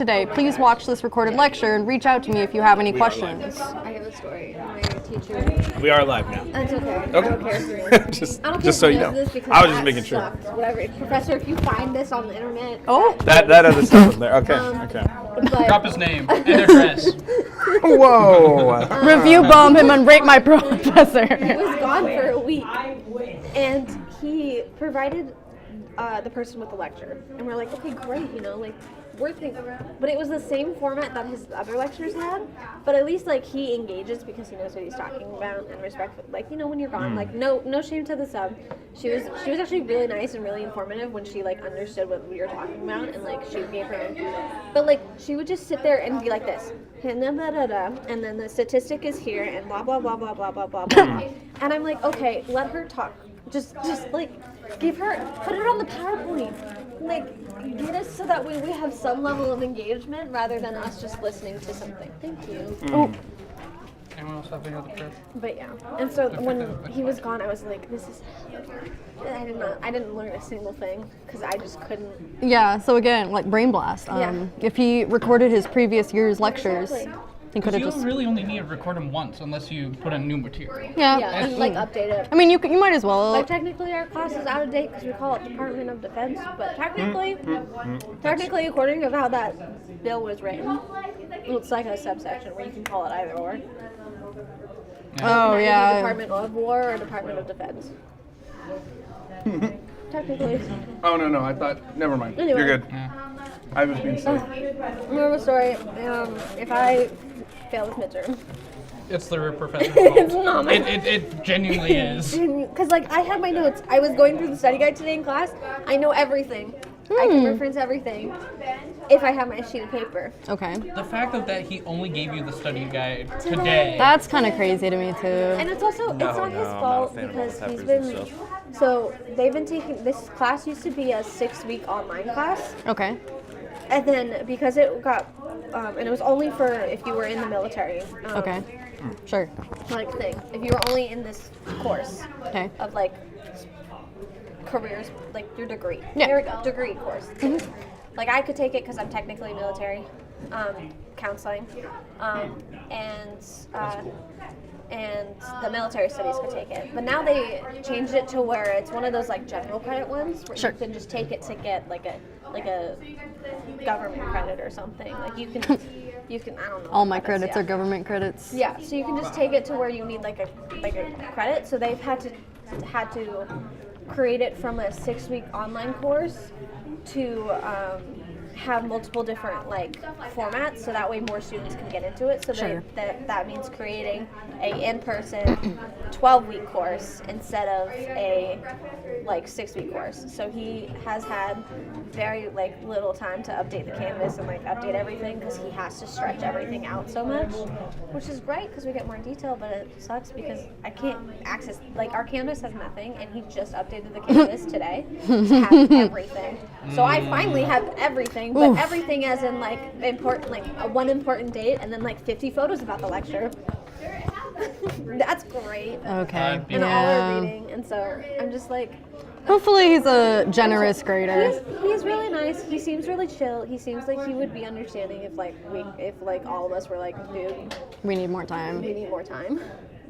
today. Please watch this recorded lecture and reach out to me if you have any questions. I have a story. My teacher. We are live now. That's okay. Okay. I don't care if you're in. just I don't care just so if you knows know. this because I was just that making sure. sucked. Whatever. Professor, if you find this on the internet. Oh. That other stuff was there. Okay. Okay. But, Drop his name and address. Whoa. Review bomb him and rate my professor. He was gone for a week, and he provided the person with the lecture, and we're like, okay, great, like we're thinking, but it was the same format that his other lectures had, but at least like he engages because he knows what he's talking about and respectful. Like when you're gone, like no shame to the sub. She was actually really nice and really informative when she like understood what we were talking about, and like she gave her own. But like she would just sit there and be like this, and then the statistic is here, and blah blah blah blah blah blah blah blah. And I'm like, okay, let her talk. Just like put it on the PowerPoint. Like get us so that we have some level of engagement rather than us just listening to something. Thank you. Oh. Anyone else have any other press? But yeah, and so when he was gone, I was like, this is. I didn't learn a single thing because I just couldn't. Yeah. So again, like brain blast. If he recorded his previous year's lectures, he could have You just. really only need to record them once unless you put in new material. Yeah. And like update it. I mean, you might as well. Like technically, our class is out of date because we call it Department of Defense. But technically, according to how that bill was written, it's like a subsection where you can call it either or. Oh yeah. Department of War or Department of Defense. Technically. Oh no! I thought. Never mind. Anyway. You're good. Yeah. I was being silly. Moral of the story: if I fail this midterm, It's the professor's it's fault. not my. It genuinely is. Because like I have my notes. I was going through the study guide today in class. I know everything. I can reference everything if I have my sheet of paper. Okay. The fact that he only gave you the study guide today. That's kind of crazy to me too. And it's also it's not his fault because he's been. So they've been taking this class used to be a 6-week online class, Okay. and then because it got and it was only for if you were in the military. Okay. Sure. Like thing. If you were only in this course Okay. of like careers, like your degree. Yeah. There we go. Degree course. Like I could take it because I'm technically military, counseling, and the military studies could take it. But now they changed it to where it's one of those like general credit ones where Sure. you can just take it to get like a government credit or something. Like you can I don't know. All what my that is, credits yeah. are government credits. Yeah, so you can just take it to where you need like a credit. So they've had to create it from a 6-week online course to have multiple different like formats, so that way more students can get into it. So Sure. that means creating a in-person 12-week course instead of a like 6-week course. So he has had very like little time to update the canvas and like update everything because he has to stretch everything out so much, which is great because we get more detail, but it sucks because I can't access, like our canvas has nothing and he just updated the canvas today to have everything. So I finally have everything, but everything as in like important, like one important date and then like 50 photos about the lecture. That's great. Okay. And all our reading, and so I'm just like, Hopefully he's a generous grader. he's really nice. He seems really chill. He seems like he would be understanding if like all of us were like, dude, We need more time. we need more time.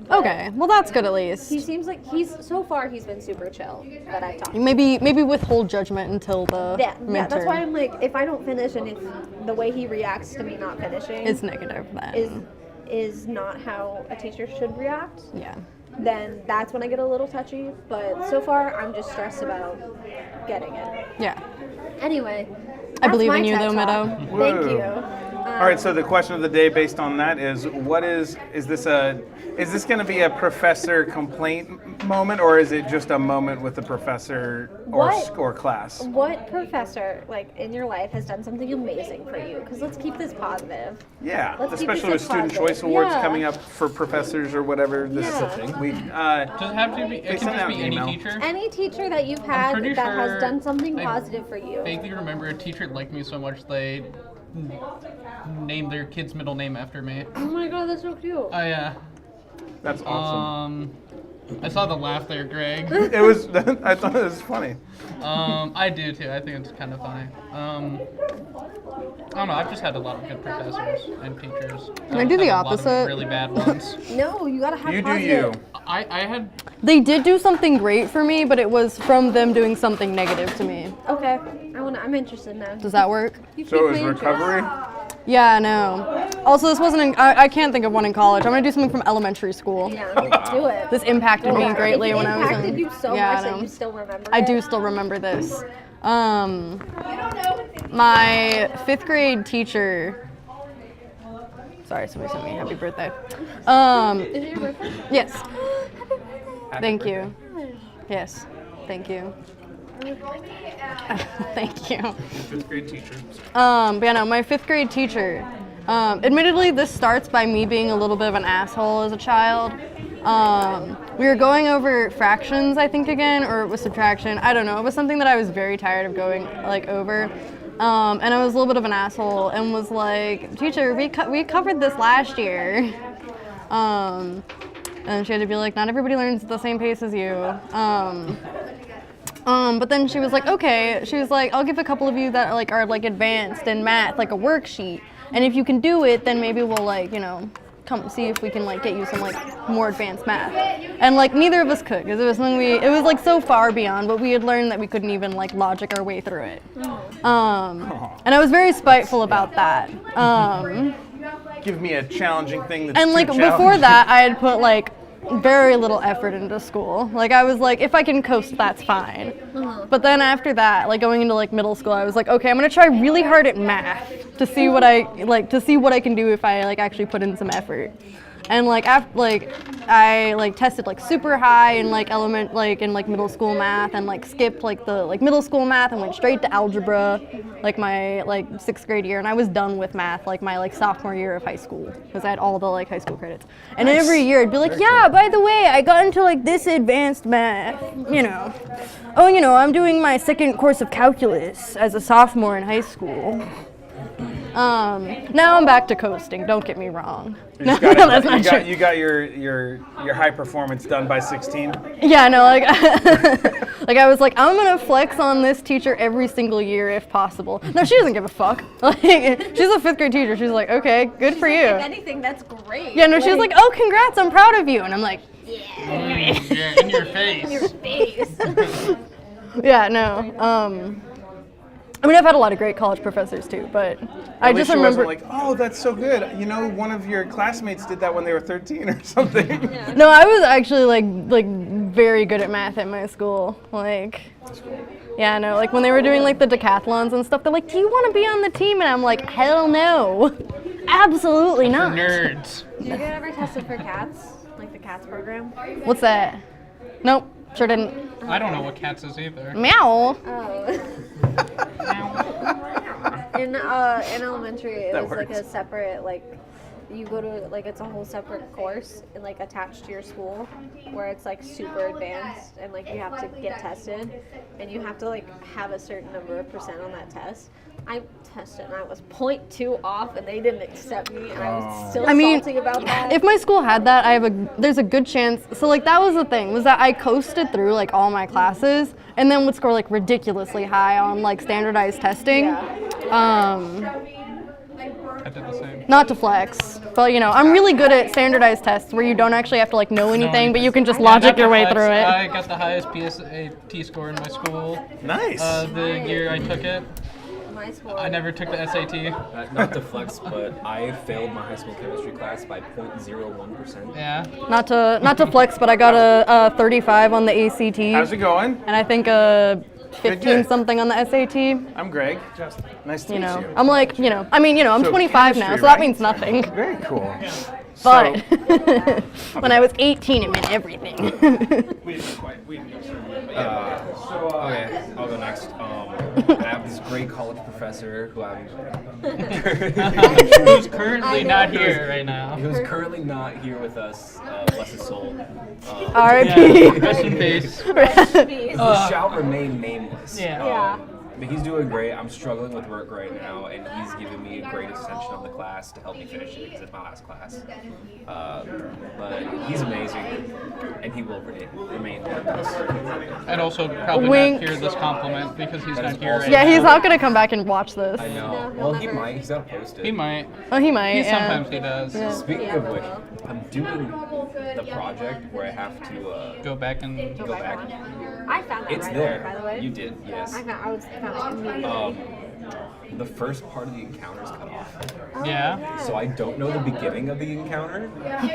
But Okay. Well, that's good at least. he seems like he's been super chill that I've talked to. Maybe withhold judgment until the Yeah, midterm. that's why I'm like, if I don't finish and if the way he reacts to me not finishing It's negative then. is not how a teacher should react, Yeah. then that's when I get a little touchy. But so far, I'm just stressed about getting it. Yeah. Anyway, I believe that's in my you TED though, Talk. Meadow. Thank Whoa. you. All right, so the question of the day based on that is is this going to be a professor complaint moment, or is it just a moment with the professor or class? What professor, like, in your life has done something amazing for you? Because let's keep this positive. Yeah, Let's keep especially this with Student positive. Choice Awards Yeah. coming up for professors or whatever this Yeah. week. Does it have to be? It can send just out be an any email. teacher. Any teacher that you've had pretty that has sure done something I positive for you. Vaguely remember a teacher liked me so much they named their kid's middle name after me. Oh my god, that's so cute. Oh yeah. That's awesome. I saw the laugh there, Greg. It was. I thought it was funny. I do too. I think it's kind of funny. I don't know. I've just had a lot of good professors and teachers. Can I do the Had a lot of opposite? really bad ones. No, you gotta have You do positive. you. I had They did do something great for me, but it was from them doing something negative to me. Okay, I'm interested now. Does that work? You So it piqued was my interest. recovery? Yeah, no. Also, this wasn't in, I can't think of one in college. I'm gonna do something from elementary school. Yeah, do it. This impacted me Yeah, greatly it when I was impacted in. you so yeah, much I that know. you still remember I it. do still remember this. My 5th grade teacher. Sorry, somebody sent me happy birthday. Is it your birthday? Yes. Thank you. Yes. Thank you. Thank you. 5th grade teacher. But yeah, no, my 5th grade teacher. Admittedly, this starts by me being a little bit of an asshole as a child. We were going over fractions, I think, again, or it was subtraction. I don't know. It was something that I was very tired of going over. And I was a little bit of an asshole and was like, "Teacher, we covered this last year." And she had to be like, "Not everybody learns at the same pace as you." But then she was like, "Okay." She was like, "I'll give a couple of you that are advanced in math, like a worksheet. And if you can do it, then maybe we'll come see if we can get you some more advanced math." And neither of us could, because it was something it was so far beyond, but we had learned that we couldn't even logic our way through it. And I was very spiteful about that. Give me a challenging thing that's And too before challenging. that, I had put very little effort into school. I was like, if I can coast, that's fine. But then after that, going into middle school, I was like, okay, I'm gonna try really hard at math to see what I can do if I actually put in some effort. And I tested super high in in middle school math, and skipped the middle school math and went straight to algebra my 6th grade year, and I was done with math my sophomore year of high school, because I had all the high school credits. And Nice. every year I'd be like, yeah, by the way, I got into this advanced math, Oh, I'm doing my 2nd course of calculus as a sophomore in high school. Now I'm back to coasting, don't get me wrong. You just got it- That's not true. you got your high performance done by 16. Yeah, no, I was like, I'm gonna flex on this teacher every single year if possible. No, she doesn't give a fuck. She's a 5th grade teacher. She's like, okay, good for you. If anything, that's great. Yeah, no, she's like, oh, congrats, I'm proud of you. And I'm like, yeah, in your face. Your face. yeah, no. I mean, I've had a lot of great college professors too, but I At least just she remember. wasn't oh, that's so good. One of your classmates did that when they were 13 or something. No, I was actually very good at math at my school. Yeah, no, when they were doing the decathlons and stuff, they're like, "Do you want to be on the team?" And I'm like, "Hell no, absolutely For not." nerds. Did you get ever tested for cats? The cats program? What's that? Nope, sure didn't. I don't know what cats is either. Meow. Oh. In elementary, it That was a works. separate you go to it's a whole separate course and attached to your school where it's super advanced, and you have to get tested and you have to have a certain number of % on that test. I tested and I was 0.2 off and they didn't accept me, and I was still salty about that. If my school had that, there's a good chance. So that was the thing, was that I coasted through all my classes and then would score ridiculously high on standardized testing. I did the same. Not to flex, but I'm really good at standardized tests where you don't actually have to know anything, but you can just I logic got your the way highest- through it. I got the highest PSAT score in my school. Nice. The year I took it. My score. I never took the SAT. Not to flex, but I failed my high school chemistry class by 0.01%. Yeah. Not to flex, but I got a 35 on the ACT, How's it going? and I think a 15 Good. something on the SAT. I'm Greg. Nice to meet you. I'm I'm So 25 now, chemistry, so that right? Very nothing. Very cool. But So, when I was 18, it meant everything. Okay, I'll go next. I have this great college professor who I'm Who's currently not here right now. who's currently not here with us. Bless his soul. R.I.P. Rest in peace. Who shall remain nameless. Yeah. Yeah. But he's doing great. I'm struggling with work right now, and he's giving me a great extension of the class to help me finish it because it's my last class. But he's amazing, and he will remain with us. I'd also probably Wink. not hear this compliment because he's That not is here also- right Yeah, now. he's not gonna come back and watch this. I know. No, he'll Well, he never. might. He's got to post it. He might. Oh, he might. He yeah. sometimes he does. Speaking Yeah, of he which, will. I'm doing the project where I have to Go back and go back. I found that It's right there. away, by the way. You did, yes. I found it immediately. The first part of the encounter is cut off. yeah. So I don't know the beginning of the encounter.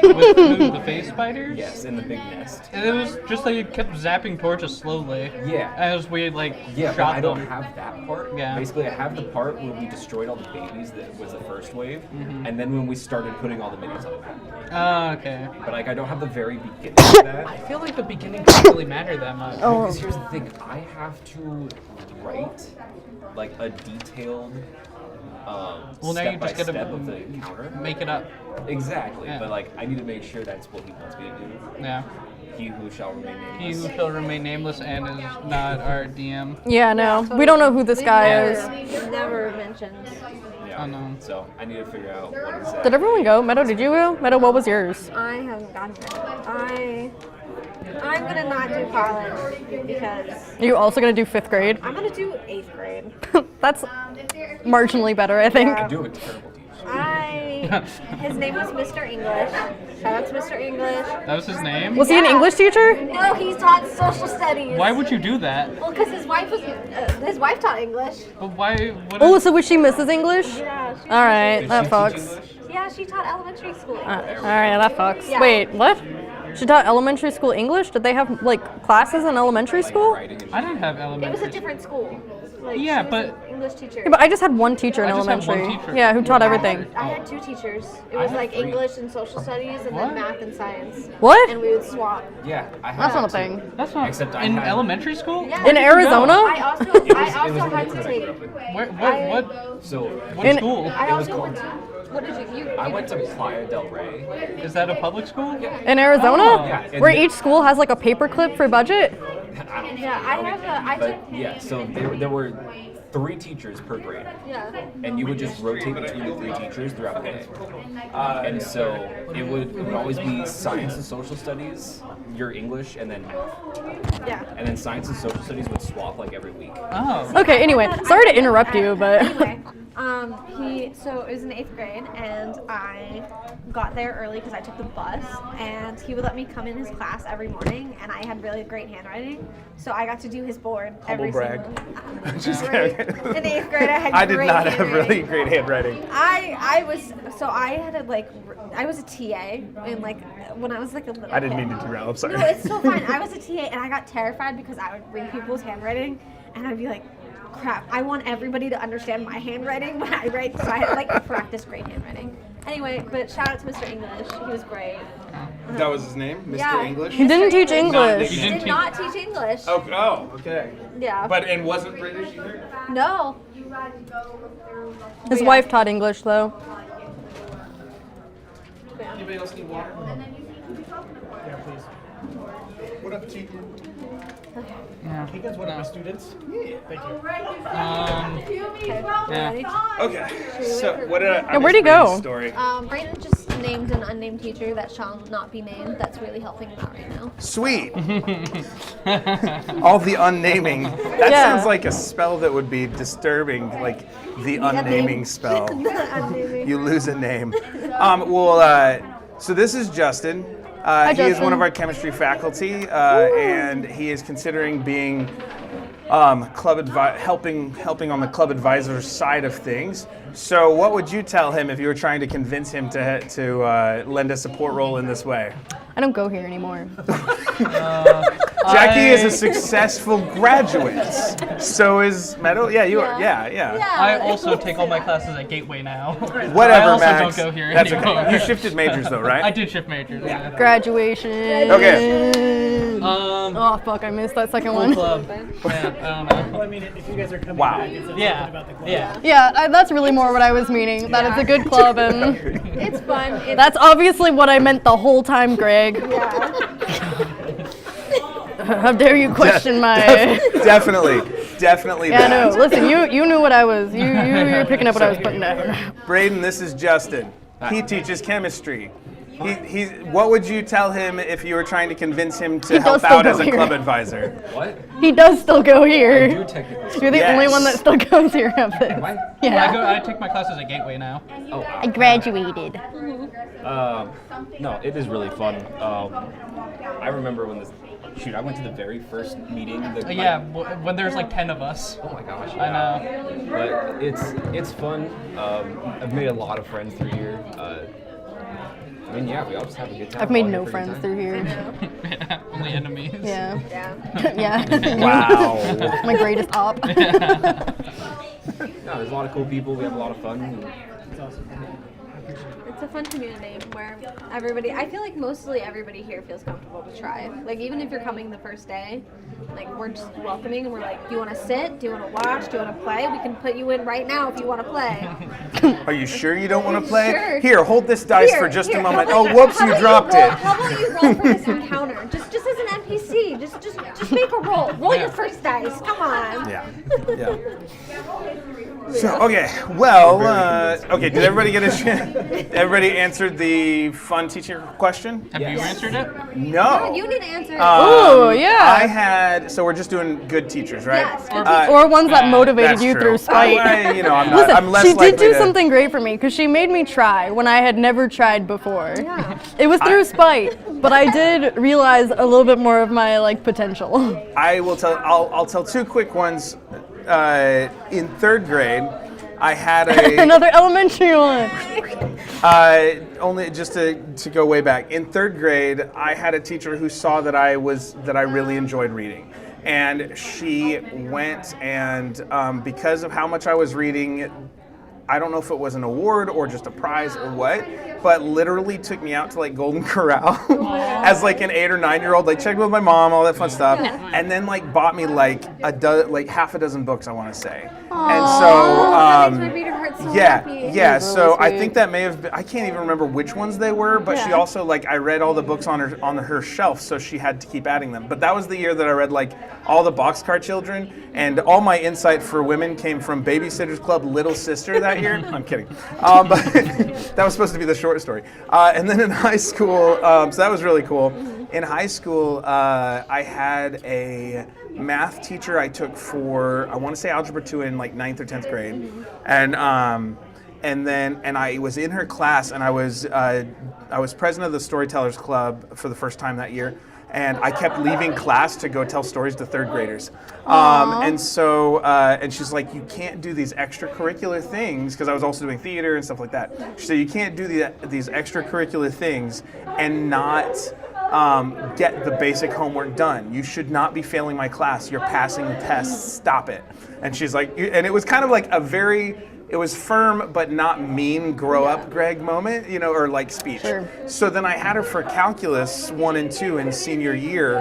With who, the face spiders? Yes, in the big nest. And it was just like it kept zapping torches slowly. Yeah. As we like Yeah, but shot I them. don't have that part. Yeah. Basically, I have the part where we destroyed all the babies that was the first wave, and then when we started putting all the minis on the map. Oh, okay. But like, I don't have the very beginning of that. I feel like the beginning doesn't really matter that much. Because here's the thing, I have to write like a detailed Well, now you step by just gotta step of the encounter. Make it up. Exactly, Yeah. but like I need to make sure that's what he wants me to do. Yeah. He who shall remain He nameless. who shall remain nameless and is not our DM. Yeah, no. We don't know who this guy is. Never mentioned. Yeah. Oh, no. So I need to figure out what is that. Did everyone go? Meadow, did you go? Meadow, what was yours? I haven't gotten it. I'm gonna not do college because Are you also gonna do 5th grade? I'm gonna do 8th grade. That's marginally better, I think. Yeah. I do have a terrible teacher. His name was Mr. English. Shout out to Mr. English. That was his name? Was he an English teacher? No, he taught social studies. Why would you do that? Well, because his wife taught English. But why? What Oh, so was she Mrs. English? Yeah. All right, Did that she fucks. teach English? Yeah, she taught elementary school. All right, that fucks. Yeah. Wait, what? She taught elementary school English? Did they have like classes in elementary school? Writing and I didn't have It elementary. was a different school. Like, Yeah, she was but- an English teacher. Yeah, but I just had one teacher in I just had one elementary. teacher. Yeah, who taught everything. I had 2 teachers. It I was had like 3. English and social studies, and What? then math and science. What? And we would swap. Yeah, I have That's not a to. thing. That's not. Except I in had- elementary school? Yeah. In Arizona? I also It was in the had to neighborhood I take. grew up in. What So what In- school? I It was also went to. called- What did you? I went to Playa del Rey. Is that a public school? In Arizona? Oh. Yeah, and Where the- each school has like a paperclip for budget? I don't Yeah, I have a. I But took. yeah, so there were 3 teachers per grade, Yeah. and you would just rotate between the 3 teachers throughout the day. And so it would always be science and social studies, your English, and then math. Yeah. And then science and social studies would swap like every week. Oh. Okay, anyway, sorry to interrupt you, but Anyway, so it was in 8th grade, and I got there early because I took the bus, and he would let me come in his class every morning, and I had really great handwriting, so I got to do his board every brag. single. Just Great. kidding. In 8th grade, I had I did great not have handwriting. really great handwriting. I was a TA in like when I was like a little. I didn't kid. mean to derail. I'm sorry. No, it's so fine. I was a TA and I got terrified because I would read people's handwriting and I'd be like, crap, I want everybody to understand my handwriting when I write, so I had to like practice great handwriting. Anyway, but shout out to Mr. English. He was great. That was his name, Mr. Yeah. English. he didn't teach Not English. the- You He didn't did not teach English. Oh, okay. Yeah. But and wasn't British either. No. His Yeah. wife taught English though. Anybody else need water? Yeah, please. What up, Keegan? Yeah. Keegan's one of my students. Yeah. Thank you. Okay. Yeah. Ready? Okay. So what did I? Yeah, where'd he go? Story. Brandon just named an unnamed teacher that shall not be named. That's really helping him out right now. Sweet. All the unnaming. That Yeah. sounds like a spell that would be disturbing, like the unnaming spell. Unnamed. You lose a name. So this is Justin. He is Justin. one of our chemistry faculty, and he is considering being helping on the club advisor side of things. So, what would you tell him if you were trying to convince him to lend a support role in this way? I don't go here anymore. Jackie is a successful graduate. So is Meadow. Yeah, you are. Yeah. I also take all my classes at Gateway now. Whatever, I also Max. don't go here That's anymore. okay. You shifted majors though, right? I did shift majors. Yeah. Graduation. Okay. Oh fuck, I missed that second Cool one. club. Yeah, I don't know. Well, I mean, if you guys are coming Wow. back, it's something Yeah. about the club. Yeah. Yeah, that's really more what I was meaning. That it's a good club, and It's fun. It's, that's obviously what I meant the whole time, Greg. yeah. How dare you question my... Definitely. definitely Yeah, that. no. Listen, you knew what I was. You were picking up what I was putting down. Braden, this is Justin. He teaches chemistry. What would you tell him if you were trying to convince him to help still out go as a here. club advisor? What? He does still go I here. do technically. You're the Yes. only one that still goes here of this. Am I? Yeah. I take my classes at Gateway now. Oh, wow. I graduated. No, it is really fun. I remember when I went to the very first meeting. Yeah, when there's like 10 of us. Oh my gosh. I Yeah. know. But it's fun. I've made a lot of friends through here. I mean, yeah, we all just have a good time. I've made We're all no here for a good friends time. through here. Yeah, only enemies. Yeah. Yeah. Yeah. Wow. My greatest op. No, there's a lot of cool people. We have a lot of fun. And It's a fun community where everybody, I feel like mostly everybody here feels comfortable to try. Like even if you're coming the first day, like we're just welcoming and we're like, do you want to sit? Do you want to watch? Do you want to play? We can put you in right now if you want to play. Are you sure you don't want to play? Sure. Here, hold this dice Here, for just here, a moment. how Oh, about whoops, how you about dropped roll- it. How about you roll for this encounter? Just as an NPC. Just make a roll. Roll your first dice. Come on. Yeah. Yeah. So, okay, well, okay, did everybody get a chance? Everybody answered the fun teacher question? Have you answered it? No. You need to answer. Ooh, yeah. I had, so we're just doing good teachers, right? Yes, good Or ones that motivated That's you true. through spite. I'm not, Listen, I'm less she did likely do to- something great for me because she made me try when I had never tried before. Yeah. It was through spite, but I did realize a little bit more of my potential. I will tell, I'll tell two quick ones. In third grade, I had a, Another elementary one. only just to go way back. In third grade, I had a teacher who saw that I really enjoyed reading. And she went and because of how much I was reading, I don't know if it was an award or just a prize or what, but literally took me out to Golden Corral as an 8 or 9 year old, checked with my mom, all that fun stuff, and then bought me half a dozen books, I want to say. And so that makes my reader heart so happy. yeah. That's So really I sweet. think that may have been, I can't even remember which ones they were, but she Yeah. also I read all the books on her shelf, so she had to keep adding them. But that was the year that I read all the Boxcar Children, and all my insight for women came from Babysitter's Club Little Sister that year. I'm kidding, but that was supposed to be the short story. And then in high school, so that was really cool. In high school, I had a math teacher I took for, I want to say algebra 2 in 9th or 10th grade, and I was in her class, and I was president of the Storytellers Club for the first time that year, and I kept leaving class to go tell stories to third graders. And so, and she's like, you can't do these extracurricular things, because I was also doing theater and stuff like that. She said, you can't do these extracurricular things and not get the basic homework done. You should not be failing my class. You're passing the tests. Stop it. And she's like, and it was kind of a very, it was firm but not mean grow up Greg moment, or speech. Sure. So then I had her for calculus 1 and 2 in senior year.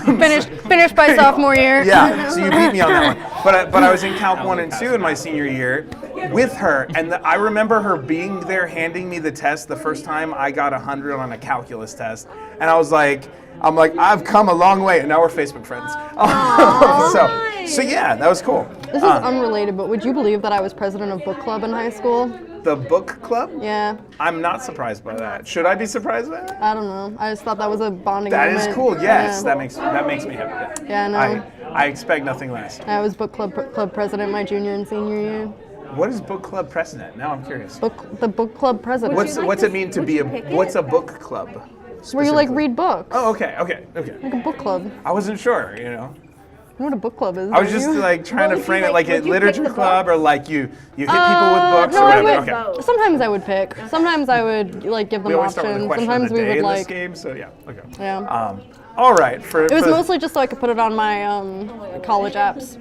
Finished by sophomore year. Yeah, so you beat me on that one. But I was in Calc 1 and 2 in my senior year with her, and I remember her being there handing me the test the first time I got 100 on a calculus test, and I was like, I've come a long way, and now we're Facebook friends. So yeah, that was cool. This is unrelated, but would you believe that I was president of book club in high school? The book club? Yeah. I'm not surprised by that. Should I be surprised by that? I don't know. I just thought that was a bonding That moment. is cool. Yes, Yeah. that makes me happy. Yeah, I know. I expect nothing less. I was book club president my junior and senior year. What is book club president? Now I'm curious. The book club president. What's it mean to be pick it? what's a book club? Where you specifically? read books. Oh, okay. Like a book club. I wasn't sure, You know what a book club is? I was don't just you? trying to would you frame it like- like a would you literature pick the club, or you hit people with books no, or I whatever. would- Okay. Vote. Sometimes I would pick. Sometimes I would give them We always start with options. the question Sometimes of the we day would in this game, so yeah. Okay. Yeah. All right. It was mostly just so I could put it on my college apps.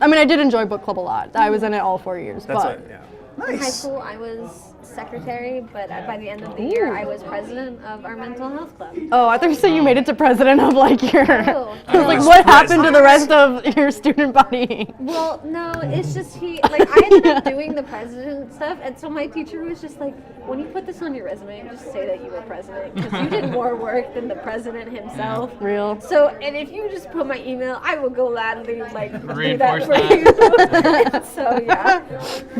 I mean, I did enjoy book club a lot. I was in it all 4 years. That's but it. Yeah. In high Nice. school, I was secretary, but by the end of the year, I was president of our mental health club. Oh, I thought you said you made it to president of like your. Oh. I was like, was what happened to the president. rest of your student body? Well, no, it's just I ended up doing the president stuff, and so my teacher was just like, when you put this on your resume, just say that you were president, because you did more work than the president himself. Real. So, and if you just put my email, I will gladly do that Reinforce for that. you. So, yeah.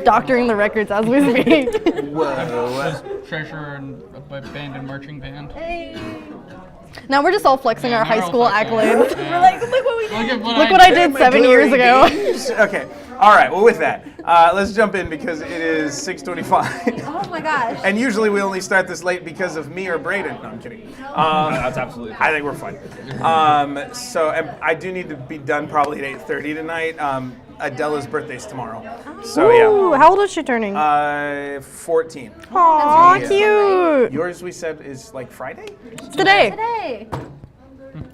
Doctoring the records as we speak. Whoa. Treasurer and a band and marching band. Now we're just all flexing Yeah, our now high we're all school flexing. accolades. Yeah. We're like, look what we did. Look what I did 7 years ago. Okay. All right. Well, with that, let's jump in because it is 6:25. Oh my gosh. And usually we only start this late because of me or Braden. No, I'm kidding. That's absolutely I think we're fine. So I do need to be done probably at 8:30 tonight. Adela's birthday's tomorrow. So Ooh, how old is she turning? yeah. 14. Aw, yeah. cute. Yours we said is like Friday? It's today. Today.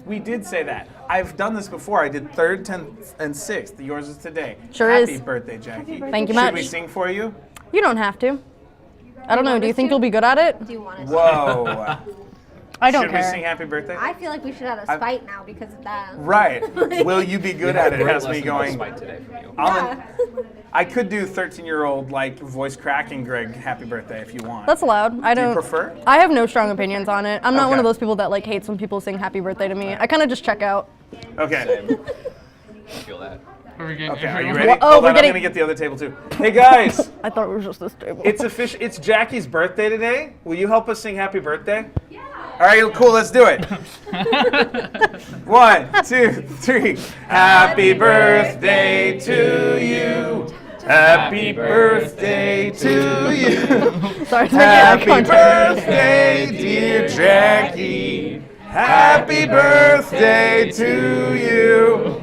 We did say that. I've done this before. I did 3rd, 10th, and 6th. Yours is today. Sure Happy is. birthday, Jackie. Thank you Should much. we sing for you? You don't have to. I don't know. want Do you us think to? you'll be good at it? Do you want us? Whoa. I don't Should care. we sing happy birthday? I feel like we should have a fight now because of that. Right. Will you be good at it? Has me going. today from you. I could do 13-year-old like voice cracking Greg happy birthday if you want. That's allowed. I Do you don't. prefer? I have no strong opinions on it. I'm not one Okay. of those people that like hates when people sing happy birthday to me. I kind of just check out. Okay. I feel that. Are we getting Okay. Are you everyone- ready? Well, oh, Hold we're on, getting- I'm gonna get the other table too. Hey guys, I thought it was just this table. it's official. It's Jackie's birthday today. Will you help us sing happy birthday? Yeah. All right. Cool. Let's do it. 1, 2, 3. Happy birthday to you. Happy birthday to you. Sorry, it's making eye Happy contact. birthday, dear Jackie. Happy birthday to you.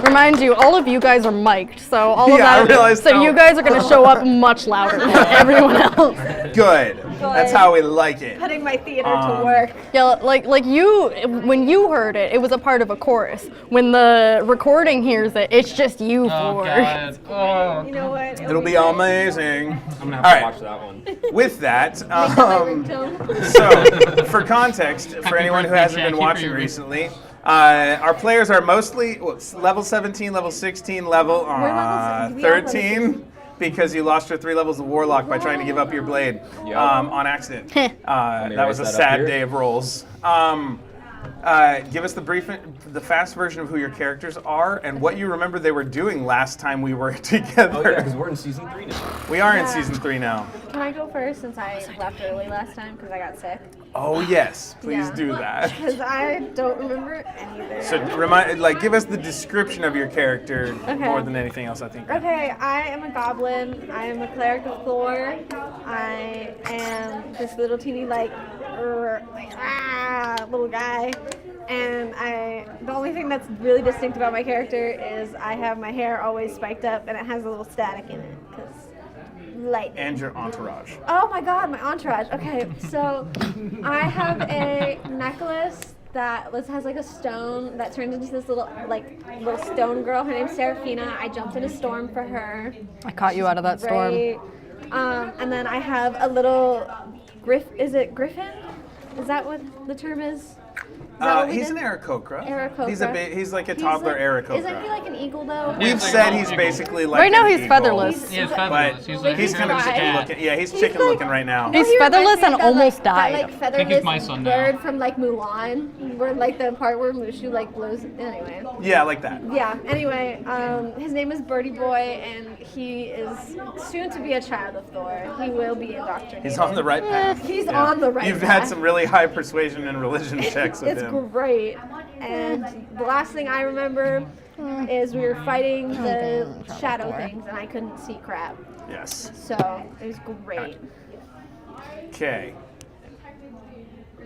Remind you, all of you guys are mic'd, so all of Yeah, I that. realized So now. you guys are gonna show up much louder than everyone else. Good. That's how we like it. Putting my theater to work. Yeah, like you, when you heard it, it was a part of a chorus. When the recording hears it, it's just you Oh four. God. Oh. You know what? It'll be amazing. I'm gonna have All to right. watch that one. With that, My ringtone. so for context, for Happy anyone who birthday, hasn't been Jackie, watching for your- recently, our players are mostly level 17, level 16, level level 16? We are level 13. Because you lost your 3 levels of Warlock by trying to give up your blade Yep. on accident. That was a erase that up sad here. day of rolls. Give us the fast version of who your characters are and what you remember they were doing last time we were Oh yeah, together. because we're in season 3 now. We are in Yeah. season 3 now. Can I go first since I left early last time because I got sick? Oh yes, please Yeah. do that. Because I don't remember anything. So give us the description of your character Okay. more than anything else, I think. Okay, I am a goblin. I am a cleric of Thor. I am this little teeny little guy. And the only thing that's really distinct about my character is I have my hair always spiked up and it has a little static in it because lightning. And your entourage. Oh my god, my entourage. Okay, so I have a necklace that has like a stone that turns into this little stone girl. Her name's Seraphina. I jumped in a storm for her. I caught you out of that storm. Right. And then I have a little is it griffin? Is that what the term is? Is that what we He's did? an Aarakocra. Aarakocra. He's like a He's toddler like- Aarakocra. Isn't he like an eagle though? Yeah, We've it's like said a he's eagle. basically like Right now an he's eagle, featherless. He is But featherless. He's like he's kind of Right. chicken looking. Yeah, he's He's chicken like- looking right now. He's He reminds featherless me and of almost that, died. like think featherless he's my son now. bird from like Mulan, where like the part where Mushu like blows. Anyway, Yeah, like that. yeah. Anyway, his name is Birdie Boy, and he is soon to be a child of Thor. He will be indoctrinated. He's on the right path. He's Yeah. on the right You've path. had some really high persuasion and religion checks with It's him. great. And the last thing I remember is we were fighting the shadow things, and I couldn't see crap. Yes. So it was great. Okay.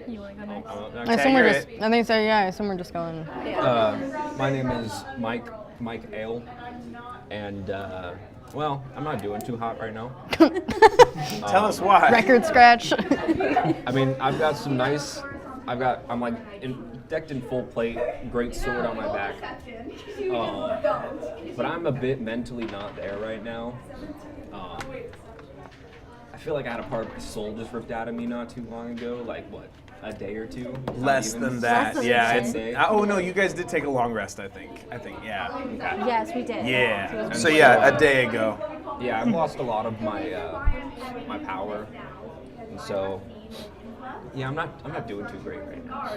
You want to go next? I assume we're you're just. I think so. Yeah, I assume we're just going. Yeah. My name is Mike Ale, and well, I'm not doing too hot right now. Tell us why. Record scratch. I mean, I've got some nice I'm like decked in full plate, great sword on my back. But I'm a bit mentally not there right now. I feel like I had a part of my soul just ripped out of me not too long ago. Like what, a day or two? Less than that. Less than Yeah. a day. Oh no, you guys did take a long rest. I think. Yeah. Okay. Yes, we did. Yeah. And So yeah, a day ago. Yeah, I've lost a lot of my my power, and so yeah, I'm not doing too great right now.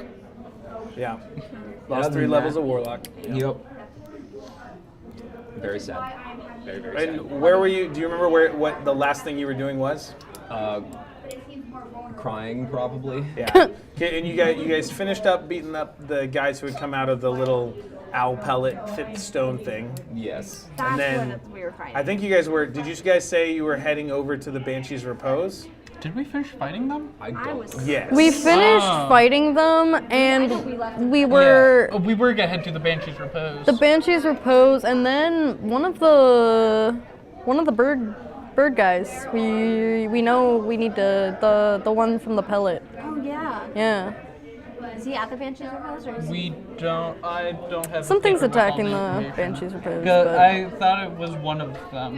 Yeah. Other Lost 3 than levels that- of Warlock. Yep. Very sad. Very sad. And where were you? Do you remember what the last thing you were doing was? Crying probably. Yeah. Okay, and you guys finished up beating up the guys who had come out of the little owl pellet fit stone thing. Yes. That's then when we were fighting. I think you guys were. Did you guys say you were heading over to the Banshee's Repose? Did we finish fighting them? I I don't. was. Yes. We finished Oh. fighting them, I know we and left we were Yeah. Oh, we were gonna head to the Banshee's Repose. the Banshee's Repose, and then one of the bird guys. We know we need the one from the pellet. Oh yeah. Yeah. Is he at the Banshee's Repose or is he? I don't have. Something's paper with all attacking the information. Banshee's Repose. Because But I thought it was one of them,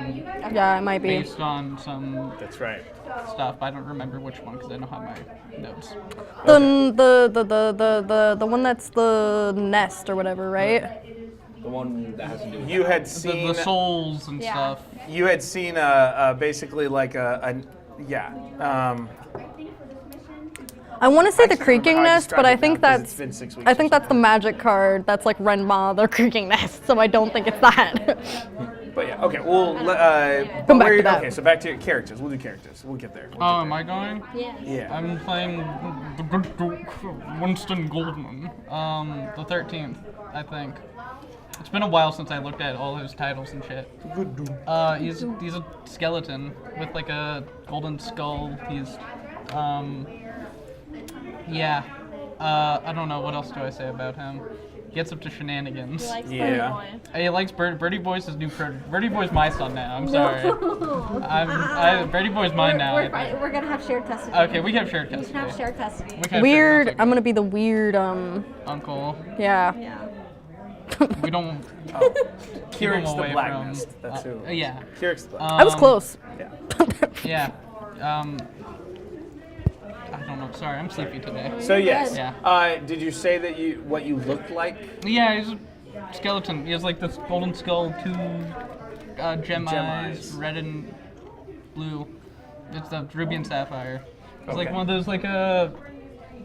yeah, it might be. based on some That's right. stuff. I don't remember which one because I don't have my notes. The one that's the nest or whatever, right? The one that has to do with You had The, seen. the souls and Yeah. stuff. You had seen basically like yeah. I want to say I the can't remember creaking how I nest, but described I it think now 'cause that's it's been 6 weeks I or think that's the magic card. That's like Renma, the creaking nest. So I don't think it's that. But yeah, okay. Well, Come back to that. Okay, so back to your characters. We'll do characters. We'll get there. Oh, am I going? Yes. Yeah. I'm playing the good Duke Winston Goldman, the 13th, I think. It's been a while since I looked at all his titles and shit. Good dude. He's a skeleton with like a golden skull. He's, yeah. I don't know, what else do I say about him? Gets up to shenanigans. He likes Yeah. Boy. He likes Birdie Boy's his new Birdie Boy's my son now. I'm sorry. Birdie Boy's mine now. I think. We're gonna have shared custody. Okay, we have shared We custody. can have shared custody. We can have Weird. shared I'm gonna be the weird. uncle. Yeah. Yeah. We don't. keep him Kyric's the away Black from- Mist. That's who. Yeah. Kyric's the Black. I was close. Yeah. Yeah. I don't know. Sorry, I'm sleepy today. So yes. Yeah. Did you say that what you looked like? Yeah, he's a skeleton. He has like this golden skull, 2 gem eyes, red and blue. It's the ruby and sapphire. It's like Okay. one of those like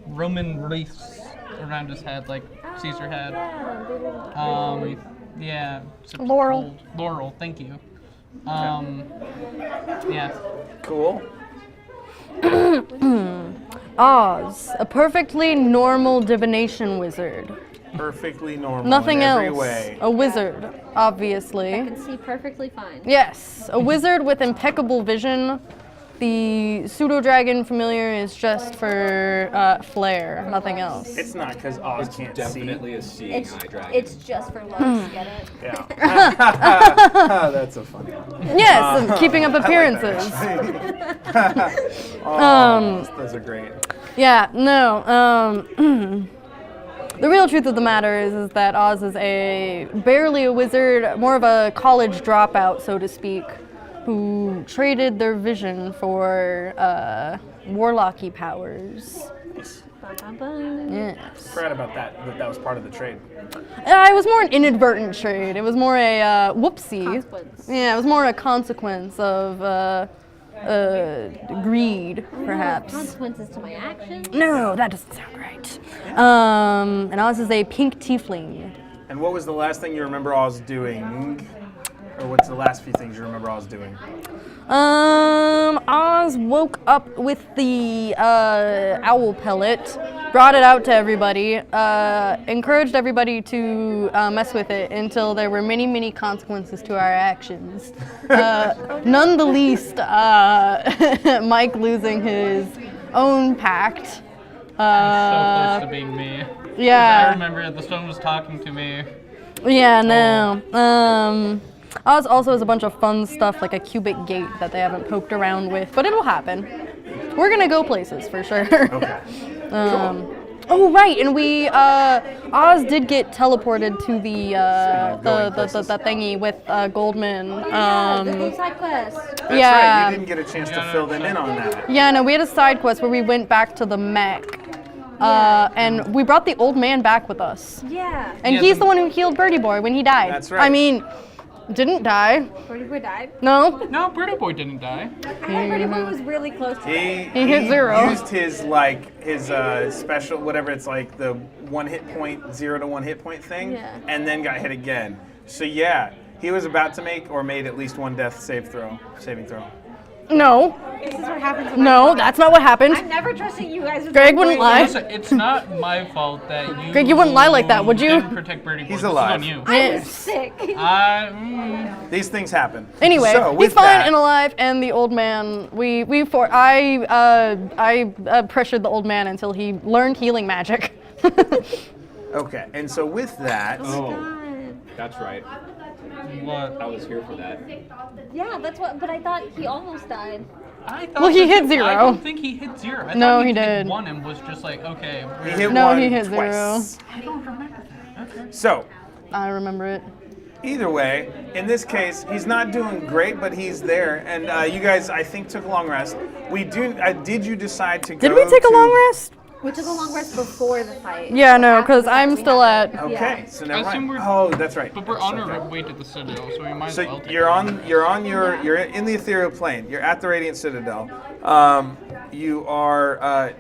Roman wreaths around his head, like Caesar had. Yeah. except Laurel. gold. Laurel. Thank you. Yeah. Cool. Oz, a perfectly normal divination wizard. Perfectly normal. Nothing in every else. way. A wizard, obviously. Can see perfectly fine. Yes, a wizard with impeccable vision. The pseudo dragon familiar is just for flair, nothing else. It's not because Oz It's can't definitely a seeing It's eye dragon. it's just for looks. Get it? see. Yeah. That's so funny. Yes, keeping up appearances. Those are great. Yeah, no. The real truth of the matter is that Oz is barely a wizard, more of a college dropout, so to speak, who traded their vision for warlocky powers. Bum, bum, bum. Yes. Proud about that was part of the trade. It was more an inadvertent trade. It was more a whoopsie. Consequence. Yeah, it was more a consequence of greed, perhaps. Consequences to my actions. No, that doesn't sound right. And Oz is a pink tiefling. And what was the last thing you remember Oz doing? Or what's the last few things you remember Oz doing? Oz woke up with the owl pellet, brought it out to everybody, encouraged everybody to mess with it until there were many, many consequences to our actions. None the least, Mike losing his own pact. So close to being me. I Yeah. remember the stone was talking to me. Yeah, no. Oz also has a bunch of fun stuff like a cubic gate that they haven't poked around with, but it'll happen. We're gonna go places for sure. Okay. Oh right, and we Oz did get teleported to the thingy with Goldman. The little side quest. That's yeah. right. You didn't get a chance to fill them in on that. Yeah, no, we had a side quest where we went back to the mech, and we brought the old man back with us. Yeah. And Yeah, he's the- the one who healed Birdie Boy when he died. That's right. I mean, didn't die. Birdie Boy died. No. No, Birdie Boy didn't die. I heard Birdie Boy was really close to it. He hit 0. Used his special whatever it's like the 1 hit point 0 to 1 hit point thing, Yeah. and then got hit again. So yeah, he was about to make or made at least one death saving throw. No. This is what happens when No, that's not what happened. I'm never trusting you guys. with Greg my wouldn't brain. lie. Listen, it's not my fault that you. Greg, you wouldn't lie like that, would you? Didn't protect Birdie Boy. He's This is alive. on you. I was sick. These things happen. Anyway, so, he's with fine that, and alive, and the old man. I pressured the old man until he learned healing magic. Okay, and so with that, God. That's right. What? I was here for that. Yeah, that's what. But I thought he almost died. I thought Well, he that hit I 0. don't think he hit 0. I No, thought he hit did. 1 and was just like, okay. he hit No, one he hit twice. 0. I don't remember that. Okay. So I remember it. either way, in this case, he's not doing great, but he's there. And you guys, I think, took a long rest. Did you decide to go? Did we take a to- long rest? We took a long rest before the fight. Yeah, no, After because the fight, I'm we still had- at. Okay, Yeah. so never I assume mind. we're- Oh, that's right. But we're on Okay. our way to the Citadel, so we might as well So take you're it. you're in the ethereal plane. You're at the Radiant Citadel. You are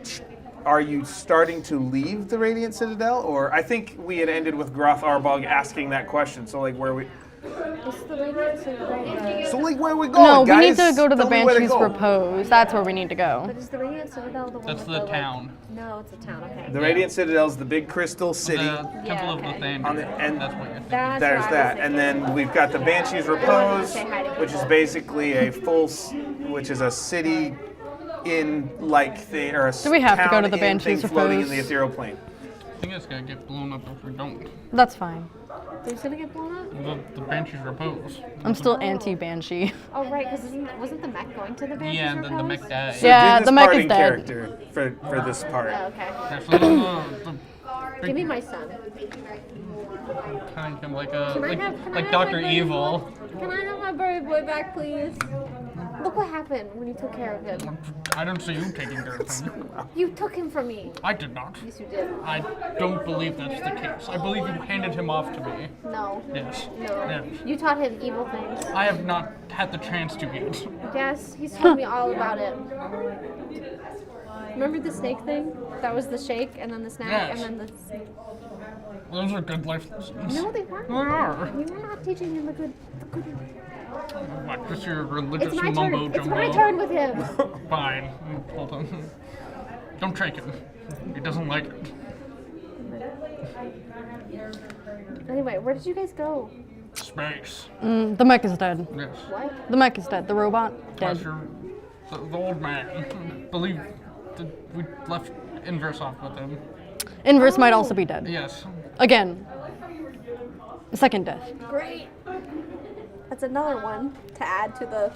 you starting to leave the Radiant Citadel, or I think we had ended with Groth Arbog asking that question. So like where we, It's the Radiant Citadel. so like where we going, No, we guys? need to go to the Tell me where to Banshee's go. Repose. That's where we need to go. But is the Radiant Citadel the one That's with the town. No, it's a town. Okay. The Radiant Citadel is the big crystal city. The Temple of okay. Lathander. On the- and- That's what you're thinking. That's There's what I that, was and thinking. then we've got the Banshee's Repose, Say hi to which is people. basically a which is a city in like thing or a Do we have to go town to the in Banshee's thing floating in Repose? the ethereal plane. I think it's gonna get blown up if we don't. That's fine. Who's gonna get blown up? The Banshee's Repose. I'm still anti-Banshee. Oh right, because wasn't the mech going to the Banshee's Yeah, and then the Repose? mech died. So Yeah, do this the mech part is in dead. character for this part. Oh, okay. That's the Give me my son. kind of like Can I like have like my Dr. Birdie Evil. Boy? Can I have my Birdie Boy back, please? Look what happened when you took care of him. I don't see you taking care of him. You took him from me. I did not. Yes, you did. I don't believe that's the case. I believe you handed him off to me. No. Yes. No. Yes. You taught him evil things. I have not had the chance to yet. Yes, he's told me all about it. Remember the snake thing? That was the shake, and then the snack, Yes. and then the. Those are good life lessons. No, they weren't. They are. We were not teaching him the good. What, just your religious It's my turn. mumbo It's jumbo? my turn with him. Fine. Hold on. Don't shake him. He doesn't like it. Anyway, where did you guys go? Space. The mech is dead. Yes. What? The mech is dead. The robot That's dead. your, the old man. Believe that we left Inverse off with him. Inverse might also be dead. Yes. Again. Second death. Great. That's another one to add to the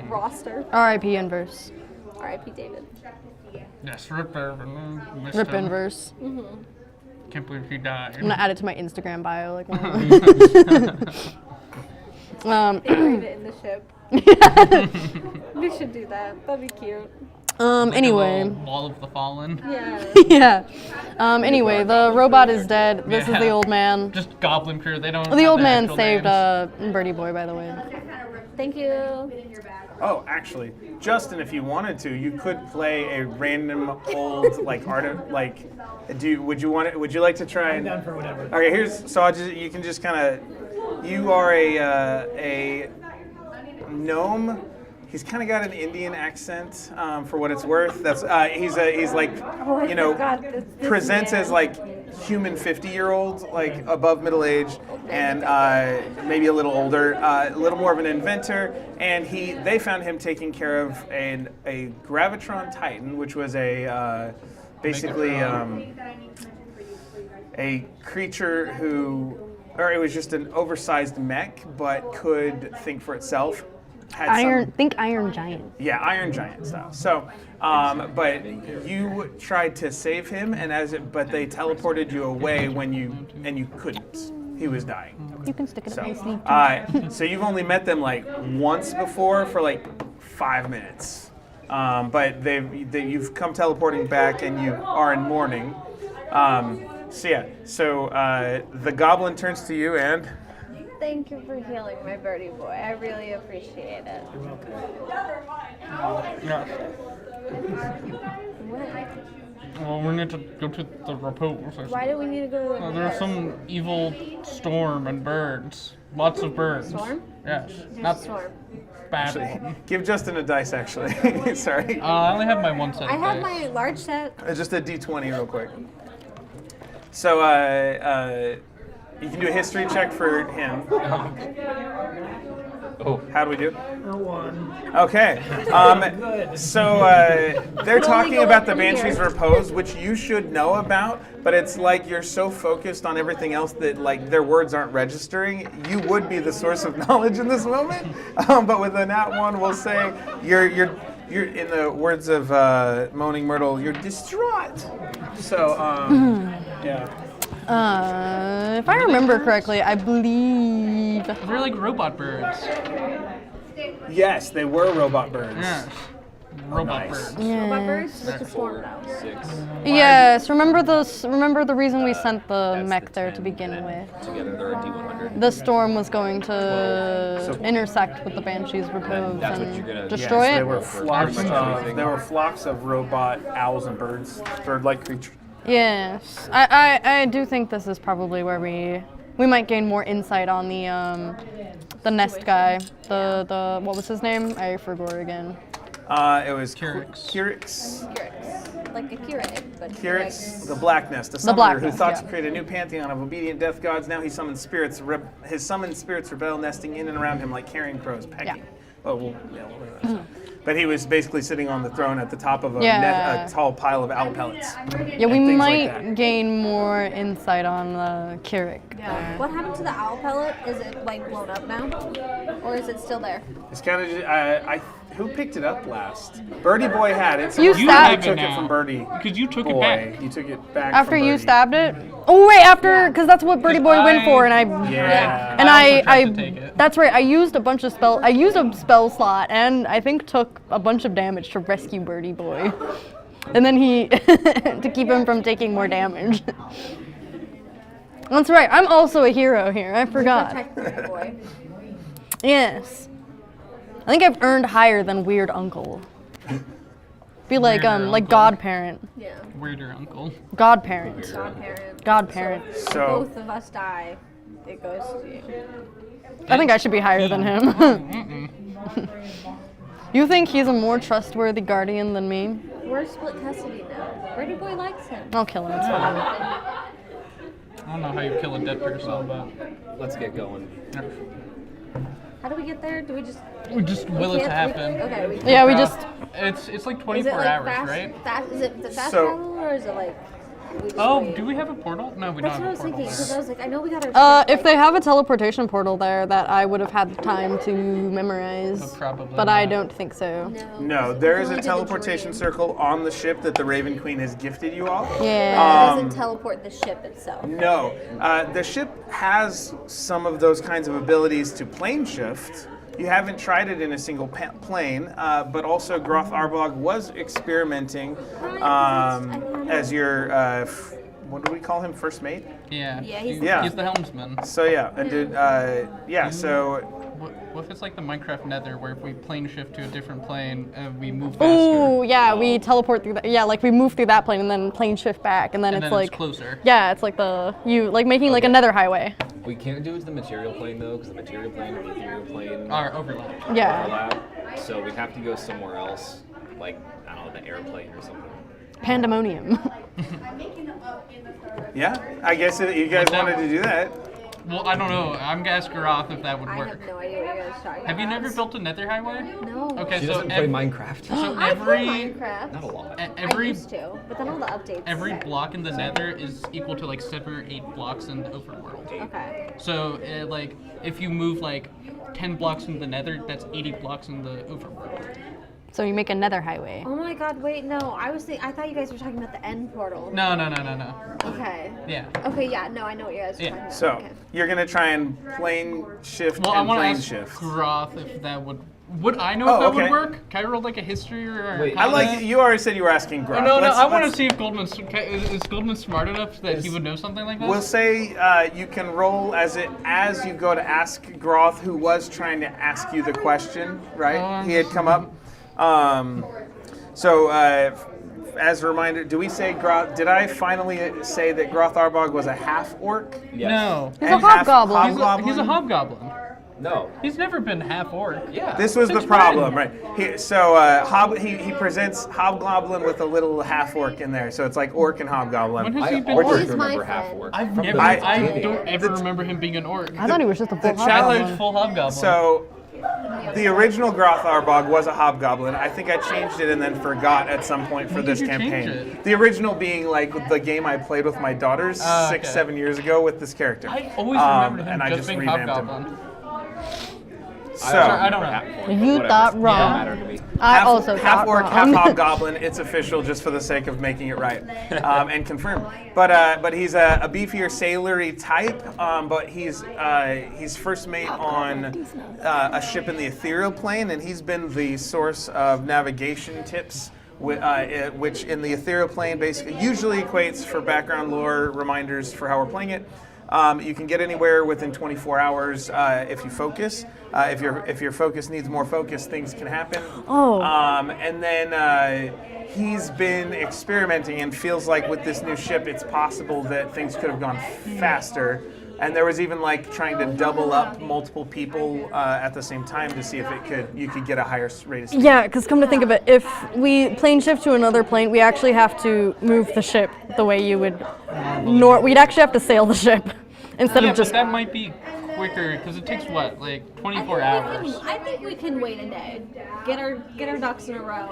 roster. R.I.P. Inverse. R.I.P. David. Yes, Rip Irvin. Missed Rip him. Inverse. Can't believe he died. I'm gonna add it to my Instagram bio. Like, Integrate it in the ship. We should do that. That'd be cute. Anyway. The Wall of the Fallen. Yeah. Yeah. Anyway, the robot is dead. This is the Yeah. old man. Just Goblin Crew. They don't. The have old their man actual saved names. Birdie Boy, by the way. Thank you. Oh, actually, Justin, if you wanted to, you could play a random old would you like to try I'm and down for whatever. Okay, you can just kind of, you are a gnome. He's kind of got an Indian accent, for what it's worth. That's he's like, I you know, forgot this presents man. as like human 50-year-old, like above middle age, and maybe a little older, a little more of an inventor. And they found him taking care of a Gravitron Titan, which was basically a creature or it was just an oversized mech, but could think for itself. had Iron Giant. Yeah, Iron Giant style. So, but you tried to save him, but they teleported you away and you couldn't. He was dying. You can stick it So, up my sleeve. so you've only met them like once before for like 5 minutes, but you've come teleporting back and you are in mourning. So the goblin turns to you and. Thank you for healing my birdie boy. I really appreciate it. Yeah. What? Well, we need to go to the repose. Why do we need to go to the There's some evil storm and birds. Lots of birds. Storm? Yes. There's Not a storm. bad one. Give Justin a dice, actually. Sorry. I only have my one set I of have dice. my large set. Just a d20 real quick. So, you can do a history check for him. Oh, How do we do? No one. Okay. So they're talking about the Banshee's Repose, which you should know about, but it's like you're so focused on everything else that like their words aren't registering. You would be the source of knowledge in this moment, but with a nat one, we'll say you're in the words of Moaning Myrtle, you're distraught. So yeah. If I remember correctly, I believe. They're like robot birds. Yes, they were robot birds. Yes. Robot Nice. birds. Robot birds with the storm now. 6. Yes, remember the reason we sent the That's mech the there 10, to begin and with. Together they're a D100. The storm was going to So- intersect with the Banshee's Repose that's what you're and gonna- destroy Yes, it. there were flocks of robot owls and bird-like creatures. Yes, I do think this is probably where we might gain more insight on the nest guy. The what was his name? I forgot again. It was Kyrix. Kyrix. Like a Keurig, but Kyrix, the Black Nest, a The Black summoner who Nest, thought yeah. to create a new pantheon of obedient death gods. Now he summons spirits. His summoned spirits rebel, nesting in and around him like carrion crows, pecking. Yeah. Oh, well, yeah. But he was basically sitting on the throne at the top of Yeah. a tall pile of owl pellets. Yeah, we and things like might that. gain more insight on Keurig. yeah. What happened to the owl pellet? Is it like blown up now, or is it still there? It's kind of who picked it up last? Birdie Boy had it. You Someone stabbed took it it now. from Birdie. Because you took Boy. it back. You took it back After from you Birdie. stabbed it? Oh wait, after because that's what Birdie Boy went for, and I Yeah. and I also tried I to take it. that's right. I used a spell slot, and I think took a bunch of damage to rescue Birdie Boy, and then he to keep him from taking more damage. That's right. I'm also a hero here. I forgot. Protect the boy. Yes. I think I've earned higher than Weird Uncle. Be like Weirder like uncle. godparent. Yeah. Weirder uncle. Godparent. Godparent. Godparent. So Both of us die. It goes to you. I think I should be higher than him. You think he's a more trustworthy guardian than me? We're split custody now. Birdie boy likes him. I'll kill him. It's fine. I don't know how you kill a dead person, but Let's get going. How do we get there? Do we just? we just will it to can't- happen. Okay. We Yeah, we Uh, just. It's like Is it 24 like hours, fast? right? Is it the fast So- travel or is it like? We just Oh, wait? do we have a portal? No, we That's don't what I have was a portal thinking. Because I there. was like, I know we got our. If they have a teleportation portal there, that I would have had the time to memorize. Probably But I not. don't think so. no, there is We a only did the teleportation dream. circle on the ship that the Raven Queen has gifted you all. Yeah. It doesn't teleport the ship itself. No, the ship has some of those kinds of abilities to plane shift. You haven't tried it in a single plane, but also Groth Arbog was experimenting as your, what do we call him, first mate? Yeah. Yeah, he's- Yeah. He's the helmsman. So yeah, and so What if it's like the Minecraft Nether, where if we plane shift to a different plane, we move faster? Ooh, yeah, we teleport through that. Yeah, like we move through that plane and then plane shift back, and then And it's then like it's closer. Yeah, it's like making like another highway. We can't do it to the material plane though, because the material plane and the ethereal plane Our overlap. Yeah. overlap. So we'd have to go somewhere else, like I don't know, the airplane or something. Pandemonium. yeah, I guess you guys Like that- wanted to do that. Well, I don't know. I'm gonna ask Garoth if that would I work. have no idea what you guys are talking about. Have you never built a Nether highway? No. Okay, She so doesn't play Minecraft. so I every play Minecraft. Not a lot. I every used to, but then all the updates. every block in the Nether is equal to like 7 or 8 blocks in the overworld. Okay. So like if you move like 10 blocks in the nether, that's 80 blocks in the overworld. So you make a nether highway. Oh my god, wait, no. I thought you guys were talking about the end portal. No. Okay. Yeah. Okay, yeah, no, I know what you guys are Yeah. talking about. So Okay. you're gonna try and plane shift Well, I and want to plane ask shift. Groth if that would I know Oh, if that okay. would work? Can I roll like a history or Wait, I like combat? you already said you were asking Groth. No, Let's- I want to let's- see if is Goldman smart enough that he would know something like that? We'll say you can roll as you go to ask Groth, who was trying to ask you the question, right? He had come up. As a reminder, do we say Groth? Did I finally say that Groth Arbog was a half orc? Yes. No. He's a hobgoblin. He's a hobgoblin. No. He's never been half orc. Yeah. This was the Since problem, when? right? He presents hobgoblin with a little half orc in there, so it's like orc and hobgoblin. When has I he been always orc? He's my remember half friend. orc. I've from never. the I beginning. don't ever remember him being an orc. I thought he was just a full the I hobgoblin. like full hobgoblin. So, the original Groth Arbog was a hobgoblin. I think I changed it and then forgot at some point for When this did you change campaign. it? The original being like the game I played with my daughters Ah, 6-7 years ago with this character. I always remembered him and I just just being revamped him. hobgoblin. So, I don't know. You Whatever. thought Doesn't wrong. matter to me. I also half thought orc, wrong. half hobgoblin. It's official, just for the sake of making it right and confirmed. But he's a beefier sailory type. But he's first mate on a ship in the Ethereal plane, and he's been the source of navigation tips. Which in the Ethereal plane basically usually equates for background lore reminders for how we're playing it. You can get anywhere within 24 hours if you focus. If your focus needs more focus, things can happen. Oh. And then he's been experimenting and feels like with this new ship, it's possible that things could have gone faster. And there was even like trying to double up multiple people at the same time to see if you could get a higher rate of speed. Yeah, because come to think of it, if we plane shift to another plane, we actually have to move the ship the way you would. We'd actually have to sail the ship instead Yeah, of just. but that might be quicker because it takes what, like 24 hours. I think we can wait a day. Get our ducks in a row.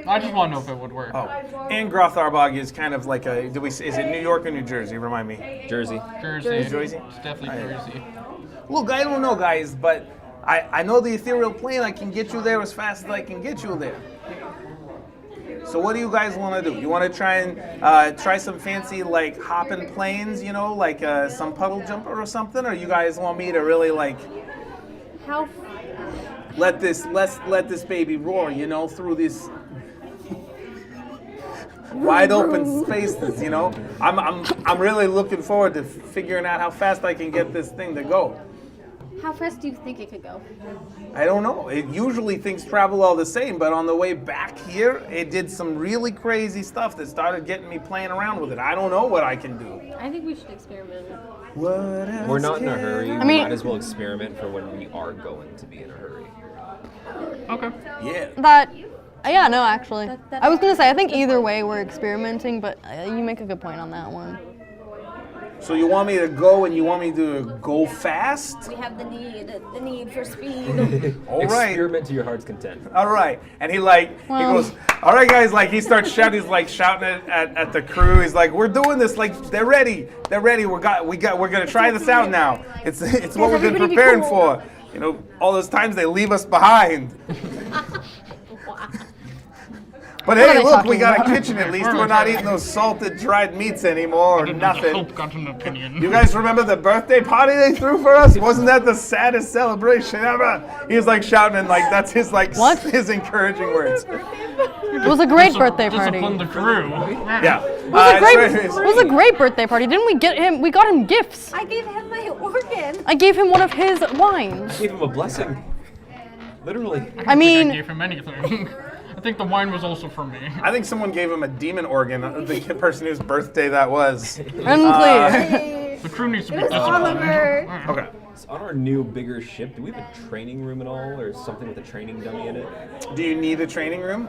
I just want to know if it would work. Oh, and Groth Arbog is kind of like is it New York or New Jersey? Remind me. Jersey. Jersey. Jersey? It's definitely Jersey. Look, I don't know, guys, but I know the ethereal plane. I can get you there as fast as I can get you there. So what do you guys want to do? You want to try and try some fancy like hopping planes, like some puddle jumper or something, or you guys want me to really like How? let this baby roar, through these wide open spaces, I'm really looking forward to figuring out how fast I can get this thing to go. How fast do you think it could go? I don't know. It usually things travel all the same, but on the way back here, it did some really crazy stuff that started getting me playing around with it. I don't know what I can do. I think we should experiment. What else We're not in a can hurry. I We mean- might as well experiment for when we are going to be in a hurry. Okay. Yeah. Yeah, no, actually. That- I was going to say, I think either way we're experimenting, but you make a good point on that one. So you want me to go and you want me to go fast? We have the need for speed. All right. Experiment to your heart's content. All right. And he goes, all right, guys, like he starts shouting, he's like shouting at the crew. He's like, we're doing this, like they're ready. They're ready. We're gonna try this out now. It's what we've been everybody be preparing cool. for. All those times they leave us behind. But What are hey, they look, we talking got about? a kitchen at least. We're not eating those salted dried meats anymore or nothing. Hope got an opinion. You guys remember the birthday party they threw for us? Wasn't that the saddest celebration ever? He was like shouting and like that's his like What? his encouraging words. It was a great birthday party. Discipline the crew. Yeah. It was a great birthday party. Didn't we get him? We got him gifts. I gave him my organ. I gave him one of his wines. Gave him a blessing. Literally. I I think I mean, gave him anything. I think the wine was also for me. I think someone gave him a demon organ, the person whose birthday that was. unclear. The crew needs to be It was disciplined. Oliver. Okay. So on our new, bigger ship, do we have a training room at all, or something with a training dummy in it? Do you need a training room?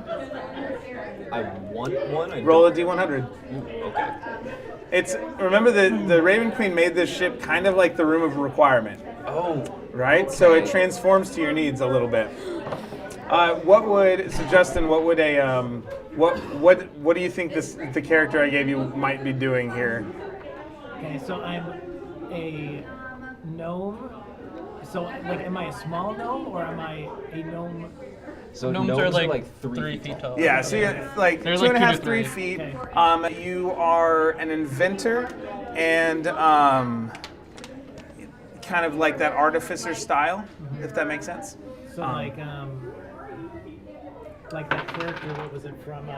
I want one. I Roll a don't- D100. Okay. Remember the Raven Queen made this ship kind of like the room of requirement, Oh, right? So it transforms to your needs a little bit. Justin, what would a what do you think the character I gave you might be doing here? Okay, so I'm a gnome So, like, am I a small gnome or am I a gnome? So Gnomes are like 3 feet tall. Yeah, so you're like They're two like and a 2 half, to 3 3. feet. Okay. You are an inventor and kind of like that artificer style, if that makes sense. So, like that character, what was it from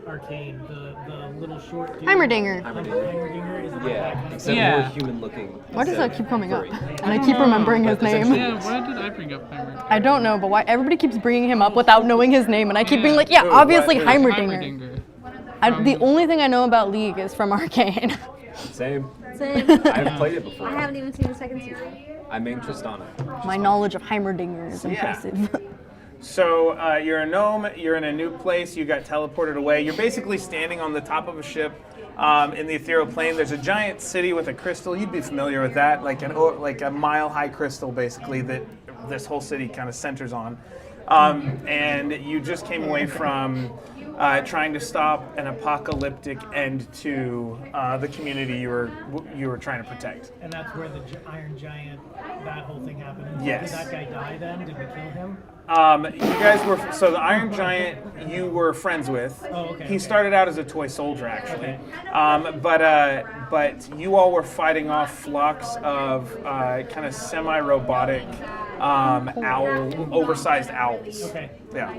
Arcane? The little short dude. Heimerdinger. Heimerdinger is it like that Yeah, kind of except Yeah. more human looking. Why does that keep coming up? Furry. And I keep remembering his But essentially- name. Yeah, why did I bring up Heimerdinger? I don't know, but why everybody keeps bringing him up without knowing his name, and I keep being like, yeah, Ooh, obviously what- Heimerdinger. The only thing I know about League is from Arcane. Same. Same. I've played it before. I haven't even seen the second season. I main Tristana. My knowledge of Heimerdinger is impressive. So you're a gnome, you're in a new place, you got teleported away. You're basically standing on the top of a ship in the ethereal plane. There's a giant city with a crystal. You'd be familiar with that, like a mile-high crystal, basically, that this whole city kind of centers on. And you just came away from trying to stop an apocalyptic end to the community you were trying to protect. And that's where the Iron Giant, that whole thing happened. Yes. Did that guy die then? Did we kill him? You guys were so the Iron Giant you were friends with. Oh, okay, He okay. started out as a toy soldier, actually. Okay. But you all were fighting off flocks of kind of semi-robotic oversized owls. Okay. Yeah.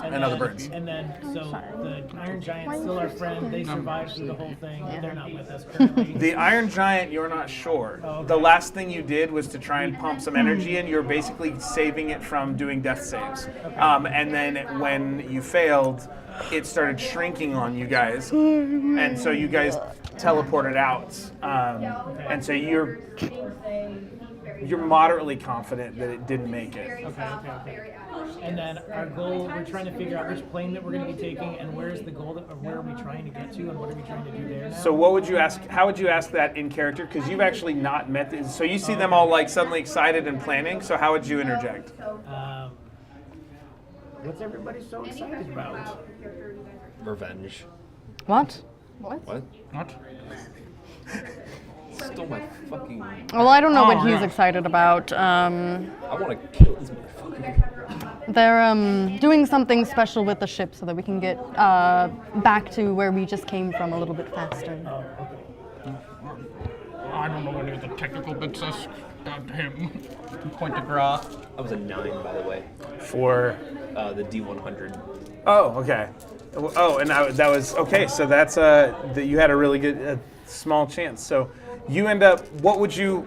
And other birds. And then, so the Iron Giant's still our friend. They survived through the whole thing, but they're not with us currently. The Iron Giant, you're not sure. Oh, okay. The last thing you did was to try and pump some energy in. You're basically saving it from doing death saves. And then when you failed, it started shrinking on you guys. And so you guys teleported out. And so you're moderately confident that it didn't make it. Okay. And then our goal, we're trying to figure out which plane that we're going to be taking, and where's the goal, or where are we trying to get to, and what are we trying to do there now? So what would you ask? How would you ask that in character? Because you've actually not met this. So you see them all like suddenly excited and planning. So how would you interject? What's everybody so excited about? Revenge. What? What? What? Stole my fucking. Well, I don't know what Oh, he's yeah. excited about. I want to kill this motherfucker. They're doing something special with the ship so that we can get back to where we just came from a little bit faster. I don't know any of the technical bits. That's down to him. Point to Groth. I was a 9, by the way. For The D100. oh, okay. Oh, and that was okay. So that's that you had a really good small chance. So you end up. What would you?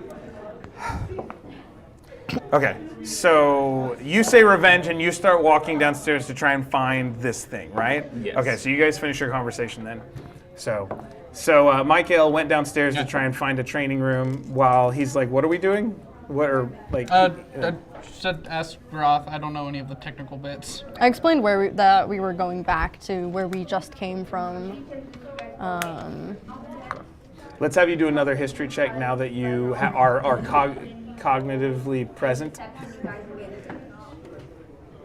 Okay, so you say revenge, and you start walking downstairs to try and find this thing, right? Yes. Okay, so you guys finish your conversation then. So Michael went downstairs to try and find a training room while he's like, "What are we doing? What are like?" I said ask Groth. I don't know any of the technical bits. I explained that we were going back to where we just came from. Let's have you do another history check now that you are cognitively present.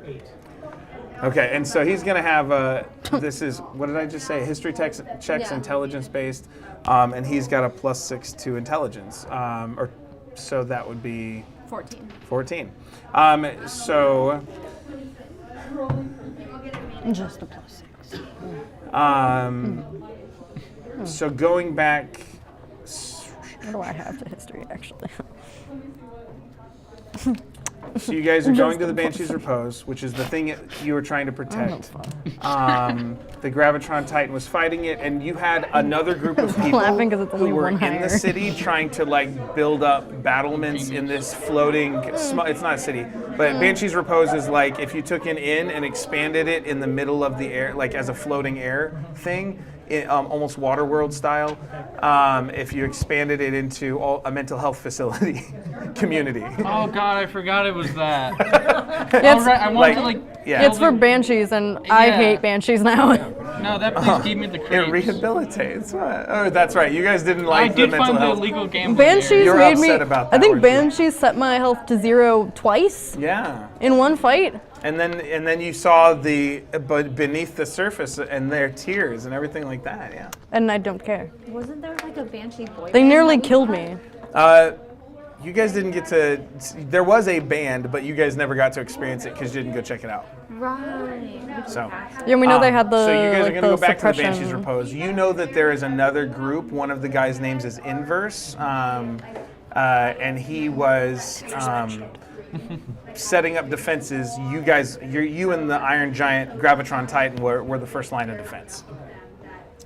8. Okay, and so he's going to have this is, what did I just say? History checks, Yeah. intelligence based, and he's got a +6 to intelligence. So that would be 14. 14. So Just a +6. so going back, What do I have to history, actually? so you guys are going to the Banshee's Repose, which is the thing you were trying to protect. The Gravitron Titan was fighting it, and you had another group of people laughing 'cause it's only who were one in the higher. city trying to like build up battlements in this floating. It's not a city, but Banshee's Repose is like if you took an inn and expanded it in the middle of the air, like as a floating air thing. Almost Waterworld style. If you expanded it into a mental health facility community. Oh God, I forgot it was that. It's, Right, I wanted to like. yeah. it's for banshees, and I Yeah. hate banshees now. No, that please gave me the It creeps. rehabilitates. What? Oh, that's right. You guys didn't I like the did mental find the health. illegal gambling. Banshees You're made me. upset about that, I think weren't you? banshees set my health to 0 twice Yeah. in one fight. And then you saw but beneath the surface and their tears and everything like that. Yeah. And I don't care. Wasn't there like a banshee boy? They band nearly that we killed fought? me. you guys didn't get to. There was a band, but you guys never got to experience it because you didn't go check it out. Right. So. Yeah, we know they had the. So you guys are like, going to the go back to the suppression. Banshees Repose. You know that there is another group. One of the guys' names is Inverse, and he was setting up defenses. You guys, you and the Iron Giant Gravitron Titan were the first line of defense.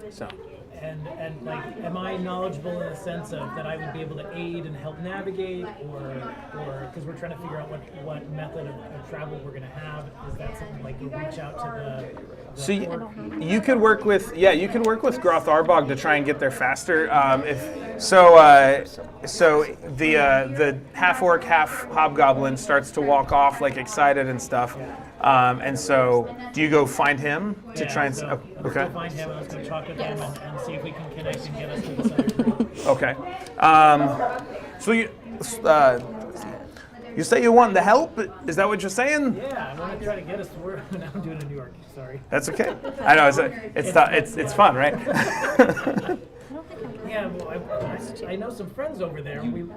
So. And like, am I knowledgeable in the sense of that I would be able to aid and help navigate, or because we're trying to figure out what method of travel we're going to have? Is that something like you reach out to the So you could work with Groth Arbog to try and get there faster. So the half orc, half hobgoblin starts to walk off like excited and stuff. And so, do you go find him to try and? so let's Okay. go find him. I was going to talk with him and see if we can connect and get us to this other group. Okay. So you say you want the help? Is that what you're saying? Yeah, I want to try to get us to where now I'm doing it in New York. Sorry. That's okay. I know it's fun, right? Yeah, well, I know some friends over there. We need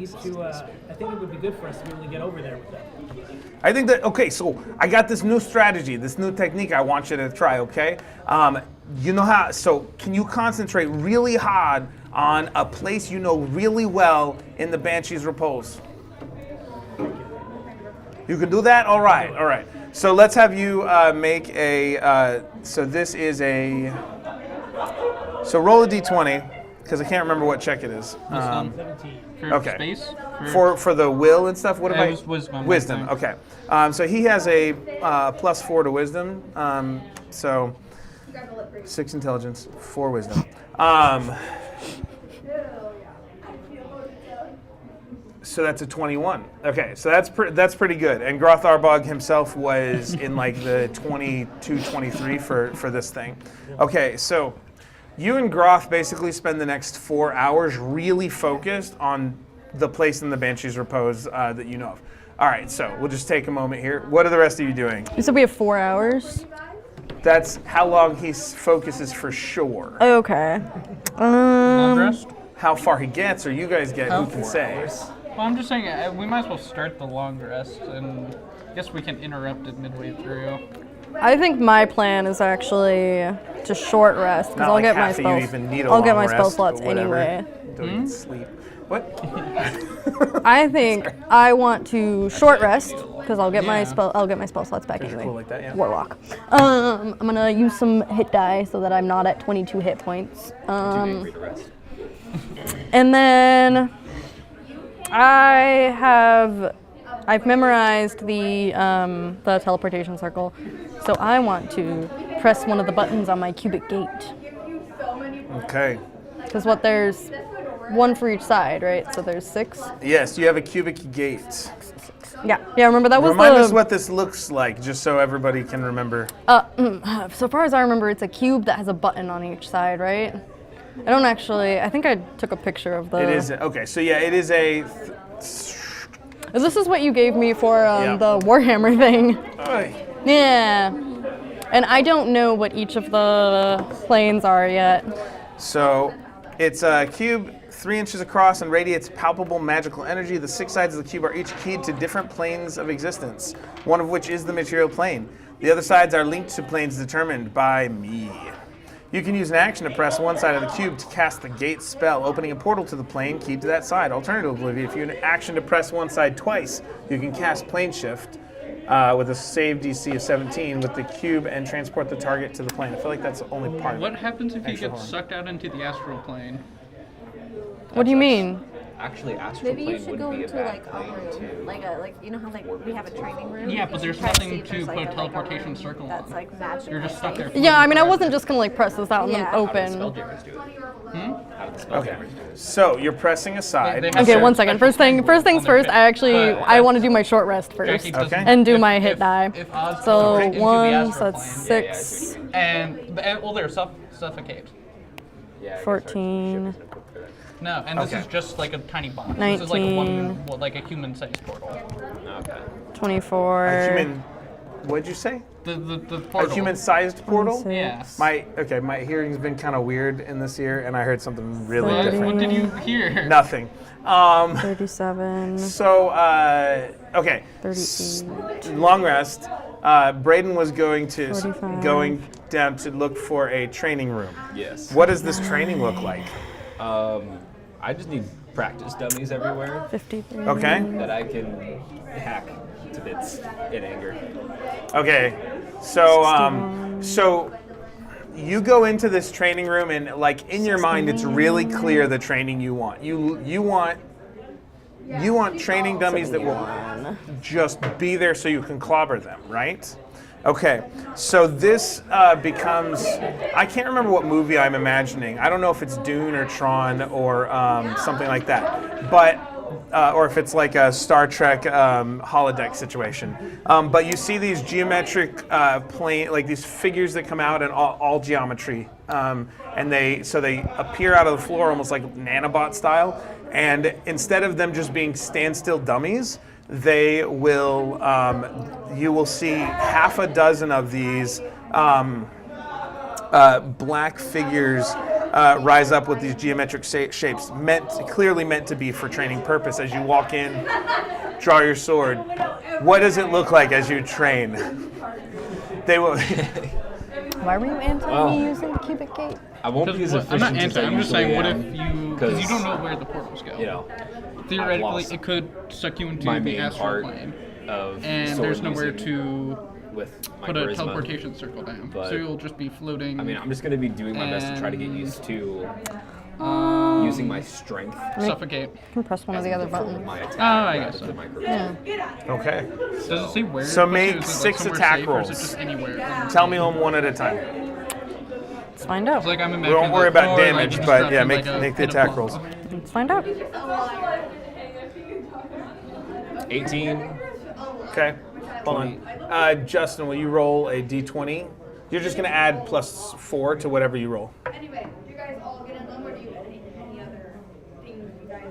to. I think it would be good for us to be able to get over there with them. I think that, okay, so I got this new strategy, this new technique I want you to try, okay? You know how, so can you concentrate really hard on a place you know really well in the Banshees Repose? You can do that? All right. So let's have you make a, so this is a, so roll a d20, because I can't remember what check it is. 17. For Okay. space? For the will and stuff, what It have I? was wisdom, I Wisdom. think. Okay. So he has a +4 to wisdom. So 6 intelligence, 4 wisdom. So that's a 21. Okay, so that's pretty good. And Groth Arbog himself was in like the 22, 23 for this thing. Okay, so you and Groth basically spend the next 4 hours really focused on the place in the Banshees Repose that you know of. All right, so we'll just take a moment here. What are the rest of you doing? You said we have 4 hours. That's how long he focuses for sure. Okay. Long rest? How far he gets or you guys get, who can say? Well, I'm just saying, we might as well start the long rest, and I guess we can interrupt it midway through. I think my plan is actually to short rest because Not I'll like get my half of you spells. even need a I'll get long my spell rest, slots but whatever. anyway. Don't even sleep. What? I think I want to short rest because I'll get my Yeah. spell slots back You're anyway. cool like that, yeah. Warlock. I'm gonna use some hit die so that I'm not at 22 hit points. Too angry to rest. And then I've memorized the teleportation circle, so I want to press one of the buttons on my cubic gate. Okay. Because there's one for each side, right? So there's 6. Yes, you have a cubic gate. Yeah. Remember that was Remind the. us what this looks like, just so everybody can remember. So far as I remember, it's a cube that has a button on each side, right? I don't actually. I think I took a picture of the. It is okay. So yeah, it is a. This is what you gave me for Yeah. the Warhammer thing. Oy. Yeah. And I don't know what each of the planes are yet. So it's a cube 3 inches across and radiates palpable magical energy. The 6 sides of the cube are each keyed to different planes of existence, one of which is the material plane. The other sides are linked to planes determined by me. You can use an action to press one side of the cube to cast the gate spell, opening a portal to the plane keyed to that side. Alternatively, if you have an action to press one side twice, you can cast plane shift with a save DC of 17 with the cube and transport the target to the plane. I feel like that's only part of it. What happens if you Extra get horn. sucked out into the astral plane? What do you mean? Actually, astral Maybe you plane should go would be a into bad like a plane room, too. like you know how like we have a training room. Yeah, You but there's should try to see nothing if to there's, put a like, teleportation room circle that's on. like magic. You're just stuck there. Yeah, I mean, I wasn't just gonna like press this out and Yeah. then How do the open. spelljammers do it? How do the spelljammers Okay. do it? So you're pressing aside. They- Okay, Sure. one second. First things On their first. hit. I want to do my short rest first Jackie doesn't- Okay. and do if- my hit if- die. if Oz So into the 1, astral so that's plane, Yeah, yeah, 6, so you- and well, there, suffocate. Yeah, I guess our 14. ship isn't equipped for that. No, and this Okay. is just like a tiny box. This is like a 19. like a human-sized portal. Okay. 24. A human, what'd you say? The A portal. human-sized portal? 26, Yeah. My hearing's been kind of weird in this year, and I heard something really What, different. what did you hear? Nothing. 37, So, okay. 38. Long rest. Braden was going 45. down to look for a training room. Yes. What does this training look like? I just need practice dummies everywhere 53. Okay. that I can hack to bits in anger. Okay. So you go into this training room, and like in your mind, it's really clear the training you want. You want training dummies that will just be there so you can clobber them, right? Okay, so this becomes, I can't remember what movie I'm imagining. I don't know if it's Dune or Tron or something like that, but or if it's like a Star Trek holodeck situation. But you see these geometric plane, like these figures that come out in all geometry, and they appear out of the floor almost like nanobot style. And instead of them just being standstill dummies, they will, you will see half a dozen of these black figures rise up with these geometric shapes, clearly meant to be for training purpose. As you walk in, draw your sword. What does it look like as you train? They will. Why were you anti me using the cubic gate? I won't be as I'm efficient not as anti. I I'm just saying, usually what am, if you? Because you don't know where the portals go. You know, Theoretically, lost it could suck you into my the main astral part plane, of and sword there's nowhere using to with my put a charisma. teleportation circle down. But- So you'll just be floating. I mean, I'm just going to be doing my best to try to get used to using my strength suffocate. You can press one of the other as the fold of buttons. my attack. Oh, I rather guess so. than my charisma. Okay. Does it say where? So it puts make you? Is it, 6 somewhere attack safe, or is rolls. it just anywhere? Tell me them one at a time. Let's find out. It's like I'm We imagining won't worry the about floor, damage, like, but yeah, disrupting, like, make a the pit of attack lava. rolls. Let's find out. 18. Okay. Hold on. Justin, will you roll a d20? You're just going to add +4 to whatever you roll. Anyway, you guys all get in them, or do you have any other things you guys?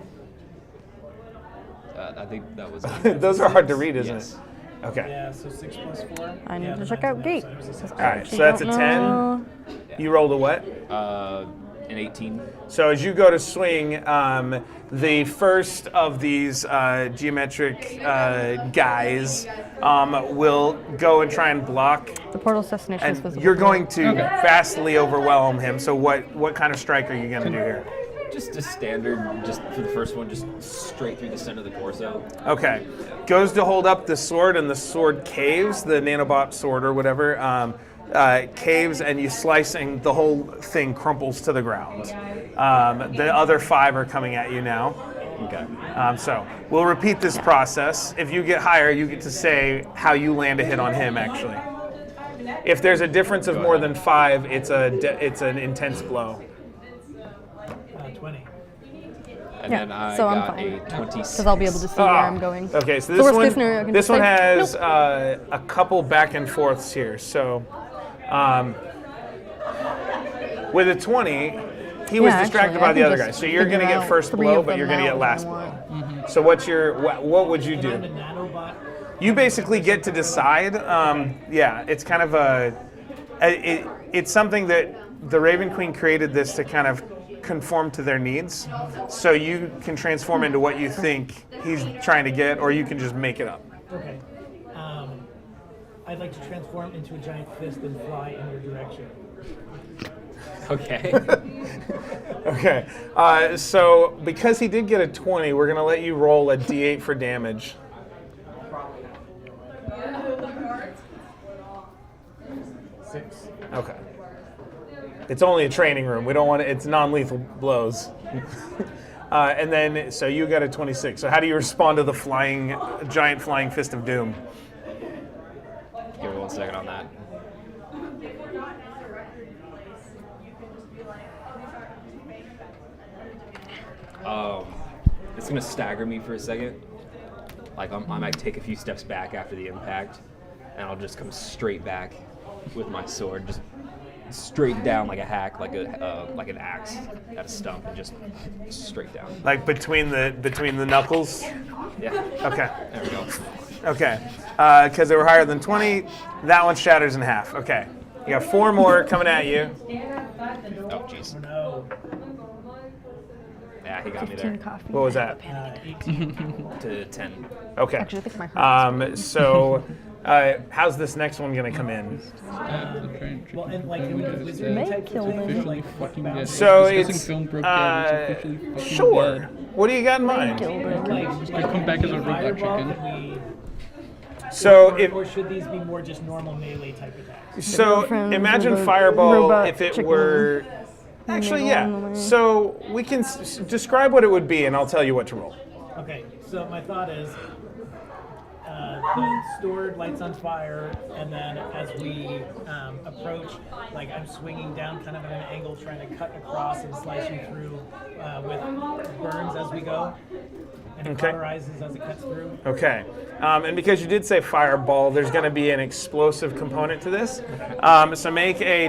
I think that was. Those are hard to read, isn't Yes. it? Okay. Yeah, so 6 plus 4. I need Yeah, to the check mine's out an gate. outside, it was a six. All right, Actually so that's a don't 10. know. You rolled a what? An 18. So as you go to swing, the first of these geometric guys will go and try and block, The portal's destination is and visible. you're going to vastly overwhelm him. So what kind of strike are you going to do here? Just a standard, just for the first one, just straight through the center of the torso. Okay. Goes to hold up the sword, and the sword caves, the nanobot sword or whatever, caves, and you slice, and the whole thing crumples to the ground. The other 5 are coming at you now. Okay. So we'll repeat this process. If you get higher, you get to say how you land a hit on him, actually. If there's a difference of more than 5, it's an intense blow. 20. And Yeah, then I so I'm got fine. a 26. Because I'll be able to see where I'm going. Okay, so The this worst one, case scenario, I can this just one say, has nope. a couple back and forths here. So with a 20, he was Yeah, distracted actually, by I the can other guy. just So you're going to figure get out first 3 blow, of but them you're going to now get if last I blow. want. So what would you I'm do? a nanobot. You basically get to decide. Yeah, it's kind of it's something that the Raven Queen created this to kind of conform to their needs. So you can transform into what you think he's trying to get, or you can just make it up. Okay. I'd like to transform into a giant fist and fly in your direction. Okay. Okay. So because he did get a 20, we're going to let you roll a d8 for damage. 6. Okay. It's only a training room. We don't want it. It's non-lethal blows. And then, so you got a 26. So how do you respond to the giant flying fist of doom? Give me 1 second on that. It's gonna stagger me for a second. Like I might take a few steps back after the impact, and I'll just come straight back with my sword, just straight down like a hack, like an axe at a stump, and just straight down. Like between the knuckles? Yeah. Okay. There we go. Okay, because they were higher than 20. That one shatters in half. Okay, you got 4 more coming at you. Oh, jeez. No. Yeah, he got me 15 there. coffee. What was that? 18. To 10. Okay. Actually, I think my heart. So, how's this next one gonna come in? Well, and like in the wizard May type kill thing, them. like Fucking bounce- dead. So Discussing it's film broke down. It's officially fucking sure. dead. What do you got in mind? like I come back as a robot fireball, chicken. can we- So or, if or should these be more just normal melee type attacks? so, Girlfriends imagine with a fireball robot if it chicken. were. Actually, Needle in the yeah. way. So we can describe what it would be, and I'll tell you what to roll. Okay, so my thought is the sword lights on fire, and then as we approach, like I'm swinging down kind of at an angle, trying to cut across and slicing through with burns as we go, and it Okay. cauterizes as it cuts through. Okay. And because you did say fireball, there's going to be an explosive component to this. So make a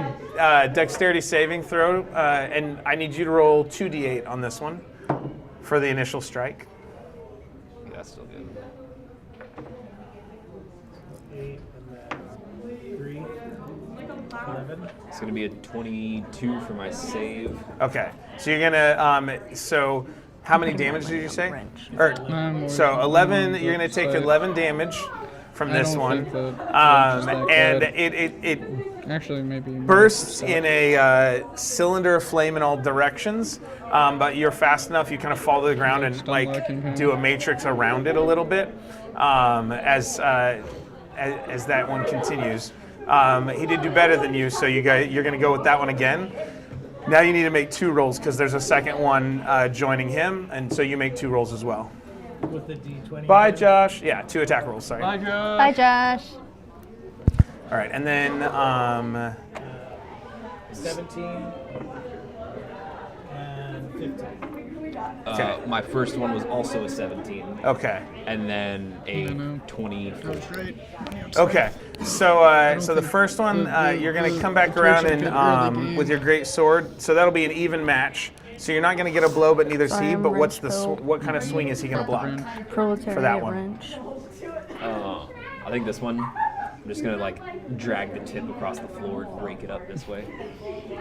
dexterity saving throw, and I need you to roll 2d8 on this one for the initial strike. Yeah, that's still good. 8 and then 3, 11. It's going to be a 22 for my save. Okay. So you're going to, so how many damage did you say? More So than 11, one, you're going to take but 11 damage from I this don't one. think that it's that And bad. it Actually, maybe more. bursts in a cylinder of flame in all directions, but you're fast enough you kind of fall to the ground and Stun like locking him. do a matrix around it a little bit as that one continues. He did do better than you, so you're going to go with that one again. Now you need to make 2 rolls because there's a second one joining him, and so you make 2 rolls as well. With the D20. Bye, Josh. Yeah, 2 attack rolls. Sorry. Bye, Joe. Bye, Josh. All right, and then 17 and 15. Okay. My first one was also a 17. okay. And then a no. 24. That's right. Okay, so the first one, you're going to come back around and with your great sword. So that'll be an even match. So you're not going to get a blow, but neither is Sorry, he. I'm But what's wrench build. what kind of swing is he going to block? Proletariat For that one. wrench. I think this one, I'm just going to like drag the tip across the floor and break it up this way.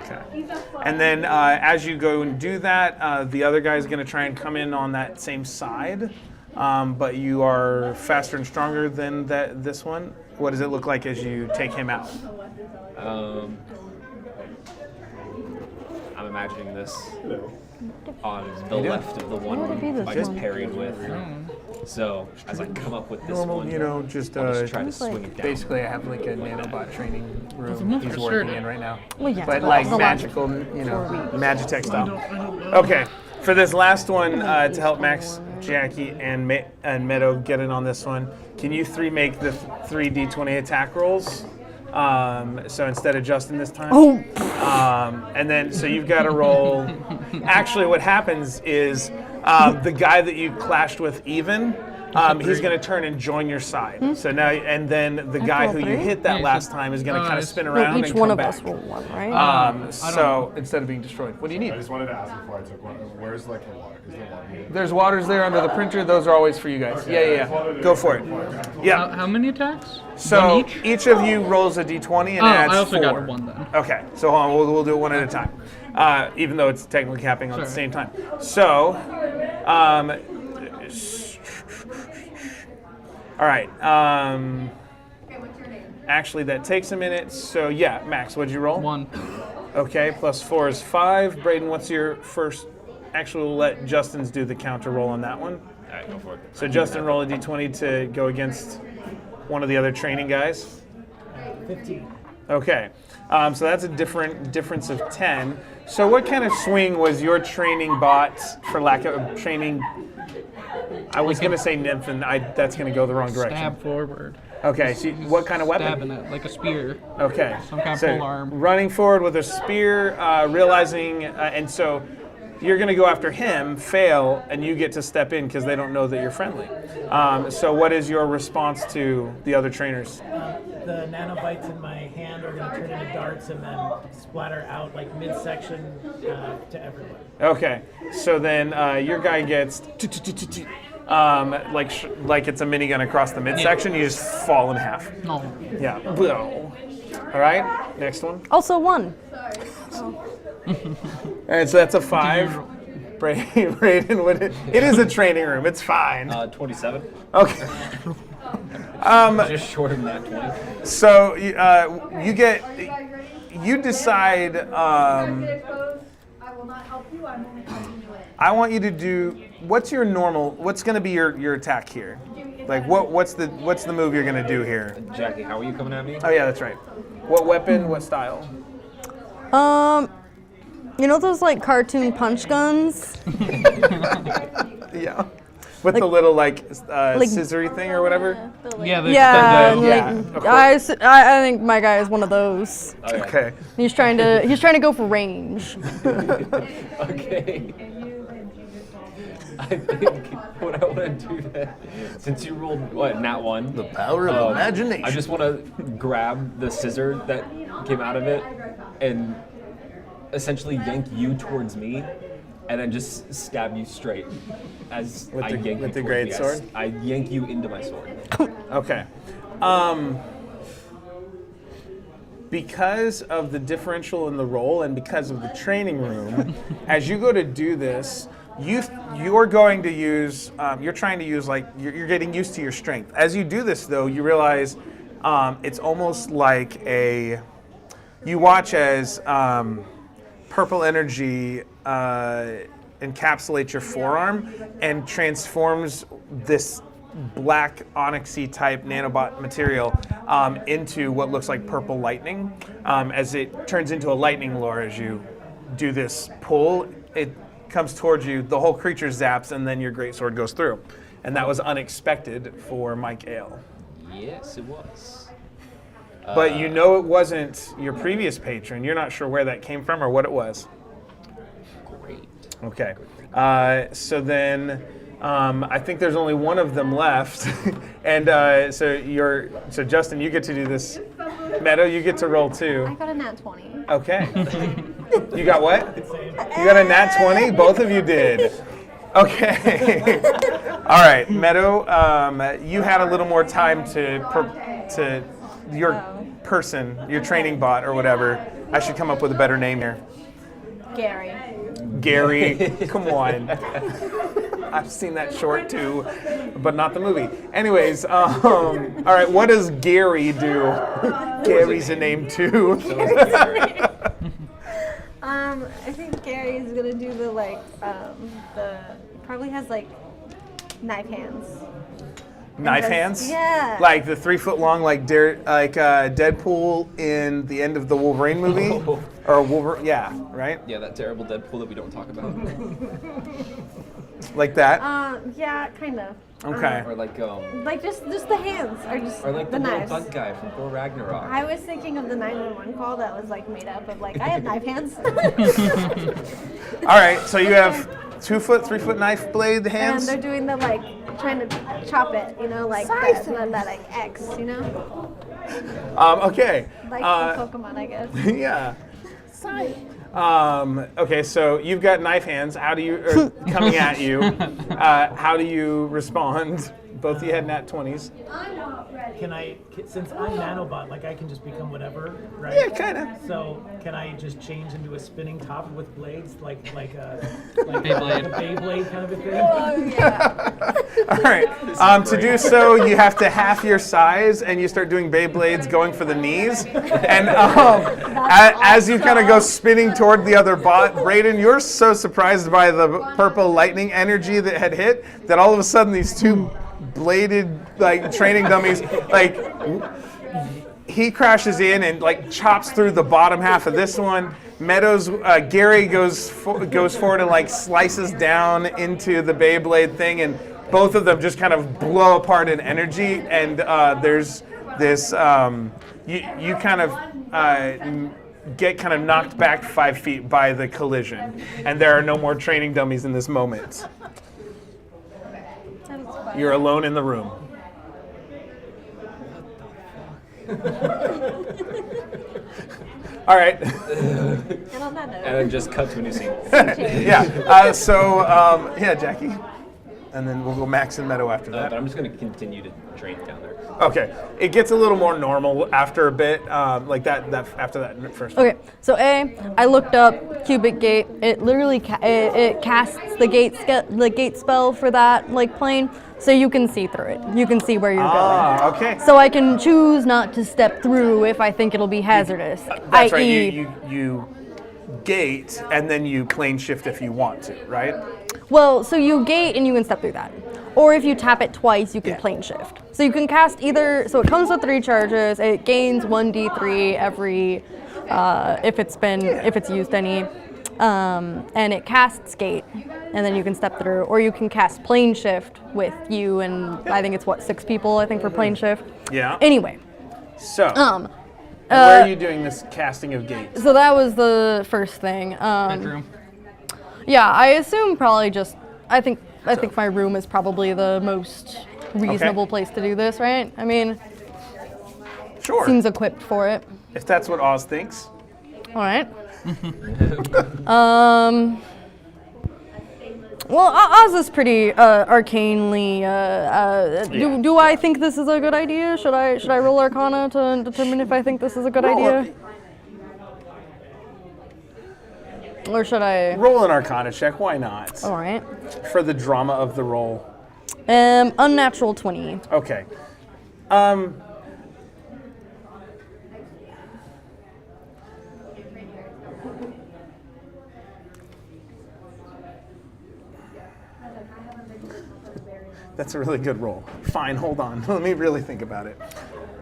Okay. And then as you go and do that, the other guy is going to try and come in on that same side. But you are faster and stronger than this one. What does it look like as you take him out? I'm imagining this on the left of the one would it be this I just one? parried with. So as I come up with this Normal, one, just I'll just try to Sounds like- swing it down. basically I have like a nanobot training room moving he's for working certain. in right now. Well, yeah, But well, like the last magical, 4 weeks. Magitech style. Okay, for this last one, to help Max, Jackie, and Meadow get in on this one, can you 3 make the 3d20 attack rolls? So instead of Justin this time. Oh. And then, so you've got to roll. Actually, what happens is the guy that you clashed with even, he's going to turn and join your side. So now, and then the guy roll who you 3? hit that Yeah, last so- time is going to kind of spin No, around each and one come of back. us roll 1, right? So instead of being destroyed, what do you need? I just wanted to ask before I took one. Where's like the water? Is there water? There's waters there under the printer. Those are always for you guys. Yeah. Go for it. Yeah. How many attacks? So One each? of you rolls a d20 and Oh, adds I also 4. got 1 then. Okay, so hold on, we'll do it one at a time, even though it's technically happening at the Sorry. same time. So, all right. Actually, that takes a minute. So yeah, Max, what'd you roll? 1. Okay, plus 4 is 5. Braden, what's your first? Actually, we'll let Justin's do the counter roll on that one. All right, go for it. So Justin, roll a d20 to go against one of the other training guys. 15. Okay, so that's a difference of 10. So what kind of swing was your training bot, for lack of training? I was going to say nymph, and that's going to go the wrong direction. Stab forward. Okay, so what kind of weapon? Stabbing it like a spear. Okay. Some kind of So pole arm. running forward with a spear, realizing, and so you're going to go after him, fail, and you get to step in because they don't know that you're friendly. So what is your response to the other trainers? The nanobites in my hand are going to turn into darts and then splatter out like midsection to everyone. Okay, so then your guy gets like it's a minigun across the midsection. You just fall in half. No. Yeah. All right. Next one. Also 1. All right. So that's a 5. Brayden, it is a training room. It's fine. 27. Okay. Just short of that 20. So you decide. I will not help you. I'm only helping you win. I want you to do. What's your normal? What's going to be your attack here? Like what's the move you're going to do here? Jackie, how are you coming at me? Oh yeah, that's right. What weapon? What style? You know those like cartoon punch guns? Yeah. With the little scissory thing or whatever. Yeah. Yeah, and, yeah, like, of course. I think my guy is one of those. Okay. He's trying to go for range. Okay. I think what I want to do then, since you rolled nat 1, The power of imagination. I just want to grab the scissor that came out of it and essentially yank you towards me, and then just stab you straight as I yank you with the towards great me. sword? I yank you into my sword. Okay. Because of the differential in the roll and because of the training room, as you go to do this, you're going to use. You're trying to use you're getting used to your strength. As you do this, though, you realize it's almost like you watch as purple energy encapsulates your forearm and transforms this black onyxy type nanobot material into what looks like purple lightning. As it turns into a lightning lure as you do this pull, it comes towards you, the whole creature zaps, and then your greatsword goes through. And that was unexpected for Mike Ale. Yes, it was. But you know it wasn't your previous patron. You're not sure where that came from or what it was. Great. Okay. So then I think there's only one of them left. And so Justin, you get to do this. Meadow, you get to roll too. I got a nat 20. Okay. You got what? You got a nat 20? Both of you did. Okay. All right, Meadow, you had a little more time to your person, your training bot or whatever. I should come up with a better name here. Gary, come on. I've seen that short too, but not the movie. Anyways, all right, what does Gary do? Gary's a name too. I think Gary's gonna do the probably has knife hands. Knife hands? Yeah. Like the 3 foot long, Deadpool in the end of the Wolverine movie? Or Wolverine, yeah, right? Yeah, that terrible Deadpool that we don't talk about. Like that? Yeah, kind of. Okay. Or Just the hands are just or like the the little knives. bug guy from Thor Ragnarok. I was thinking of the 911 call that was made up of I have knife hands. All right, so you have 2 foot, 3 foot knife blade And hands? they're doing the trying to chop it, that X, Okay. Like Pokemon, I guess. Yeah. Okay, so you've got knife hands. How do you coming at you? How do you respond? Both of you had nat 20s. I'm not ready. Since I'm nanobot, I can just become whatever, right? Yeah, kind of. So can I just change into a spinning top with blades, like a Beyblade. Beyblade kind of a thing? Oh, yeah. All right. To do so, you have to half your size, and you start doing Beyblades, going for the knees. And as you kind of go spinning toward the other bot, Brayden, you're so surprised by the purple lightning energy that had hit that all of a sudden these two bladed training dummies he crashes in and chops through the bottom half of this one. Gary goes forward and slices down into the Beyblade thing, and both of them just kind of blow apart in energy. And there's this you kind of get kind of knocked back 5 feet by the collision, and there are no more training dummies in this moment. You're alone in the room. All right. And on that note. And then just cut to a new scene. Yeah. Yeah, Jackie. and then we'll go Max and Meadow after that. But I'm just going to continue to train down there. Okay, it gets a little more normal after a bit, like that after that first one. Okay, so I looked up cubic gate. It literally it casts the gate spell for that like plane, so you can see through it. You can see where you're going. Okay. So I can choose not to step through if I think it'll be hazardous. That's right. i.e., You gate and then you plane shift if you want to, right? well, so you gate and you can step through that. Or if you tap it twice, you can plane shift. So you can cast either, so it comes with 3 charges, it gains 1d3 every, if it's used any, and it casts gate, and then you can step through, or you can cast plane shift with you and I think it's 6 people, I think, for plane shift. Yeah. Anyway. So, where are you doing this casting of gates? So that was the first thing. Bedroom. Yeah, I assume probably just, I think my room is probably the most reasonable place to do this, right? I mean, Sure. seems equipped for it. If that's what Oz thinks. All right. Well, Oz is pretty arcanely. Do I think this is a good idea? Should I roll Arcana to determine if I think this is a good idea? Or should I? Roll an Arcana check, why not? All right. For the drama of the roll. Unnatural 20. Okay. That's a really good roll. Fine, hold on. Let me really think about it.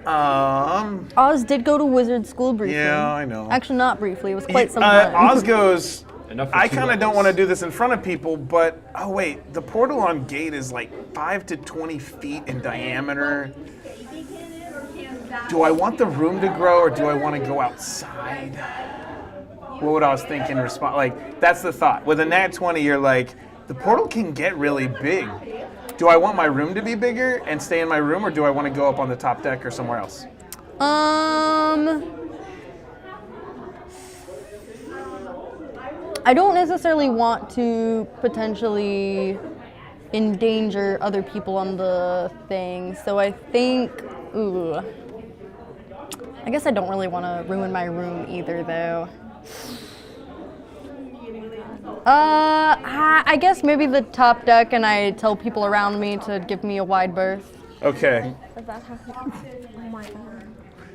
Oz did go to wizard school briefly. Yeah, I know. Actually, not briefly. It was quite some time. Oz goes, Enough for I 2 kind of levels. don't want to do this in front of people, but, oh wait, the portal on gate is like 5 to 20 feet in diameter. Do I want the room to grow or do I want to go outside? What would I was thinking response? Like, that's the thought. With a nat 20, you're like, the portal can get really big. Do I want my room to be bigger and stay in my room, or do I want to go up on the top deck or somewhere else? I don't necessarily want to potentially endanger other people on the thing, so I think, I guess I don't really want to ruin my room either, though. I guess maybe the top deck, and I tell people around me to give me a wide berth. Okay. Does that happen? Oh my god.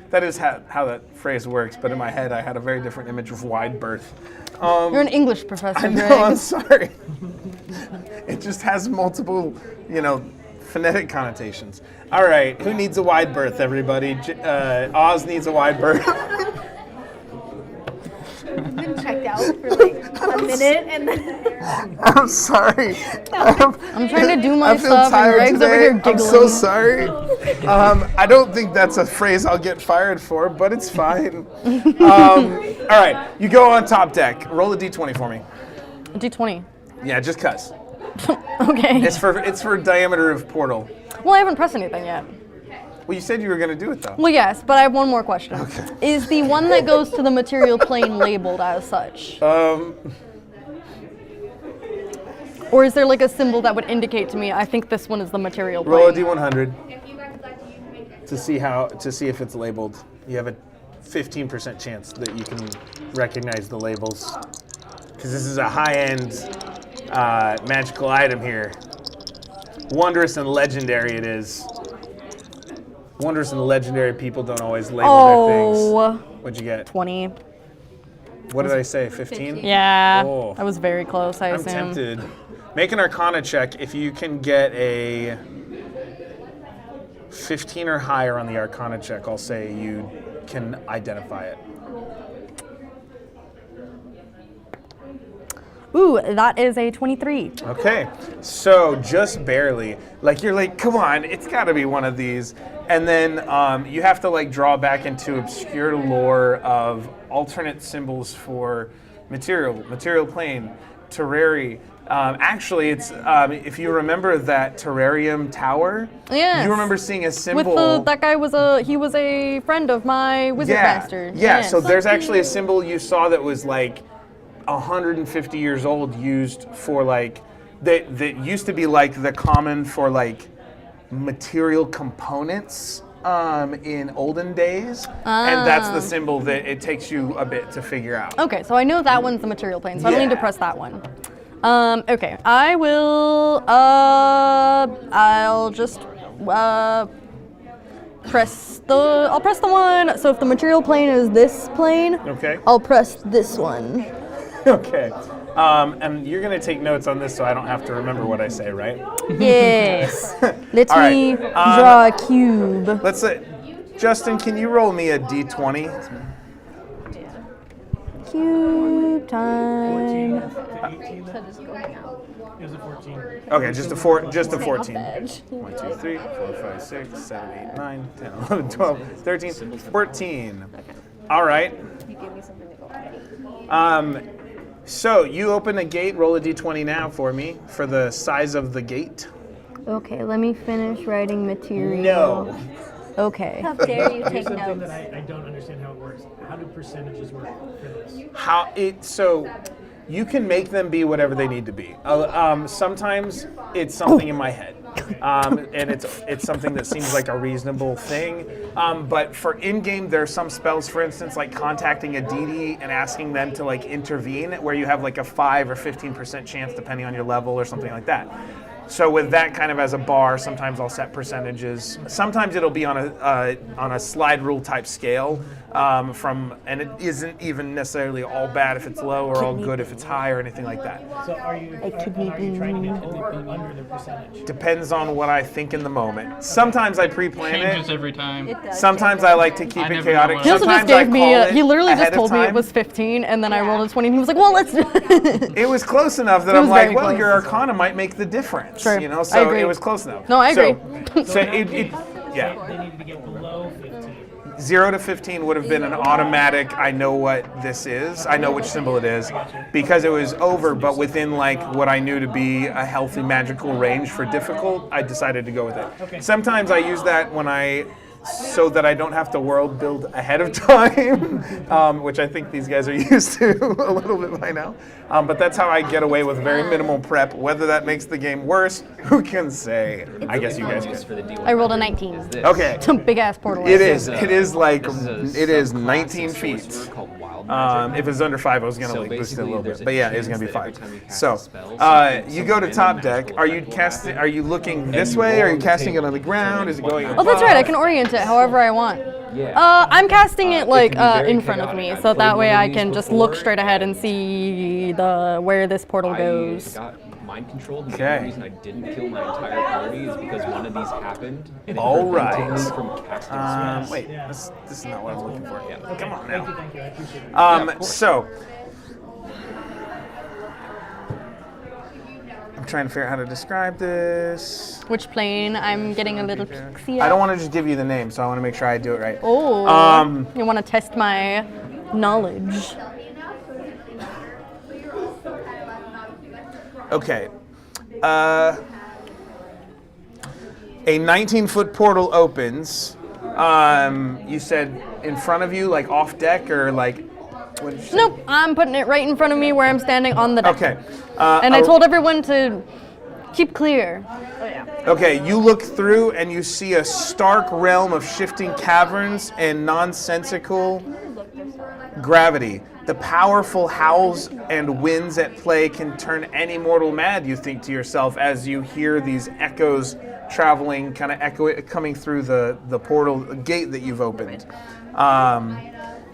That is how that phrase works, but in my head I had a very different image of wide berth. You're an English professor, I know, Greg. I'm sorry. It just has multiple, phonetic connotations. All right, who needs a wide berth, everybody? Oz needs a wide berth. I've been checked out for like a minute and then I'm sorry. I'm trying to do my I feel stuff, and tired Greg's today. over here giggling. I'm so sorry. I don't think that's a phrase I'll get fired for, but it's fine. All right, you go on top deck. Roll a d20 for me. D20. Yeah, just cuss. Okay. It's for diameter of portal. Well, I haven't pressed anything yet. Well, you said you were going to do it though. Well, yes, but I have one more question. Okay. Is the one that goes to the material plane labeled as such? Or is there like a symbol that would indicate to me, I think this one is the material plane? Roll a d100 to see if it's labeled. You have a 15% chance that you can recognize the labels, because this is a high-end magical item here. Wondrous and legendary it is. Wondrous and legendary people don't always label their things. What'd you get? 20. What did I say? 15? Yeah, Oh. that was very close, I I'm assume. tempted. Make an Arcana check. If you can get a 15 or higher on the Arcana check, I'll say you can identify it. Ooh, that is a 23. Okay, so just barely. Like, you're like, come on, it's got to be one of these. And then you have to like draw back into obscure lore of alternate symbols for material plane, terrarium. Actually, it's if you remember that terrarium tower. Yes. You remember seeing a symbol. With that guy was a friend of my wizard master. Yeah. So there's actually a symbol you saw that was like 150 years old, used for like that used to be like the common for like material components in olden days, and that's the symbol that it takes you a bit to figure out. Okay, so I know that one's the material plane, so I don't need to Yeah. press that one. Okay, I will, I'll just, I'll press the one, so if the material plane is this plane, Okay. I'll press this one. Okay. And you're gonna take notes on this so I don't have to remember what I say, right? Yes. Let All right, me draw a cube. Let's say, Justin, can you roll me a d20? Cube time. To 18, So just going out. it was a 14. Okay, just a 14. 1, 2, 3, 4, 5, 6, 7, 8, 9, 10, 11, 12, 13, 14. All right. You give me something to go on. So you open a gate, roll a d20 now for me for the size of the gate. Okay, let me finish writing material. No. Okay. How dare you Here's take something notes? that I don't understand how it works. How do percentages work for this? So you can make them be whatever they need to be. Sometimes it's something in my head, and it's something that seems like a reasonable thing. But for in-game, there are some spells, for instance, like contacting a deity and asking them to like intervene, where you have like a 5 or 15% chance, depending on your level or something like that. So with that kind of as a bar, sometimes I'll set percentages. Sometimes it'll be on a slide rule type scale, and it isn't even necessarily all bad if it's low or all good if it's high or anything like that. So are you trying to get over or under the percentage? Depends on what I think in the moment. Sometimes I pre-plan Changes it. every time. It does. Sometimes I like to keep I it never chaotic. know what He also just Sometimes I gave me call it he literally ahead just of told me it time. was 15, and then I rolled a 20, and he was like, well, let's do it. It was close enough that It I'm was like, very well, close. your Arcana might make the difference. Sure, You know, I so agree. it was close enough. No, I agree. So yeah. They needed to get below 15. 0 to 15 would have been an automatic, I know what this is, I know which symbol it is, because it was over, but within like what I knew to be a healthy magical range for difficult, I decided to go with it. Sometimes I use that so that I don't have to world build ahead of time, which I think these guys are used to a little bit by now. But that's how I get away with very minimal prep. Whether that makes the game worse, who can say? I guess you guys Use can. for the D1 I rolled a party 19. is this. Okay. It's a big ass portal. It is. This It is like this a it is subclass 19 of feet. sorcerer called Wild Magic. If it's under 5, I was gonna So like boost it a basically, little there's bit, a but yeah, it's chance gonna be that every 5. time you cast So, a spell, you go to some top random deck. magical Are you effect will casting? happen. Are you looking And this you way? roll Are you on the casting it table on the to ground? determine Is it what going? magic Oh, that's right. I above? can orient it however I want. Yeah. I'm casting it like it can be very in front of me, chaotic. so I've that played way one of I these can just before, look straight ahead and see where this portal goes. I got mind controlled, and the Okay. only reason I didn't kill my entire party is because one of these happened, and it All prevented right. me from casting spells. Wait, this is not what I'm looking for. Yeah. Come on Thank you, now. thank you. I appreciate it. So, I'm trying to figure out how to describe this. Which plane? I'm getting a little pixie. I don't want to just give you the name, so I want to make sure I do it right. Oh, you want to test my knowledge? Okay. A 19-foot portal opens. You said in front of you, like off deck, or like. What did you say? Nope, I'm putting it right in front of me where I'm standing on the deck. Okay. And I told everyone to keep clear. Okay, you look through and you see a stark realm of shifting caverns and nonsensical gravity. The powerful howls and winds at play can turn any mortal mad, you think to yourself, as you hear these echoes traveling, kind of coming through the portal gate that you've opened.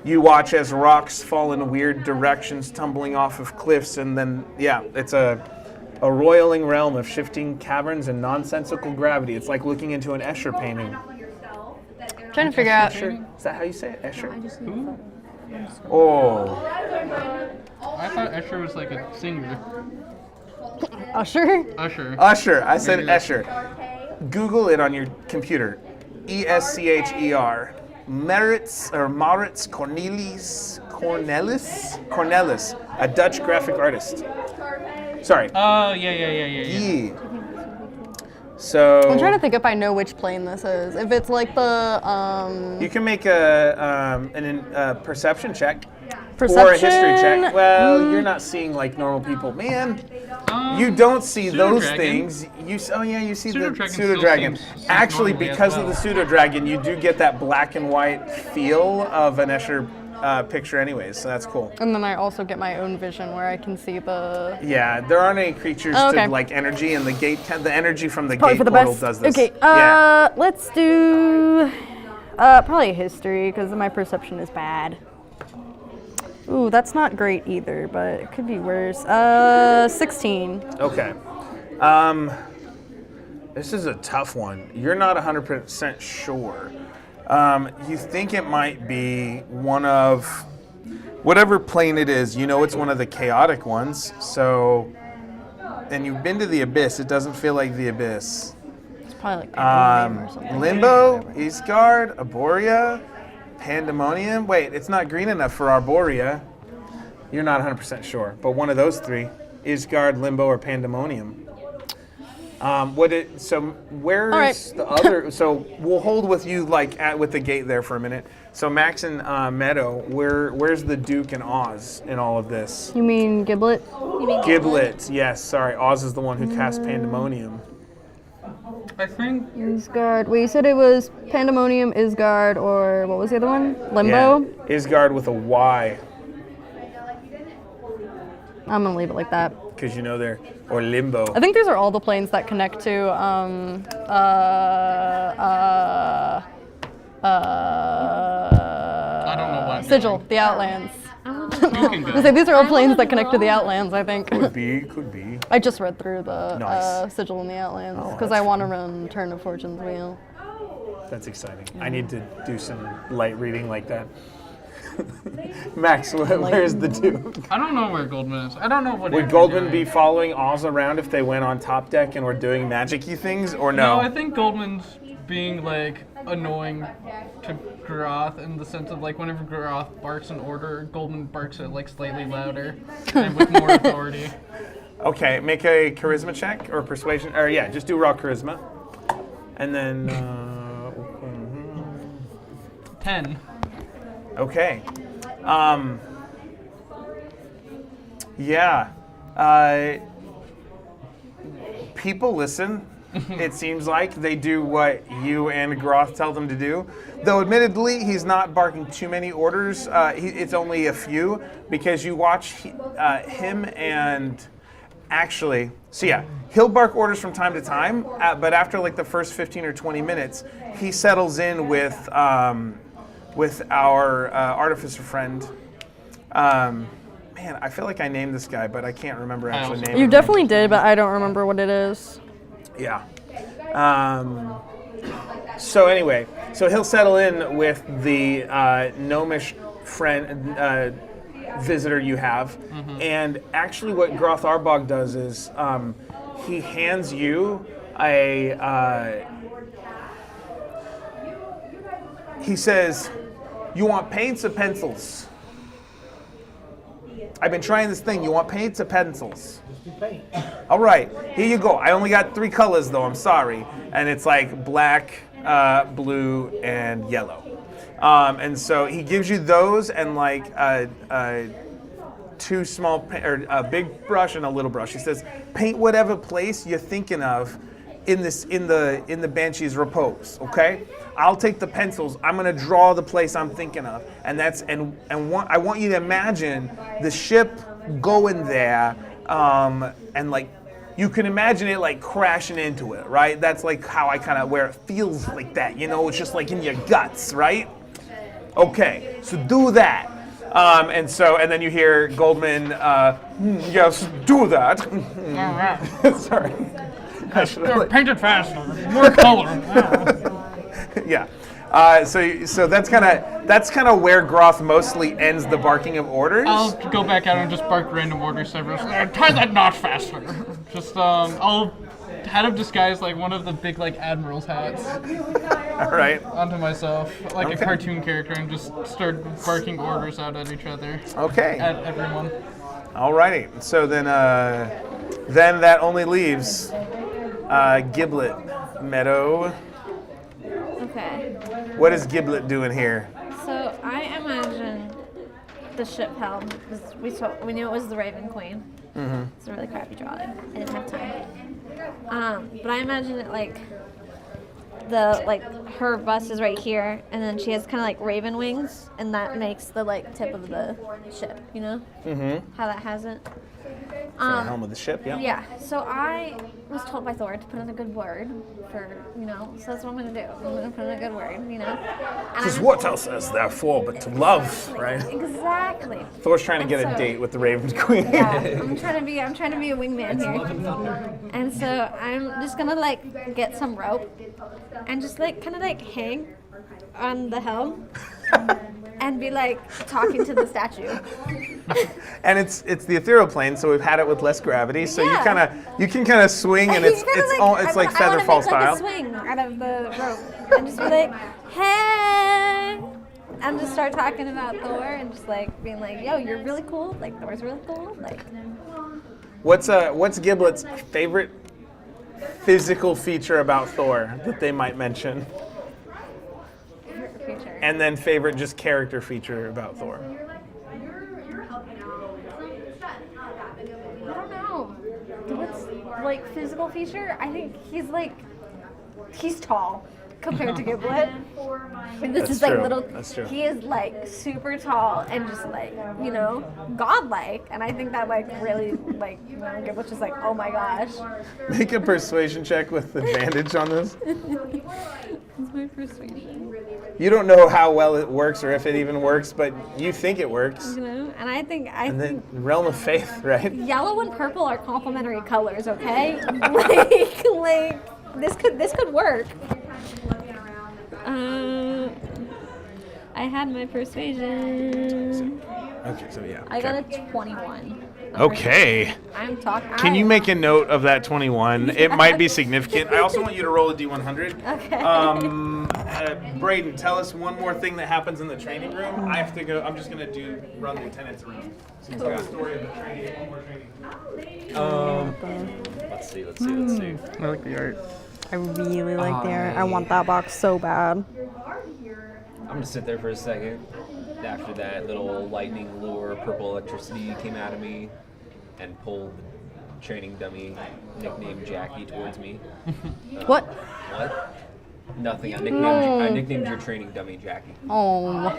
You watch as rocks fall in weird directions, tumbling off of cliffs, and then, yeah, it's a roiling realm of shifting caverns and nonsensical gravity. It's like looking into an Escher painting. Trying to figure out. Escher? Is that how you say it? Escher? Oh. I thought Escher was like a singer. Usher? Usher. Usher. I said Maybe that's- Escher. Google it on your computer. Escher. Maurits Cornelis, a Dutch graphic artist. Sorry. Oh, yeah. Yeah. So I'm trying to think if I know which plane this is. If it's like the you can make a perception check. Perception. Or a history check. Well, you're not seeing like normal people, man. You don't see those Pseudo-dragon. things. You see the Pseudo-dragon pseudo still dragon. seems Actually, normally as because of well. the pseudo dragon, you do get that black and white feel of an Escher picture, anyways. So that's cool. And then I also get my own vision where I can see the. Yeah, there aren't any creatures Oh, okay. to like energy, and the energy from the Probably gate for the portal best. does this. Okay. Yeah. Let's do. Probably history because my perception is bad. Ooh, that's not great either, but it could be worse. 16. Okay. This is a tough one. You're not 100% sure. You think it might be one of whatever plane it is. You know it's one of the chaotic ones. So, and you've been to the Abyss. It doesn't feel like the Abyss. It's probably like Pandemonium or something. Limbo, Eastgard, Arborea, Pandemonium. Wait, it's not green enough for Arborea. You're not 100% sure, but one of those three: Eastgard, Limbo, or Pandemonium. Where's right. the other? So we'll hold with you with the gate there for a minute. So Max and Meadow, where's the Duke and Oz in all of this? You mean Giblet? Giblet, yes. Sorry, Oz is the one who cast Pandemonium. I think Isgard. Wait, you said it was Pandemonium, Isgard, or what was the other one? Limbo? Yeah. Isgard with a Y, I'm gonna leave it like that. because you know they're or Limbo. I think these are all the planes that connect to I don't know what. Sigil, the Outlands. You can go. I say these are all planes that connect to the Outlands, I think. Could be. I just read through the Nice. Sigil in the Outlands Oh, because that's I want to run Turn of Fortune's Wheel. That's exciting. I need to do some light reading like that. Max, where's the Duke? I don't know where Goldman is. I don't know what. Would he'd Goldman doing. be following Oz around if they went on top deck and were doing magic-y things, or No, no? I think Goldman's being like annoying to Groth in the sense of like whenever Groth barks an order, Goldman barks it like slightly louder and with more authority. Okay, make a charisma check or persuasion, or yeah, just do raw charisma, and then 10. okay, people listen. It seems like they do what you and Groth tell them to do. Though admittedly, he's not barking too many orders. It's only a few because you watch him and actually, so yeah, he'll bark orders from time to time, but after like the first 15 or 20 minutes, he settles in with our artificer friend. Man, I feel like I named this guy, but I can't remember actually naming You him. definitely did, but I don't remember what it is. Yeah. So anyway, so he'll settle in with the gnomish friend visitor you have, and actually, what Groth Arbog does is he hands you a. He says, "You want paints or pencils? I've been trying this thing. You want paints or pencils?" All right, here you go. I only got 3 colors though, I'm sorry. And it's like black, blue, and yellow. And so he gives you those and like 2 small, or a big brush and a little brush. He says, paint whatever place you're thinking of in the Banshee's repose, okay? I'll take the pencils. I'm gonna draw the place I'm thinking of. And I want you to imagine the ship going there, and like you can imagine it like crashing into it, right? That's like how I kind of where it feels like that, you know, it's just like in your guts, right? Okay, so do that. And then you hear Goldman, yes, do that. Sorry. I should Paint it faster. More color. yeah. So that's kind of where Groth mostly ends the barking of orders. I'll go back out and just bark random orders several. Tie that knot faster. Just I'll head of disguise like one of the big like admiral's hats All right. onto myself like Okay. a cartoon character and just start barking orders out at each other. Okay. At everyone. Alrighty. So then that only leaves Giblet Meadow. Okay. What is Giblet doing here? So I imagine the ship helm. We knew it was the Raven Queen. It's a really crappy drawing. I didn't have time. But I imagine it like her bust is right here, and then she has kind of like raven wings, and that makes the like tip of the ship. You know how that has it. The helm of the ship, yeah. Yeah, so I was told by Thor to put in a good word for, so that's what I'm going to do. I'm going to put in a good word, Because what else is there for but to love, right? Exactly. Thor's trying to get a date with the Raven Queen. Yeah, I'm trying to be a wingman here. And so I'm just going to like get some rope and just like kind of like hang on the helm and be like talking to the statue. And it's the ethereal plane, so we've had it with less gravity. So you Yeah. can kind of swing, and it's like feather fall style. I swing out of the rope and just be like, hey, and just start talking about Thor and just like being like, yo, you're really cool. Like Thor's really cool. Like, What's Giblet's favorite physical feature about Thor that they might mention? future. And then favorite just character feature about Thor. You're helping out. It's not that big of a deal. I don't know. What's like physical feature? I think he's tall compared to Giblet. And this That's is like true. little. That's true. He is like super tall and just like godlike, and I think that like really like Giblet's just like, oh my gosh. Make a persuasion check with advantage on this. It's my persuasion. You don't know how well it works or if it even works, but you think it works. And I think And then realm of faith, right? yellow and purple are complementary colors, okay? like this could work. I had my persuasion. Okay, so yeah. I got a 21. Okay. I'm talking. Can you make a note of that 21? It might be significant. I also want you to roll a D100. Okay. Braden, tell us one more thing that happens in the training room. I have to go. I'm just going to run the attendance around. So it's got a story of the training. One more training. Let's see. I like the art. I really like the art. I want that box so bad. I'm gonna sit there for a second. After that little lightning lure, purple electricity came out of me and pulled the training dummy nicknamed Jackie towards me. What? What? Nothing. I nicknamed your training dummy Jackie. Oh.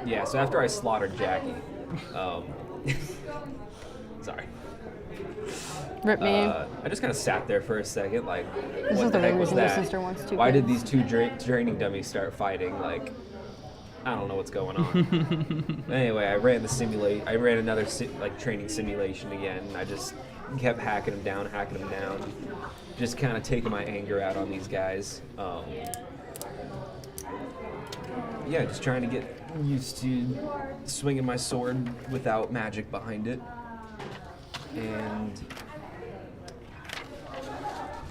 Yeah. So after I slaughtered Jackie, sorry. Rip me. I just kind of sat there for a second, like, This what is the the heck reason was my that? sister wants two Why did kids. these two training dummies start fighting? Like, I don't know what's going on. Anyway, I ran another training simulation again. I just kept hacking them down, just kind of taking my anger out on these guys. Yeah, just trying to get used to swinging my sword without magic behind it. And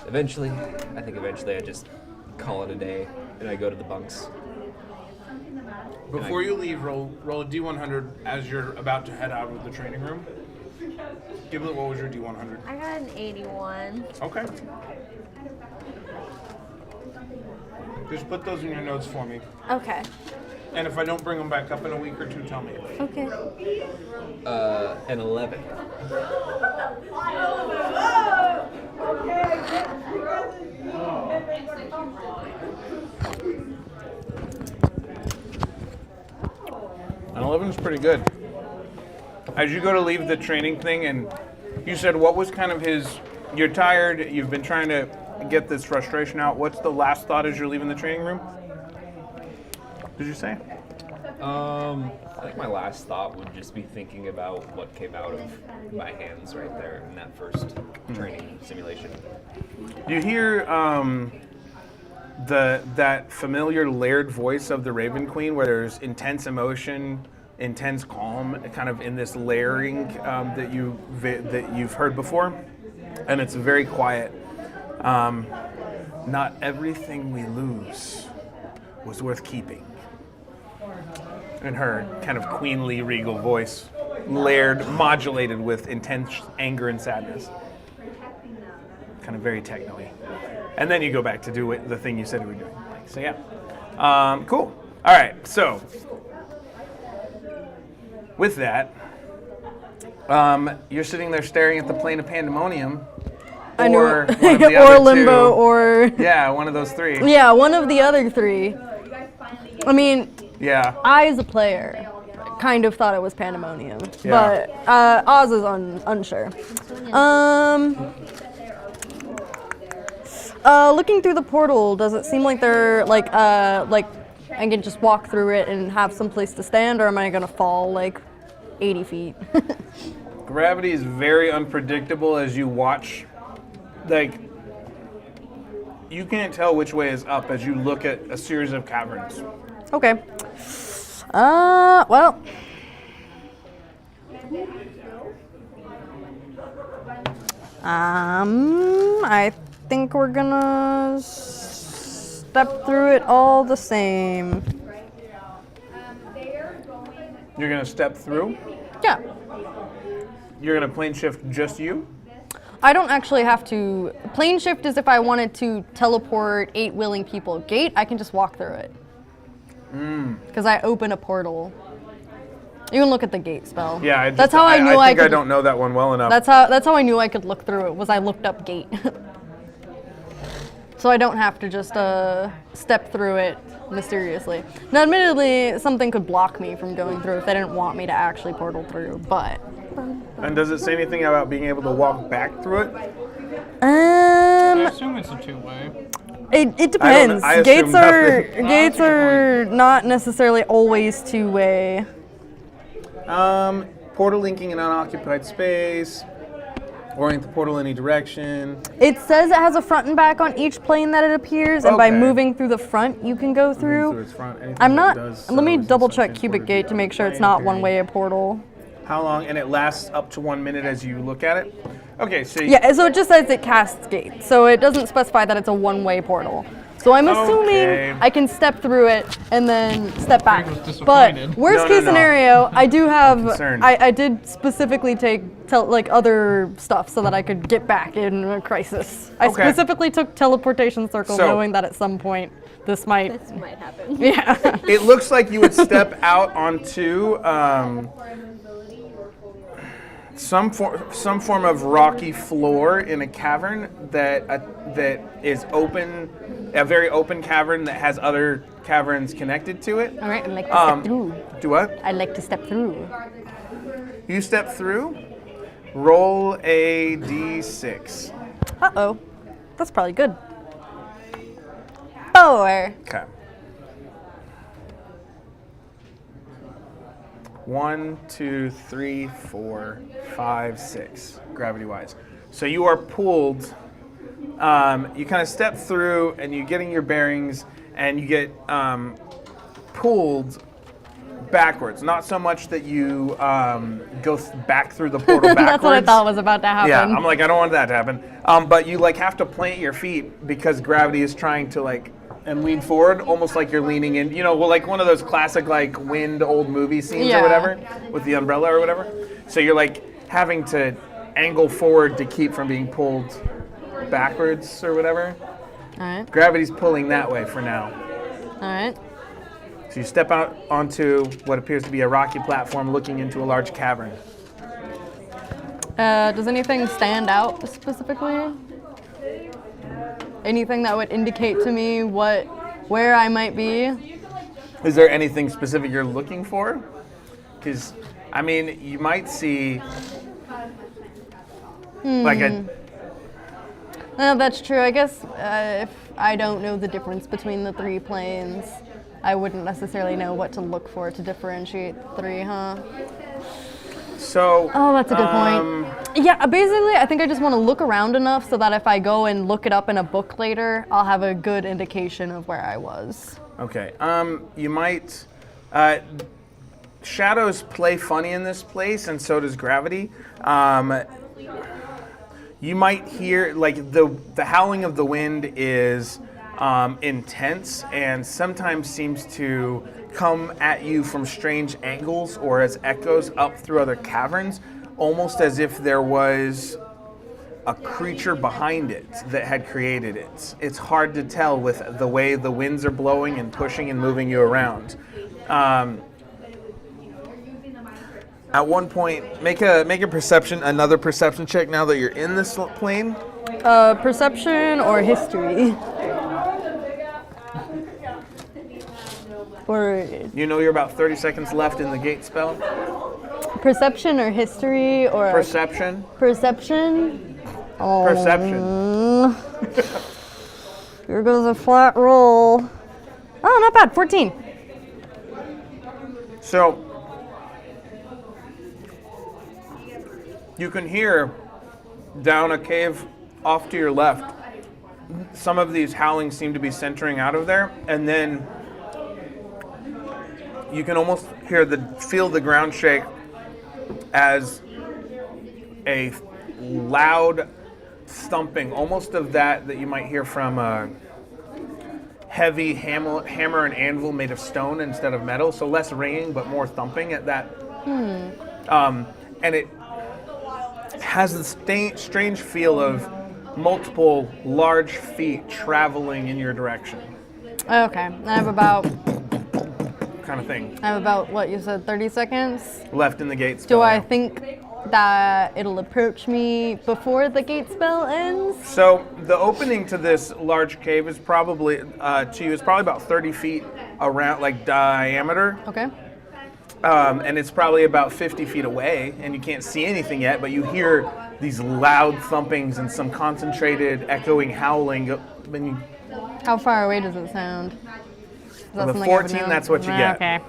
eventually I just call it a day and I go to the bunks. Before you leave, roll a D100 as you're about to head out of the training room. Giblet, what was your D100? I got an 81. Okay. Just put those in your notes for me. Okay. And if I don't bring them back up in a week or two, tell me. Okay. An 11. An 11 is pretty good. As you go to leave the training thing, and you said what was kind of you're tired, you've been trying to get this frustration out. What's the last thought as you're leaving the training room? Did you say? I think my last thought would just be thinking about what came out of my hands right there in that first training simulation. You hear that familiar layered voice of the Raven Queen, where there's intense emotion, intense calm, kind of in this layering that you've heard before, and it's very quiet. Not everything we lose was worth keeping. In her kind of queenly, regal voice, layered, modulated with intense anger and sadness. Kind of very techno-y. And then you go back to do the thing you said you were doing. So yeah. Cool. All right, so with that, you're sitting there staring at the plane of pandemonium. I know. Or one of the or other limbo, two. or Yeah, one of those three. yeah, one of the other three. I mean, Yeah. I as a player kind of thought it was pandemonium, Yeah. but Oz is unsure. Looking through the portal, does it seem like they're like I can just walk through it and have some place to stand, or am I gonna fall like 80 feet? Gravity is very unpredictable as you watch. Like, you can't tell which way is up as you look at a series of caverns. Okay. Well. I think we're gonna step through it all the same. You're gonna step through. Yeah. You're gonna plane shift just you. I don't actually have to. Plane shift is if I wanted to teleport 8 willing people. Gate, I can just walk through it. Because I open a portal. You can look at the gate spell. Yeah, that's how I knew I think could. I don't know that one well enough. That's how I knew I could look through it. Was I looked up gate. So I don't have to just step through it mysteriously. Now, admittedly, something could block me from going through if they didn't want me to actually portal through. But And does it say anything about being able to walk back through it? I assume it's a two-way. It depends. I assume Gates are not necessarily always two-way. Portal linking an unoccupied space. Orient the portal any direction. It says it has a front and back on each plane that it appears, and by Okay. moving through the front, you can go through. its front, anything I'm that not. does Let me so is double inside check the Cubic portal Gate to make sure it's plane not period. one way a portal. How long? And it lasts up to 1 minute as you look at it. Okay, so Yeah, so it just says it casts Gate, so it doesn't specify that it's a one-way portal. So I'm assuming Okay. I can step through it and then step back. Greg was But disappointed. worst No, case no. scenario, I do have. concerned. I did specifically take like other stuff so that I could get back in a crisis. I Okay. specifically took teleportation circle, So- knowing that at some point this might. This might happen. Yeah. it looks like you would step out onto some form of rocky floor in a cavern that is open, a very open cavern that has other caverns connected to it. All right, I'd like to step through. Do what? I'd like to step through. You step through. Roll a d6. Uh-oh. That's probably good. 4. Okay. 1, 2, 3, 4, 5, 6, gravity-wise. So you are pulled. You kind of step through, and you're getting your bearings, and you get pulled backwards. Not so much that you go back through the portal backwards. That's what I thought was about to happen. Yeah, I'm like, I don't want that to happen. But you like have to plant your feet because gravity is trying to like and lean forward, almost like you're leaning in. You know, well, like one of those classic like wind old movie scenes Yeah. or whatever with the umbrella or whatever. So you're like having to angle forward to keep from being pulled backwards or whatever. All right. Gravity's pulling that way for now. All right. So you step out onto what appears to be a rocky platform looking into a large cavern. Does anything stand out specifically? Anything that would indicate to me where I might be? Is there anything specific you're looking for? Because, I mean, you might see like a... No, that's true. I guess if I don't know the difference between the 3 planes, I wouldn't necessarily know what to look for to differentiate the 3, huh? So... Oh, that's a good point. Yeah, basically, I think I just want to look around enough so that if I go and look it up in a book later, I'll have a good indication of where I was. Okay. You might... shadows play funny in this place, and so does gravity. You might hear, like, the howling of the wind is intense and sometimes seems to come at you from strange angles or as echoes up through other caverns, almost as if there was a creature behind it that had created it. It's hard to tell with the way the winds are blowing and pushing and moving you around. At one point, make another perception check now that you're in this plane. Perception or history? Or You know you're about 30 seconds left in the gate spell. perception or history or Perception. perception? Oh. Perception. Here goes a flat roll. Oh, not bad. 14. So you can hear down a cave off to your left. Some of these howlings seem to be centering out of there, and then you can almost feel the ground shake as a loud thumping, almost of that you might hear from a heavy hammer and anvil made of stone instead of metal, so less ringing but more thumping at that. And it has the strange feel of multiple large feet traveling in your direction, Okay. I have about kind of thing. what you said, 30 seconds. Left in the gate spell. Do I now. think that it'll approach me before the gate spell ends? So the opening to this large cave is probably to you is probably about 30 feet around, like diameter, Okay. and it's probably about 50 feet away, and you can't see anything yet, but you hear these loud thumpings and some concentrated, echoing howling. When you, How far away does it sound? Is that the something I would 14, know? that's what you get. Okay.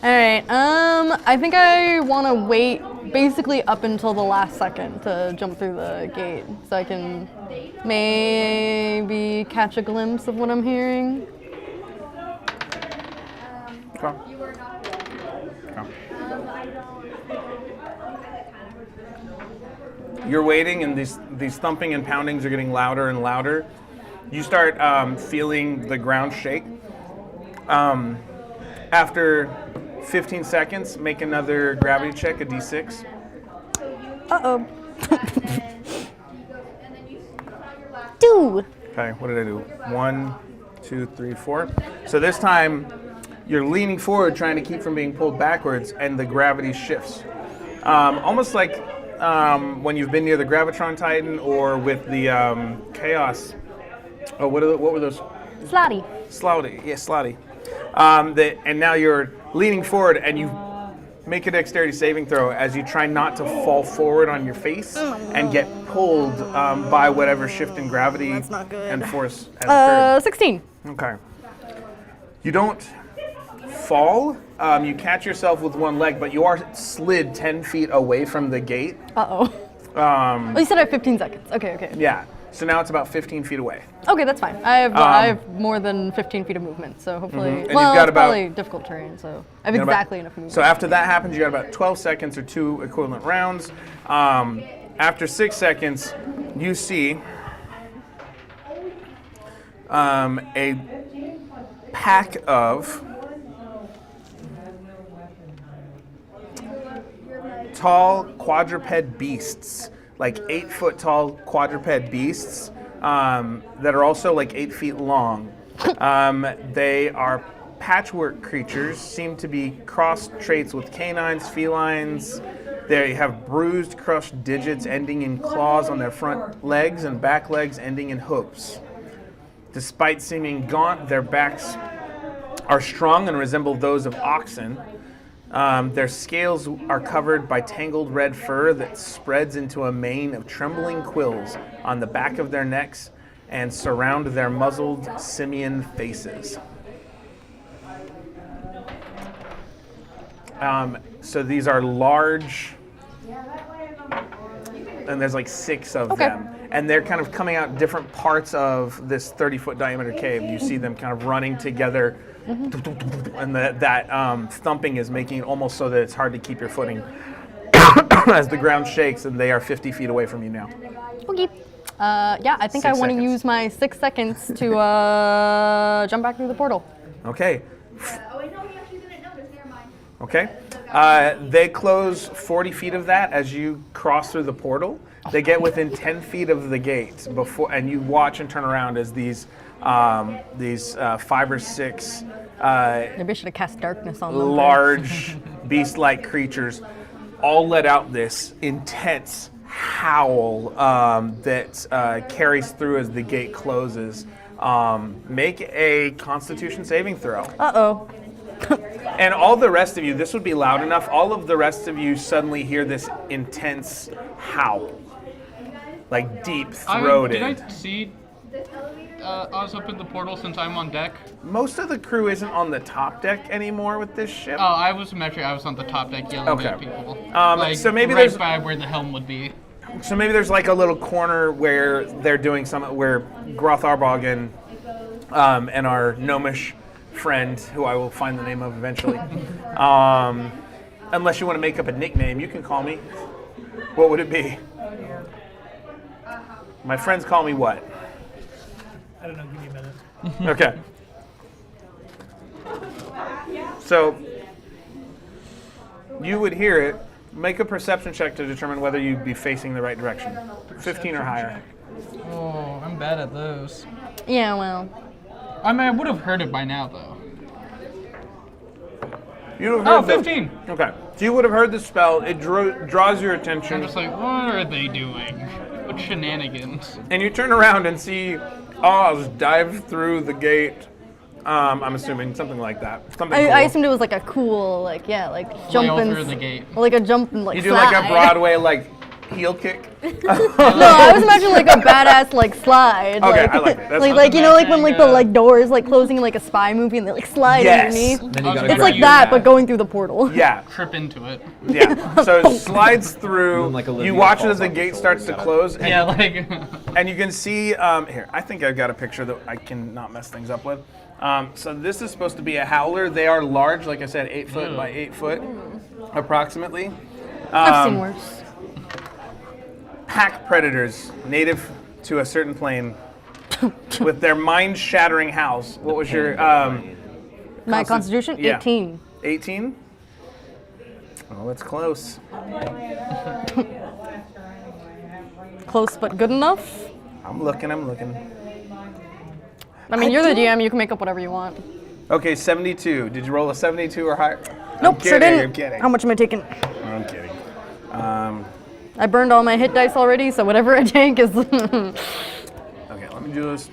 All right. I think I want to wait basically up until the last second to jump through the gate, so I can maybe catch a glimpse of what I'm hearing. Okay. You're waiting, and these thumping and poundings are getting louder and louder. You start feeling the ground shake. After 15 seconds, make another gravity check, a d6. Uh-oh. 2. Okay, what did I do? 1, 2, 3, 4. So this time, you're leaning forward, trying to keep from being pulled backwards, and the gravity shifts. Almost like when you've been near the Gravitron Titan or with the Chaos. Oh, what were those? Slotty. Slotty, yeah, Slotty. And now you're leaning forward, and you make a dexterity saving throw as you try not to fall forward on your face and get pulled by whatever shift in gravity and force has occurred. 16. Okay. You don't fall. You catch yourself with one leg, but you are slid 10 feet away from the gate. Uh-oh. Oh, you said I have 15 seconds. Okay. Yeah. So now it's about 15 feet away. Okay, that's fine. I have more than 15 feet of movement, so hopefully. And Well, you've got it's about- probably difficult terrain, so I have exactly enough movement. So after that happens, you got about 12 seconds or 2 equivalent rounds. After 6 seconds, you see a pack of tall quadruped beasts, like 8-foot tall quadruped beasts that are also like 8 feet long. They are patchwork creatures, seem to be cross traits with canines, felines. They have bruised, crushed digits ending in claws on their front legs and back legs ending in hooves. Despite seeming gaunt, their backs are strong and resemble those of oxen. Their scales are covered by tangled red fur that spreads into a mane of trembling quills on the back of their necks and surround their muzzled simian faces. So these are large, and there's like 6 of them. And they're kind of coming out different parts of this 30-foot diameter cave. You see them kind of running together, and that thumping is making it almost so that it's hard to keep your footing as the ground shakes, and they are 50 feet away from you now. Okay. Yeah, I think I 6 want to seconds. use my 6 seconds to jump back through the portal. Okay. Oh, wait, no, we actually didn't notice. Never mind. Okay. They close 40 feet of that as you cross through the portal. They get within 10 feet of the gate before, and you watch and turn around as these 5 or 6 Maybe I should have cast darkness on them. large beast-like creatures all let out this intense howl that carries through as the gate closes. Make a Constitution saving throw. Uh-oh. And all the rest of you, this would be loud enough, all of the rest of you suddenly hear this intense howl. Like deep-throated. Did I see Oz open the portal since I'm on deck? Most of the crew isn't on the top deck anymore with this ship. Oh, I was on the top deck yelling at people. So maybe right there's by where the helm would be. So maybe there's like a little corner where they're doing where Groth Arbog and our gnomish friend, who I will find the name of eventually. Unless you want to make up a nickname, you can call me. What would it be? My friends call me what? I don't know, give me a minute. Okay. So you would hear it. Make a perception check to determine whether you'd be facing the right direction. 15 or higher. Oh, I'm bad at those. Yeah, well. I mean, I would have heard it by now, though. You would have heard 15. Okay. So you would have heard the spell. It draws your I'm attention. just like, what are they doing? What shenanigans? And you turn around and see Oz dive through the gate. I'm assuming something like that. Something cool. I assumed it was like a cool, like jump and through the gate. like a jump and You do slide. like a Broadway heel kick. No, I was imagining like a badass slide. Okay, like, I like it. That's like fine. you know, like when the doors closing in like a spy movie and they slide Yes. underneath. Then you gotta It's grab like you that, back. but going through the portal. Yeah. Trip into it. Yeah. So it slides through. And then, like, Olivia You watch it falls as the off the gate shoulder, starts to got it. close. And, Yeah, like. and you can see here. I think I've got a picture that I can not mess things up with. So this is supposed to be a howler. They are large, like I said, 8 foot by 8 foot, approximately. I've seen worse. Pack predators, native to a certain plane, with their mind-shattering howls. What was your My Constitution, yeah. 18. 18? Oh, that's close. Close but good enough. I'm looking. I mean, you're the GM. You can make up whatever you want. Okay, 72. Did you roll a 72 or higher? Nope, I'm sure kidding, didn't. I'm kidding. How much am I taking? I'm kidding. I burned all my hit dice already, so whatever I take is. Okay, let me do this.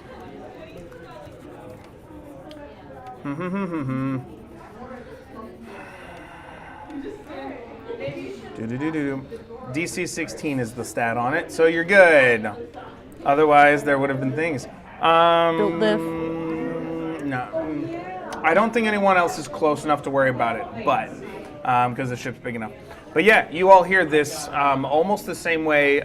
DC 16 is the stat on it, so you're good. Otherwise, there would have been things. Built diff. No, I don't think anyone else is close enough to worry about it, but because the ship's big enough. But yeah, you all hear this almost the same way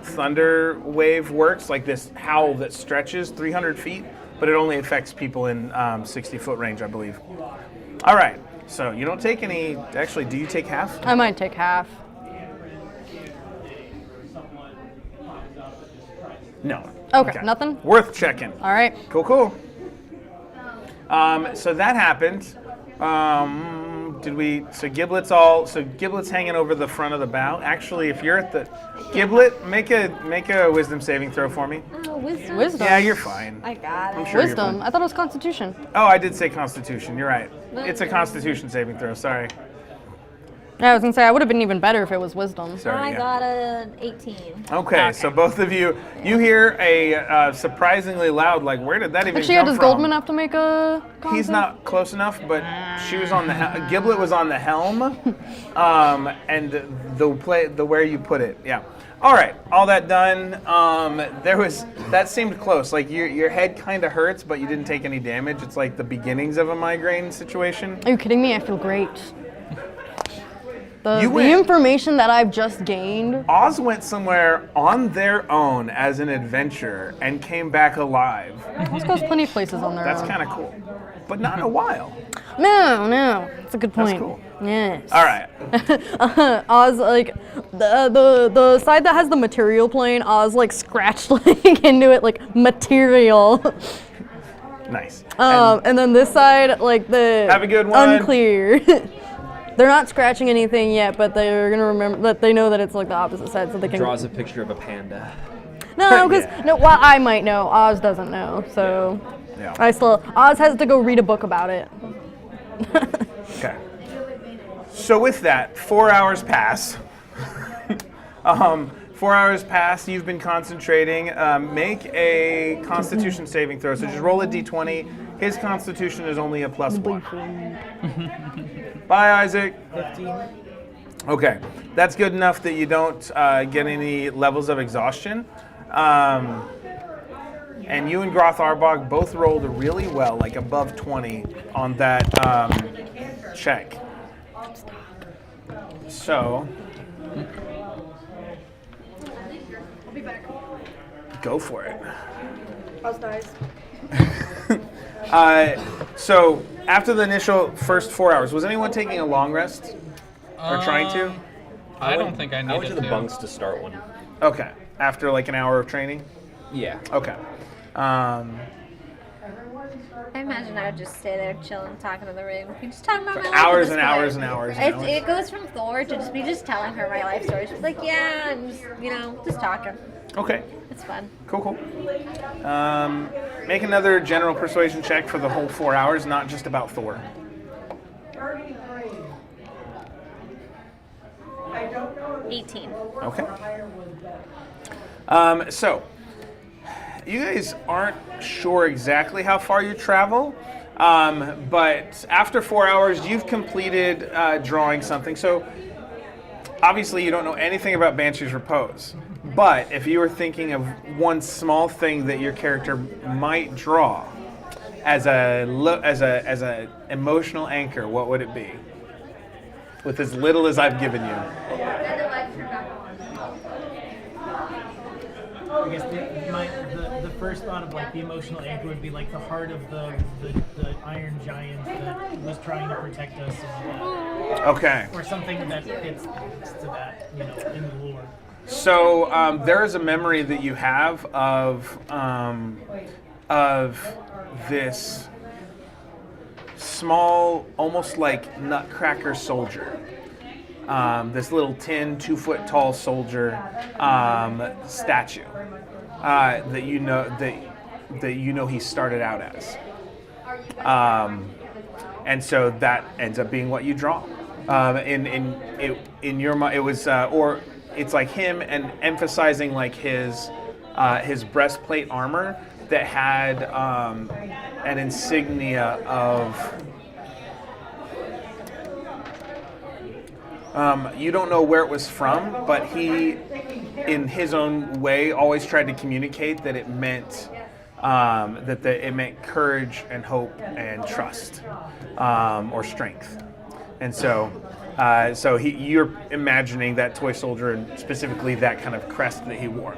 thunder wave works, like this howl that stretches 300 feet, but it only affects people in 60-foot range, I believe. All right, so you don't take any. Actually, do you take half? I might take half. No. Okay, nothing? Worth checking. All right. Cool. So that happened. So Giblet's hanging over the front of the bow. Actually, if you're at the Giblet, make a wisdom saving throw for me. Wisdom. Wisdom. Yeah, you're fine. I got it. I'm sure you're Wisdom. fine. I thought it was Constitution. Oh, I did say Constitution. You're right. It's a Constitution saving throw. Sorry. Yeah, I was gonna say I would have been even better if it was Wisdom. Sorry. I yeah. got an 18. Okay, so both of you hear a surprisingly loud, like, where did that even Actually, come does from? Goldman have to make a? He's Con not close enough, but she was on the Giblet was on the helm, and the where you put it, yeah. All right, all that done. That seemed close. Like your head kind of hurts, but you didn't take any damage. It's like the beginnings of a migraine situation. Are you kidding me? I feel great. The went- information that I've just gained. Oz went somewhere on their own as an adventurer and came back alive. Oz goes plenty of places on their That's own. kind of cool, but not in a while. No, it's a good That's point. cool. Yes. All right. Oz, like the side that has the material plane, Oz like scratched like into it like material. Nice. And then this side, like the Have a good one. unclear. They're not scratching anything yet, but they're gonna remember that they know that it's like the opposite side, so they can. Draws a picture of a panda. No, because Yeah. well, I might know. Oz doesn't know, so Yeah. Oz has to go read a book about it. Okay. So with that, 4 hours pass. 4 hours pass. You've been concentrating. Make a Constitution saving throw. So just roll a d20. His Constitution is only a +1. Bye, Isaac. 15. Okay, that's good enough that you don't get any levels of exhaustion. And you and Groth Arbog both rolled really well, like above 20 on that check. So, go for it. Us dies. So, after the initial first 4 hours, was anyone taking a long rest? Or trying to? I don't think I I went needed to the bunks to start one. Okay, after like an hour of training? Yeah. Okay. I imagine I would just stay there chilling, talking to the ring. We just talking about my life. Hours at and this hours point. and hours and hours. It goes from Thor to just me just telling her my life story. She's like, yeah, and just, just talking. Okay, It's fun. cool. Make another general persuasion check for the whole 4 hours, not just about Thor. 18. Okay. So, you guys aren't sure exactly how far you travel, but after 4 hours, you've completed drawing something. So, obviously, you don't know anything about Banshee's Repose. But if you were thinking of one small thing that your character might draw as a emotional anchor, what would it be? With as little as I've given you. I guess the first thought of like the emotional anchor would be like the heart of the Iron Giant that was trying to protect us, Okay. or something that fits to that, in the lore. So there is a memory that you have of this small, almost like nutcracker soldier. This little tin, 2 foot tall soldier statue that you know he started out as, and so that ends up being what you draw. In your mind, it was or it's like him and emphasizing like his breastplate armor that had an insignia of. You don't know where it was from, but he, in his own way, always tried to communicate that it meant it meant courage and hope and trust, or strength. And so, you're imagining that toy soldier and specifically that kind of crest that he wore.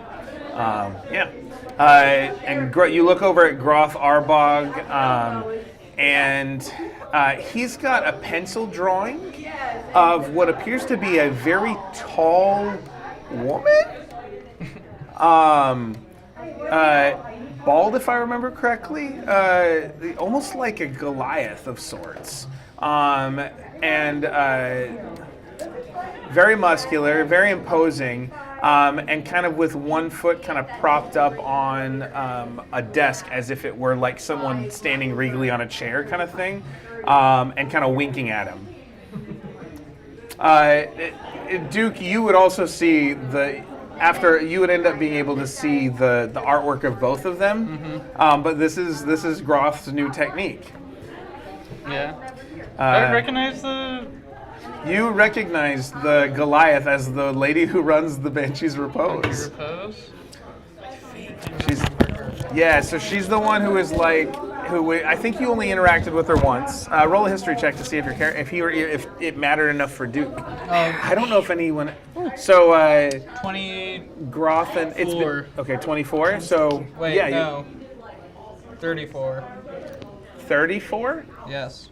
And you look over at Groth Arbog, and he's got a pencil drawing of what appears to be a very tall woman. Bald, if I remember correctly, almost like a Goliath of sorts. And very muscular, very imposing, and kind of with 1 foot kind of propped up on a desk as if it were like someone standing regally on a chair kind of thing, and kind of winking at him. Duke, you would also see you would end up being able to see the artwork of both of them, but this is Groth's new technique. Yeah. I recognize You recognize the Goliath as the lady who runs the Banshee's Repose. So she's the one who is like, I think you only interacted with her once. Roll a history check to see if if it mattered enough for Duke. I don't know if anyone. So 28. Groth and it's been, okay, 24. So Wait, yeah, no. 34. 34. Yes.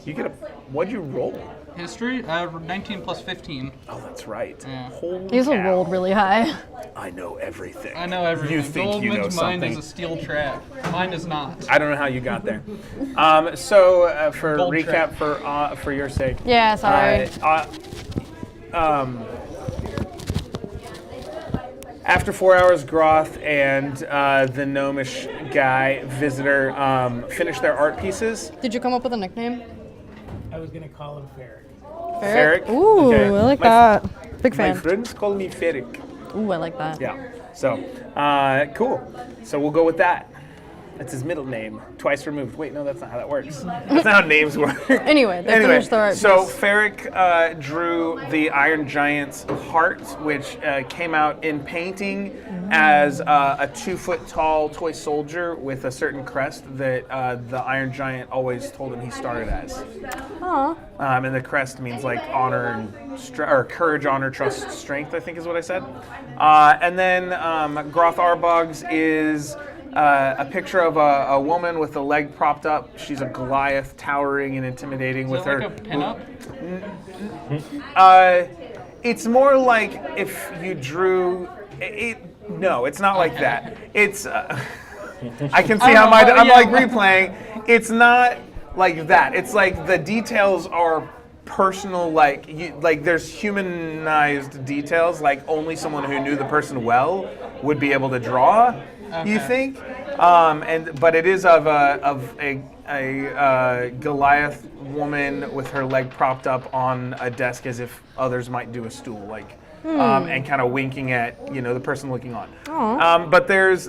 You get what'd you roll? History? 19 plus 15. Oh, that's right. Yeah. Holy These are cow. rolled really high. I know everything. I know everything. You think you know Goldman's mind something? is a steel trap. Mine is not. I don't know how you got there. For Gold recap, trap. for your sake. Yeah, sorry. After 4 hours, Groth and the gnomish guy visitor finished their art pieces. Did you come up with a nickname? I was gonna call him Ferric. Ferric? Ooh, Okay. I like My- that. Big My fan. friends call me Ferric. Ooh, I like that. Yeah. So, cool. So we'll go with that. That's his middle name. Twice removed. Wait, no, that's not how that works. That's not how names work. Anyway, they finished the right so piece. Ferric drew the Iron Giant's heart, which came out in painting as a 2-foot tall toy soldier with a certain crest that the Iron Giant always told him he started as. Aw. And the crest means like honor and or courage, honor, trust, strength, I think is what I said. And then Groth Arbog's is a picture of a woman with a leg propped up. She's a Goliath, towering and intimidating with Is her. it like a pinup? It's more like if you drew it. No, it's not like that. It's. I can see how I'm like replaying. It's not like that. It's like the details are personal. Like there's humanized details. Like only someone who knew the person well would be able to draw. You think? But it is of a Goliath woman with her leg propped up on a desk as if others might do a stool, like, and kind of winking at the person looking on. But there's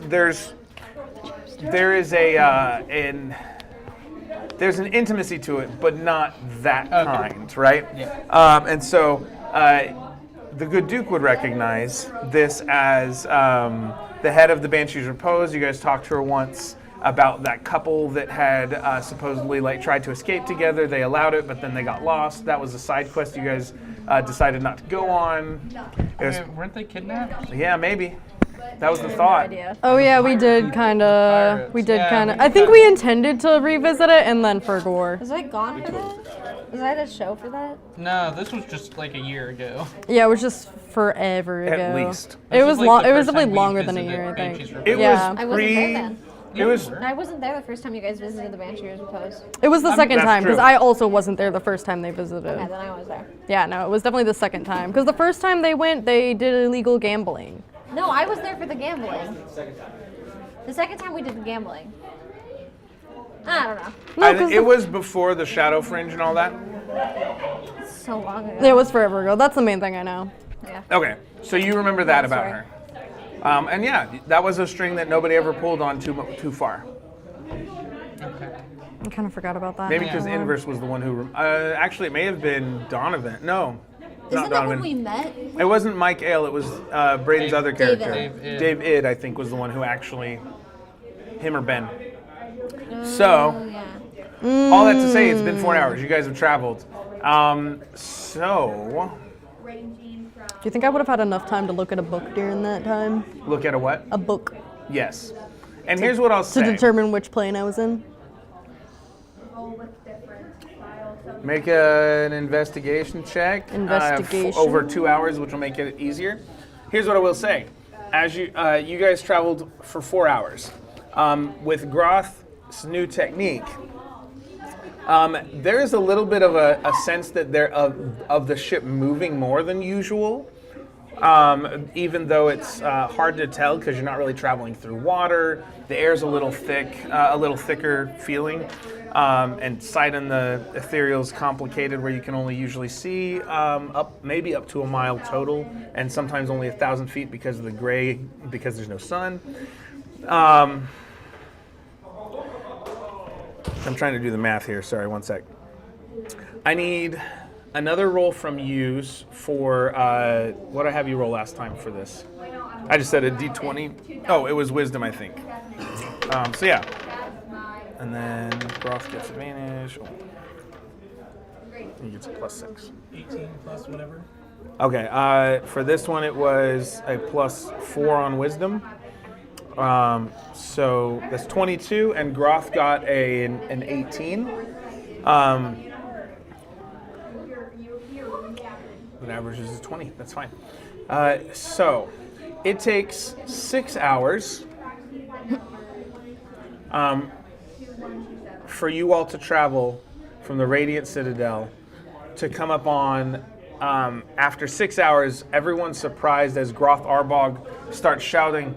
an intimacy to it, but not that kind, right? Yeah. And so the good Duke would recognize this as the head of the Banshee's Repose. You guys talked to her once about that couple that had supposedly tried to escape together. They allowed it, but then they got lost. That was a side quest you guys decided not to go on. It was, Weren't they kidnapped? yeah, maybe. That was the thought. Oh yeah, we did kind of. Pirates. We did Yeah, kind of. we I think got- we intended to revisit it and then forgore. Was I gone for that? Was I at a show for that? No, this was just like a year ago. Yeah, it was just forever ago. At least. It was like long. the It was first definitely time we longer than a visited year, I think. Banshee's It Repose. Yeah. I was wasn't there pre. then. It was. I wasn't there the first time you guys visited the Banshee's Repose. It was the second That's time because true. I also wasn't there the first time they visited. Okay, then I was there. Yeah, no, it was definitely the second time because the first time they went, they did illegal gambling. No, I was there for the gambling. The second time we did the gambling. I don't know. No, 'cause It was before the Shadow Fringe and all that. So long ago. it was forever ago. That's the main thing I know. Yeah. Okay, so you remember that That's about right. her. And yeah, that was a string that nobody ever pulled on too far. Okay. I kind of forgot about that. Maybe because Inverse was the one who. Actually, it may have been Donovan. No, not Isn't that Donovan. when we met? It wasn't Mike Ale. It was Braden's other character. Dave Dave Id. Id, I think, was the one who actually. Him or Ben. So, Oh, yeah. all that to say, it's been 4 hours. You guys have traveled. So, Do you think I would have had enough time to look at a book during that time? look at a what? A book Yes. And here's what I'll to say. determine which plane I was in. Make an investigation check. Investigation. Over 2 hours, which will make it easier. Here's what I will say. As you guys traveled for 4 hours, with Groth's new technique, there is a little bit of a sense that of the ship moving more than usual. Even though it's hard to tell because you're not really traveling through water, the air's a little thicker feeling, and sight on the ethereal is complicated where you can only usually see maybe up to a mile total, and sometimes only 1,000 feet because of the gray, because there's no sun. I'm trying to do the math here. Sorry, one sec. I need another roll from you for what did I have you roll last time for this? I just said a d20. Oh, it was wisdom, I think. So yeah. And then Groth gets advantage. Oh. He gets a +6. 18 plus whatever. Okay. For this one, it was a +4 on wisdom. So that's 22, and Groth got an 18. It averages is 20. That's fine. So it takes 6 hours for you all to travel from the Radiant Citadel to come up on. After 6 hours, everyone's surprised as Groth Arbog starts shouting,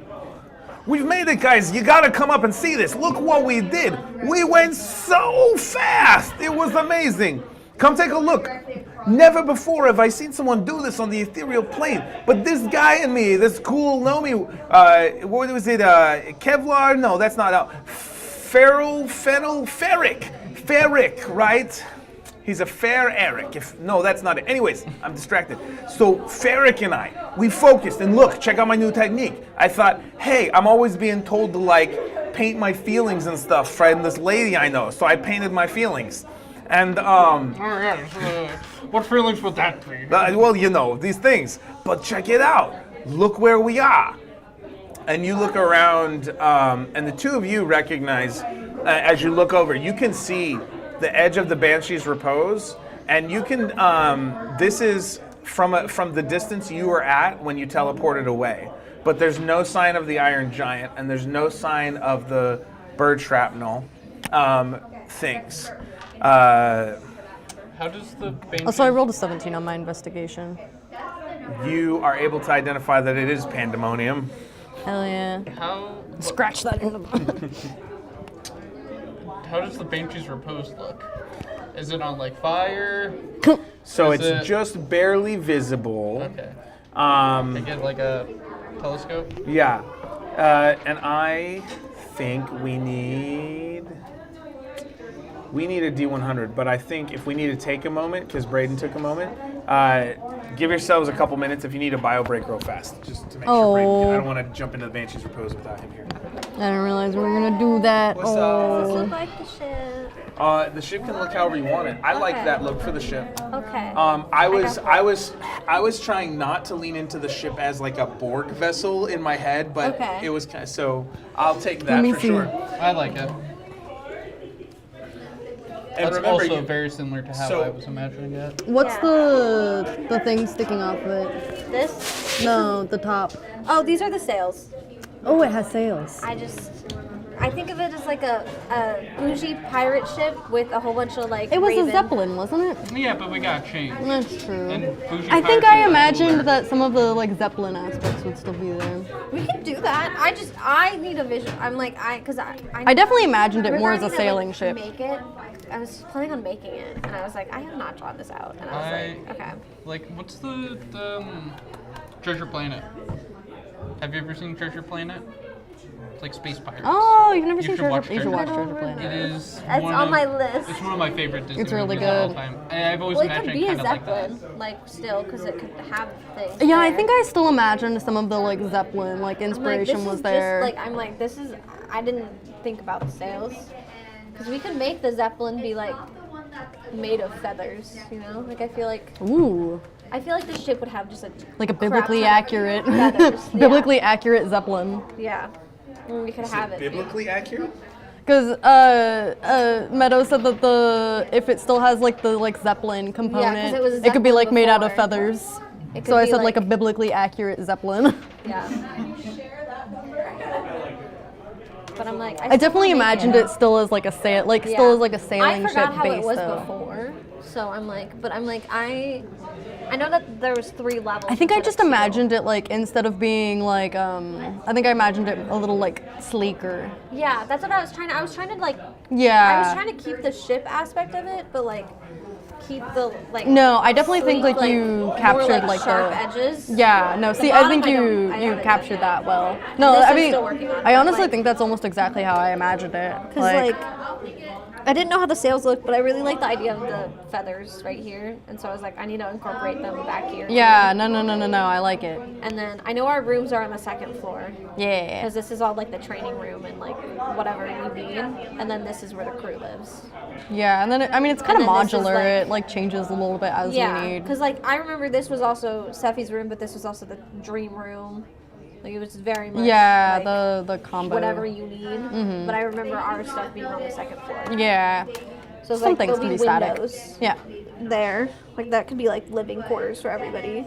"We've made it, guys! You gotta come up and see this! Look what we did! We went so fast! It was amazing! Come take a look. Never before have I seen someone do this on the ethereal plane. But this guy and me, this cool Nomi, what was it? Kevlar? No, that's not out. Ferric, right? He's a fair Eric. No, that's not it. Anyways, I'm distracted. So Ferric and I, we focused and look, check out my new technique. I thought, hey, I'm always being told to like paint my feelings and stuff from this lady I know. So I painted my feelings. And What feelings would that be? well, you know, these things. But check it out. Look where we are. And you look around, and the two of you recognize, as you look over, you can see the edge of the Banshee's Repose, and you can. This is from the distance you were at when you teleported away. But there's no sign of the Iron Giant, and there's no sign of the bird shrapnel things. How does the Banshee... Also, I rolled a 17 on my investigation. You are able to identify that it is pandemonium. Hell yeah. How Scratch that in the how does the Banshee's Repose look? Is it on like fire? So Is it's it- just barely visible. Okay. I get like a telescope. Yeah. And I think we need a D100, but I think if we need to take a moment, because Braden took a moment, give yourselves a couple minutes if you need a bio break real fast, just to make sure Braden can. I don't want to jump into the Banshee's Repose without him here. I didn't realize we were gonna do that. What's up? Look like the ship. The ship can look however you want it. I like Okay. that look for the ship. Okay. I was trying not to lean into the ship as like a Borg vessel in my head, but Okay. it was kind of, so I'll take that me for see. sure. I like it. And That's remember, also you- very similar to how so- I was imagining it. What's Yeah. the thing sticking off of it? This? No, the top. Oh, these are the sails. Oh, it has sails. I think of it as like a bougie pirate ship with a whole bunch of like. It was raven. a zeppelin, wasn't it? Yeah, but we got changed. That's true. And bougie I think pirates I are imagined cooler. that some of the like zeppelin aspects would still be there. We can do that. I need a vision. I'm like because I definitely imagined it more remember as a I need to, sailing like, ship. Make it. I was planning on making it, and I was like, I have not drawn this out, and I was like, okay. Like, what's the Treasure Planet? Have you ever seen Treasure Planet? It's like Space Pirates. Oh, you've never You seen should watch Treasure. You should watch Treasure Treasure It Planet. is. It's one on of, my list. It's one of my favorite Disney It's really movies of all good. time. I've always Well, it could imagined be a kind of like zeppelin, that. like still, because it could have things. Yeah, I there. think I still imagined some of the like zeppelin like I'm like, inspiration this was is there. Just, like I'm like, this is. I didn't think about the sails, because we could make the zeppelin be like made of feathers. You know, like I feel like Ooh, the ship would have just a like a crap biblically ton of accurate, feathers. Yeah. biblically accurate zeppelin. Yeah, and we could have it. be- Biblically accurate? Because Meadow said that if it still has like the like zeppelin component, it was it could be like zeppelin made out of before. feathers. It So could I be, said like a biblically accurate zeppelin. Yeah. But I'm like, I definitely imagined it still as like a sail, like still as like a sailing I ship forgot how base it was though. before, so I'm like, I know that there was 3 levels. I think I instead just of 2. imagined it like instead of being like I think I imagined it a little like sleeker. Yeah, that's what I was trying to. I was trying to like. Yeah. I was trying to keep the ship aspect of it, but like keep the like. No, I definitely think sleek, like you more, captured like sharp the edges. Yeah, no, The see, I bottom, think you I you haven't captured done that yet. well. No, This I I'm mean, still working on, I honestly like- think that's almost exactly how I imagined it. Because like, I didn't know how the sails looked, but I really like the idea of the feathers right here, and so I was like, I need to incorporate them back here. Yeah, no, I like it. And then I know our rooms are on the 2nd floor. Yeah. Because this is all like the training room and like whatever you need, and then this is where the crew lives. Yeah, and then I mean it's kind of And then this is, modular. like- It like changes a little bit as you Yeah, need. because like I remember this was also Seffi's room, but this was also the dream room. Like it was very much Yeah, like, the combo. whatever you need. But I remember our stuff being on the 2nd floor. Yeah. So it's Some like things there'll can be be static. windows Yeah. there. Like that could be like living quarters for everybody.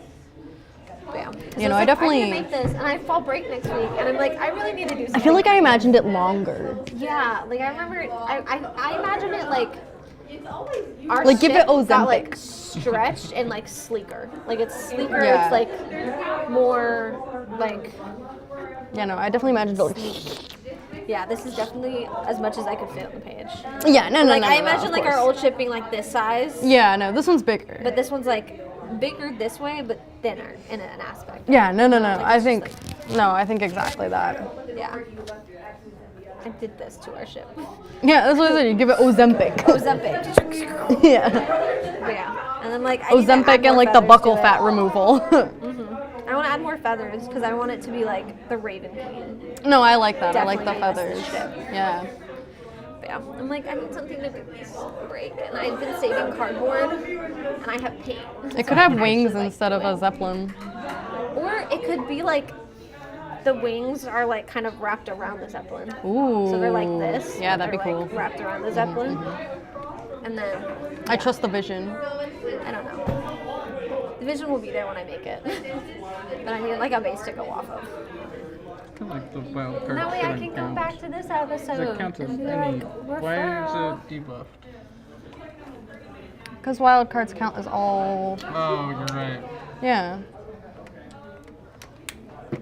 Bam. You know, I definitely- I need to make this, and I fall break next week, and I'm like, I really need to do something. I feel like I imagined it longer. Yeah, like I remember, I imagine it like our Like, give it ship got Ozempic. like stretched and like sleeker. Like it's sleeker. Yeah. It's like more like Yeah, no, I definitely imagined it. Like, Yeah, this is definitely as much as I could fit on the page. Yeah, no, Like no, I no, imagine of like our course. old ship being like this size. Yeah, no, this one's bigger. But this one's like bigger this way, but thinner in an aspect. Yeah, no, no, no. I it's think, just no, I think exactly that. Yeah. I did this to our ship. Yeah, that's what I said. You give it Ozempic. Ozempic. Yeah. But yeah. And then like I need to add Ozempic more and like the feathers buckle to it. fat removal. I want to add more feathers because I want it to be like the Raven Queen. No, I like that. I like the Definitely feathers. makes the ship. Yeah. But yeah, I'm like, I need something to break. And I've been saving cardboard and I have paint. It could have wings instead of a zeppelin. Or it could be like the wings are like kind of wrapped around the zeppelin. Ooh. So they're like this. Yeah, but that'd be they're, cool. like, wrapped around the zeppelin. And then I trust the vision. I don't know. The vision will be there when I make it. But I need like a base to go off of. I like the wild card That way I shouldn't can go count. back to this Does episode. that count as and be any? like, we're Why feral. is it debuffed? Because wild cards count as all. Oh, you're right. Yeah.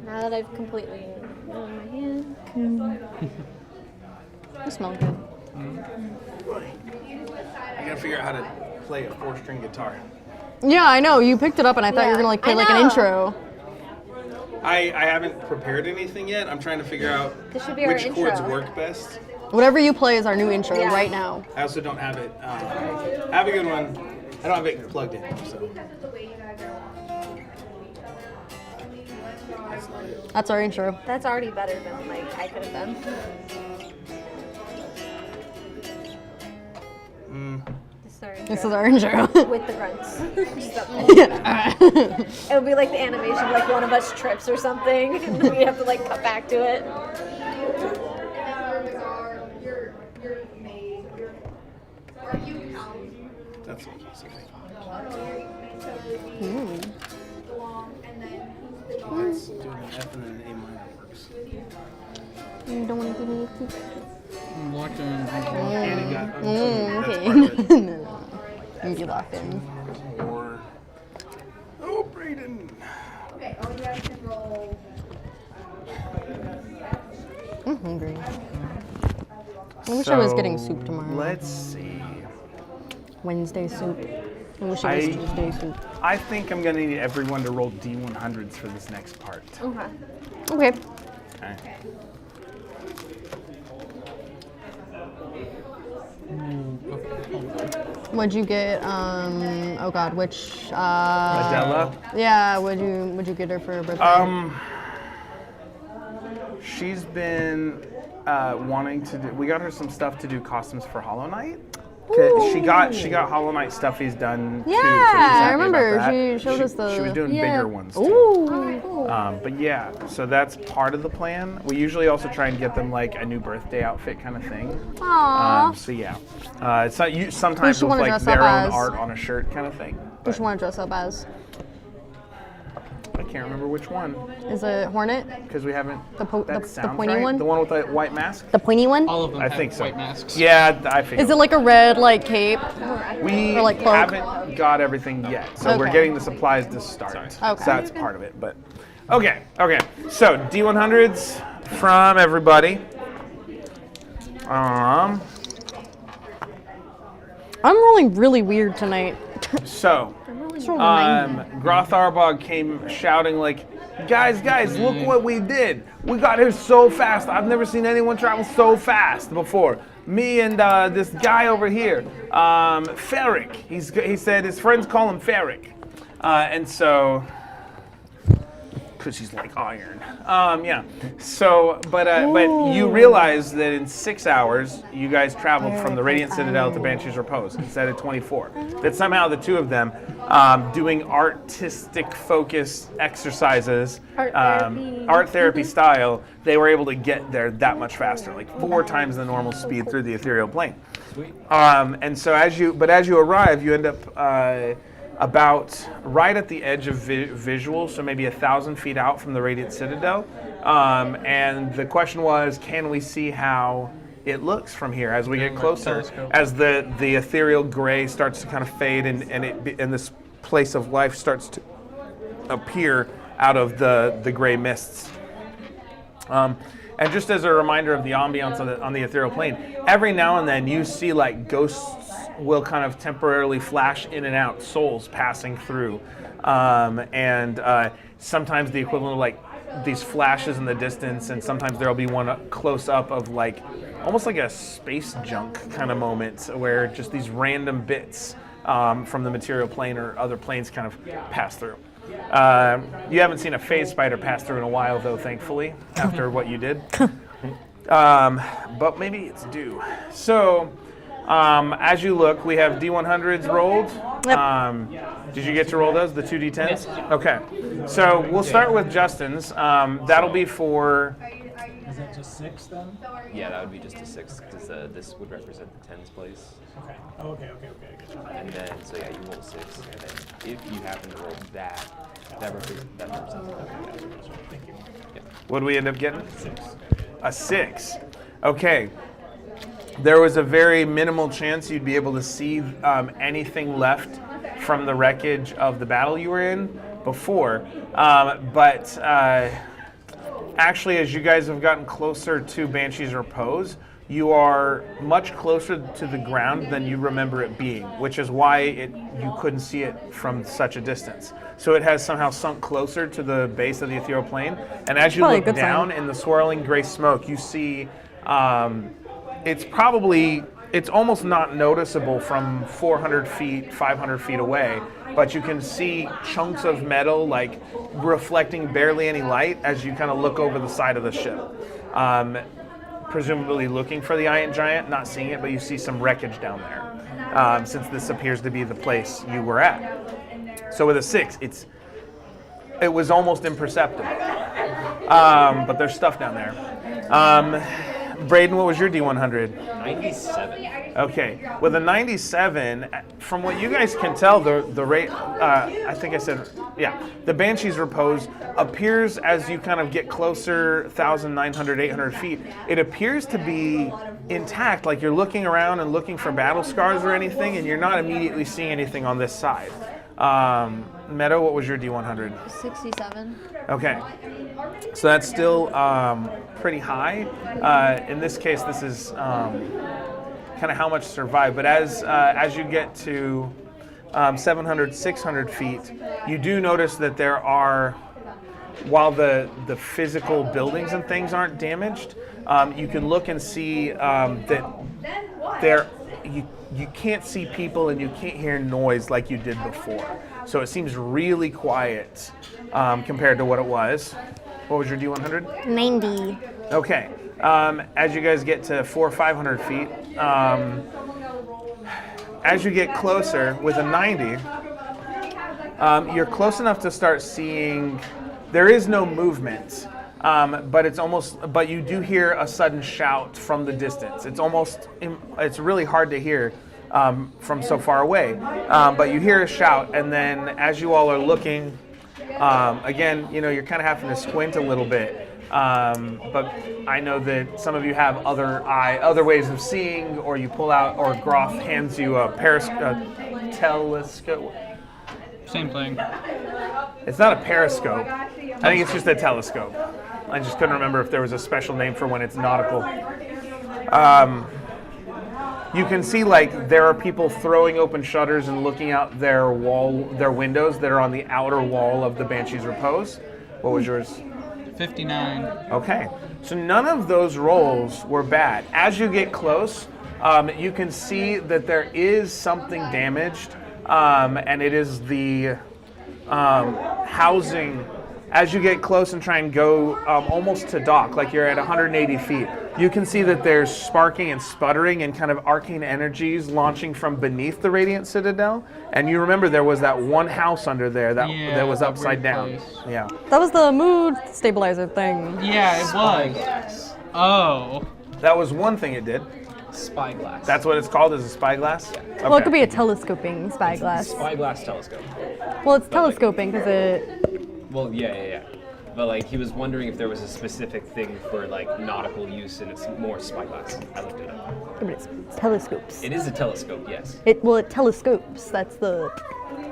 Now that I've completely on my hand. You smell good. I gotta figure out how to play a 4-string guitar. Yeah, I know. You picked it up and I thought you were Yeah, gonna like play I like an know. intro. I haven't prepared anything yet. I'm trying to figure out This should be our which chords intro. work best. Whatever you play is our new intro Yeah. right now. I also don't have it. I have a good one. I don't have it plugged in, so. That's not it. That's our intro. That's already better than like I could have done. Sorry. This is our intro. With the grunts. Just that- It would be like the animation, like one of us trips or something, and we have to like cut back to it. Your maid, are you That's what he's saying. and then Let's do an F and an A minor works. You don't want to give me a peek? I'm locked in. And it got that's Okay. part of it. No. You locked in. Or oh, Brayden. okay, all you guys can roll. I'm hungry. I wish I was getting soup tomorrow. Let's see. Wednesday soup. I wish it was Tuesday soup. I think I'm gonna need everyone to roll D100s for this next part. Okay. Okay. Okay. What'd you get? Oh God, which? Adela. Yeah. Would you get her for her birthday? She's been wanting to do. We got her some stuff to do costumes for Hollow Knight. 'Cause She got Hollow Knight stuffies done too. So she's Yeah, happy I about remember. that. She showed us the. She was doing yeah. bigger ones too. Ooh. But yeah, so that's part of the plan. We usually also try and get them like a new birthday outfit kind of thing. Aww. So yeah, it's not sometimes you with wanna like dress their up own as? art on a shirt kind of thing. Which one to dress up as? I can't remember which one Is it Hornet? because we haven't. The that sounds pointy right. one? The one with the white mask. The pointy one? All of them I have think so. white masks. Yeah, I figured. Is it like a red like cape? We or like cloak? haven't got everything yet, so we're Okay. getting the supplies to start. Okay. So that's part of it. But okay. So D100s from everybody. I'm rolling really weird tonight. So Let's roll a 9. Groth Arbog came shouting like, guys, look what we did. We got here so fast. I've never seen anyone travel so fast before. Me and this guy over here, Ferric. He said his friends call him Ferric. And so, because he's like iron. Yeah. So, but you realize that in 6 hours, you guys traveled from the Radiant Citadel to Banshee's Repose instead of 24. That somehow the two of them, doing artistic focus exercises, art therapy style, they were able to get there that much faster, like 4 times the normal speed through the ethereal plane. Sweet. And so as you arrive, you end up about right at the edge of visual, so maybe 1,000 feet out from the Radiant Citadel. And the question was, can we see how it looks from here as we get closer? Telescope. As the ethereal gray starts to kind of fade and this place of life starts to appear out of the gray mists. And just as a reminder of the ambiance on the ethereal plane, every now and then you see like ghosts will kind of temporarily flash in and out, souls passing through, and sometimes the equivalent of like these flashes in the distance, and sometimes there'll be one close up of like almost like a space junk kind of moment where just these random bits from the material plane or other planes kind of pass through. You haven't seen a phase spider pass through in a while, though, thankfully, after what you did. But maybe it's due. So, as you look, we have D100s rolled. Yep. Did you get to roll those, the 2D10s? Okay. So we'll start with Justin's. That'll be for... Is that just 6 then? Yeah, that would be just a 6 because this would represent the tens place. Okay. Oh, okay. Good. And then, so yeah, you roll 6, and then if you happen to roll that represents the Thank you. Yeah. What do we end up getting? 6. A 6. Okay. There was a very minimal chance you'd be able to see anything left from the wreckage of the battle you were in before. But actually, as you guys have gotten closer to Banshee's Repose, you are much closer to the ground than you remember it being, which is why you couldn't see it from such a distance. So it has somehow sunk closer to the base of the ethereal plane. And as you Probably a look good down sign. in the swirling gray smoke, you see it's almost not noticeable from 400 feet, 500 feet away, but you can see chunks of metal like reflecting barely any light as you kind of look over the side of the ship. Presumably looking for the Iron Giant, not seeing it, but you see some wreckage down there, since this appears to be the place you were at. So with a 6, it was almost imperceptible, but there's stuff down there. Braden, what was your D100? 97. Okay, with a 97, from what you guys can tell, the rate, I think I said, yeah, the Banshee's Repose appears as you kind of get closer, 1,900, 800 feet, it appears to be intact, like you're looking around and looking for battle scars or anything, and you're not immediately seeing anything on this side. Meadow, what was your D100? 67. Okay, so that's still pretty high. In this case, this is kind of how much survived. But as you get to 700, 600 feet, you do notice that there are, while the physical buildings and things aren't damaged, you can look and see that you can't see people and you can't hear noise like you did before. So it seems really quiet compared to what it was. What was your D100? 90. Okay. As you guys get to 400 or 500 feet, as you get closer with a 90, you're close enough to start seeing. There is no movement, but you do hear a sudden shout from the distance. It's really hard to hear from so far away, but you hear a shout, and then as you all are looking, again, you're kind of having to squint a little bit. But I know that some of you have other ways of seeing, or you pull out, or Groth hands you a telescope. Same thing. It's not a periscope. I think it's just a telescope. I just couldn't remember if there was a special name for when it's nautical. You can see like there are people throwing open shutters and looking out their windows that are on the outer wall of the Banshee's Repose. What was yours? 59. Okay, so none of those rolls were bad. As you get close, you can see that there is something damaged, and it is the housing. As you get close and try and go almost to dock, like you're at 180 feet, you can see that there's sparking and sputtering and kind of arcane energies launching from beneath the Radiant Citadel. And you remember there was that one house under there that was that upside weird down. place. Yeah. That was the mood stabilizer thing. Yeah, it was. Oh. That was one thing it did. Spyglass. That's what it's called, is a spyglass? Yeah. Well, it could be a telescoping spyglass. Spyglass telescope. Well, it's telescoping because it. Well, yeah. But like he was wondering if there was a specific thing for like nautical use, and it's more spyglass. I looked it up. But it's telescopes. It is a telescope, yes. It telescopes. That's the.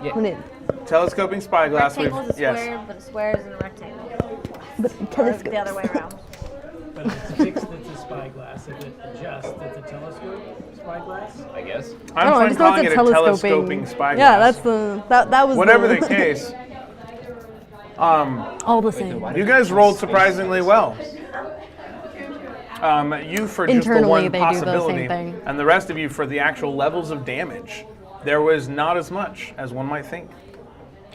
Yeah. Telescoping spyglass. Rectangle's a Yes. square, but a square is in a rectangle. But Or telescopes. the other way around. But if it's fixed, it's a spyglass. If it adjusts, it's a telescope spyglass. I guess. I'm I fine just know calling it's it a a telescoping telescoping. spyglass. Yeah, that's that was Whatever the, the case, all the same. you guys rolled surprisingly well. You for just the Internally, one they do the same possibility, thing. and the rest of you for the actual levels of damage. There was not as much as one might think.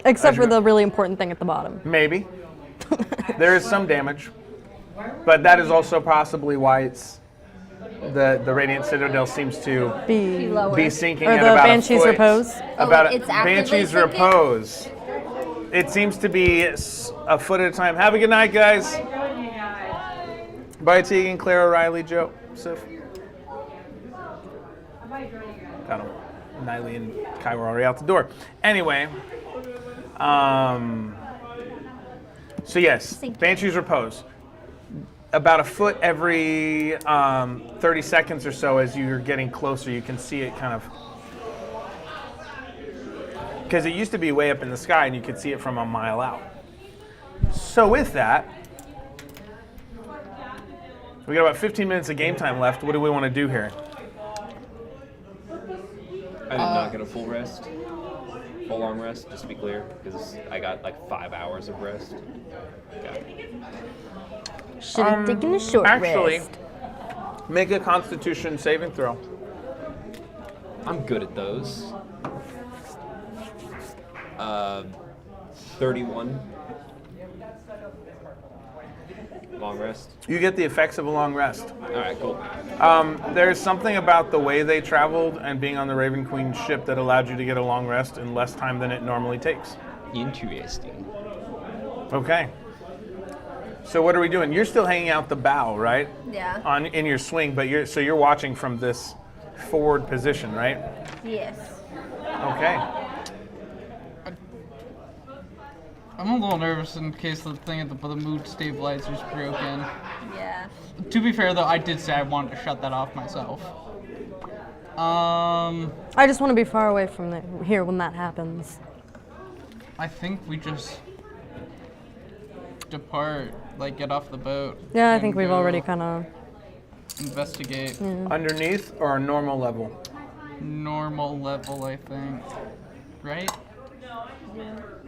Except for the really important thing at the bottom. Maybe. There is some damage. But that is also possibly why it's the Radiant Citadel seems to Be be sinking or at the about Banshee's a foot. Repose. About it's actively Banshee's sinking? Repose. It seems to be a foot at a time. Have a good night, guys. Bye, Tegan, Clara, Riley, Joseph. Got him. Niley and Kai were already out the door. Anyway, so yes, Banshee's Repose. About a foot every 30 seconds or so as you're getting closer, you can see it kind of. Because it used to be way up in the sky and you could see it from a mile out. So with that, we got about 15 minutes of game time left. What do we want to do here? I did not get a full rest. Full long rest, just to be clear, because I got like 5 hours of rest. Okay. Should have taken a short Actually, rest. make a Constitution saving throw. I'm good at those. 31. Long rest. You get the effects of a long rest. All right, cool. There's something about the way they traveled and being on the Raven Queen ship that allowed you to get a long rest in less time than it normally takes. Interesting. Okay. So what are we doing? You're still hanging out the bow, right? Yeah. In your swing, but you're watching from this forward position, right? Yes. Okay. I'm a little nervous in case the thing at the mood stabilizer's broken. Yeah. To be fair, though, I did say I wanted to shut that off myself. I just want to be far away from here when that happens. I think we just depart, like get off the boat. Yeah, I and think we've go already kind of. investigate. Underneath or normal level? Normal level, I think. Right?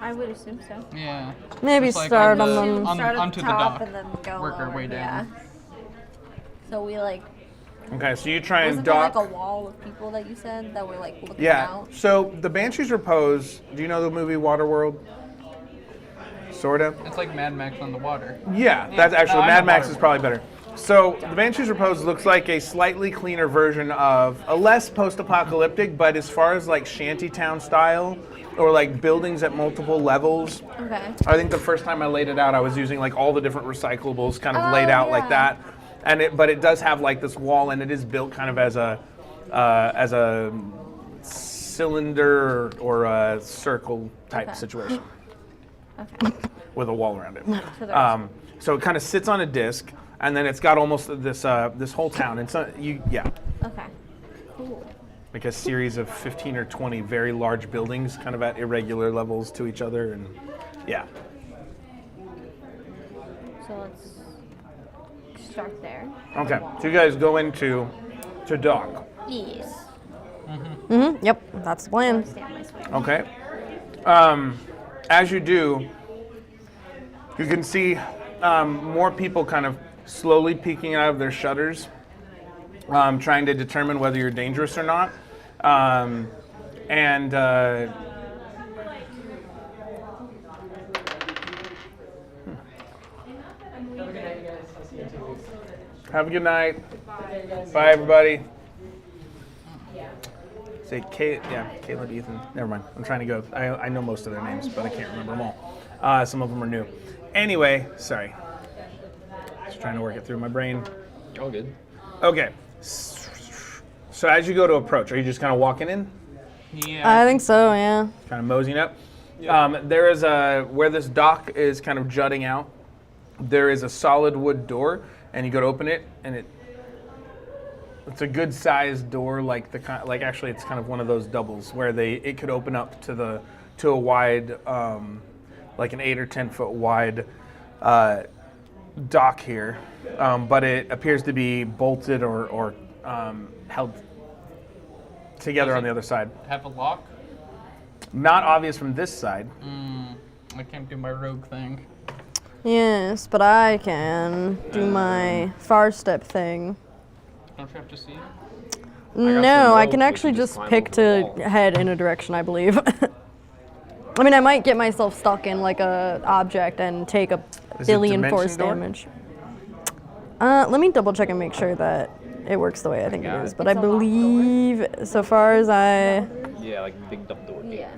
I would assume so. Yeah. Maybe Just like start on on the- them. on- Start at onto the the top dock. and then go Work our lower, way down. Yeah. So we like. Okay, so you try and Wasn't there dock. like a wall of people that you said that were like looking Yeah. out? So the Banshee's Repose. Do you know the movie Waterworld? Sorta. It's like Mad Max on the water. Yeah, that's actually I Mad know Max Waterworld. is probably better. So the Banshee's Repose looks like a slightly cleaner version of a less post-apocalyptic, but as far as like shantytown style or like buildings at multiple levels. Okay. I think the first time I laid it out, I was using like all the different recyclables kind of Oh, laid out like yeah. that, but it does have like this wall, and it is built kind of as a cylinder or a circle type Okay. situation Okay. with a wall around it. So there's- So it kind of sits on a disc, and then it's got almost this whole town. And so Okay. Cool. like a series of 15 or 20 very large buildings, kind of at irregular levels to each other, and yeah. So let's start there. Okay, so you guys go into dock. Yes. Yep, that's the plan. Stay on my swing. Okay. As you do, you can see more people kind of slowly peeking out of their shutters, trying to determine whether you're dangerous or not. Have a good night. Bye, everybody. Say Caleb, Ethan. Never mind. I'm trying to go. I know most of their names, but I can't remember them all. Some of them are new. Anyway, sorry. Just trying to work it through my brain. All good. Okay. So as you go to approach, are you just kind of walking in, Yeah. I think so, yeah. kind of moseying up? There is where this dock is kind of jutting out. There is a solid wood door, and you go to open it, and it's a good sized door, like actually it's kind of one of those doubles where it could open up to a wide, like an 8 or 10 foot wide dock here, but it appears to be bolted or held together on the other side. Have a lock? Not obvious from this side. I can't do my rogue thing. Yes, but I can do my far step thing. Don't you have to see? No, I rope, can we actually can just just climb pick over the to wall. head in a direction, I believe. I mean, I might get myself stuck in like a object and take a Is it billion dimension force door? damage. Let me double check and make sure that it works the way I think it got is. it. But I believe, so far as I, Yeah, like big dumb door. Yeah.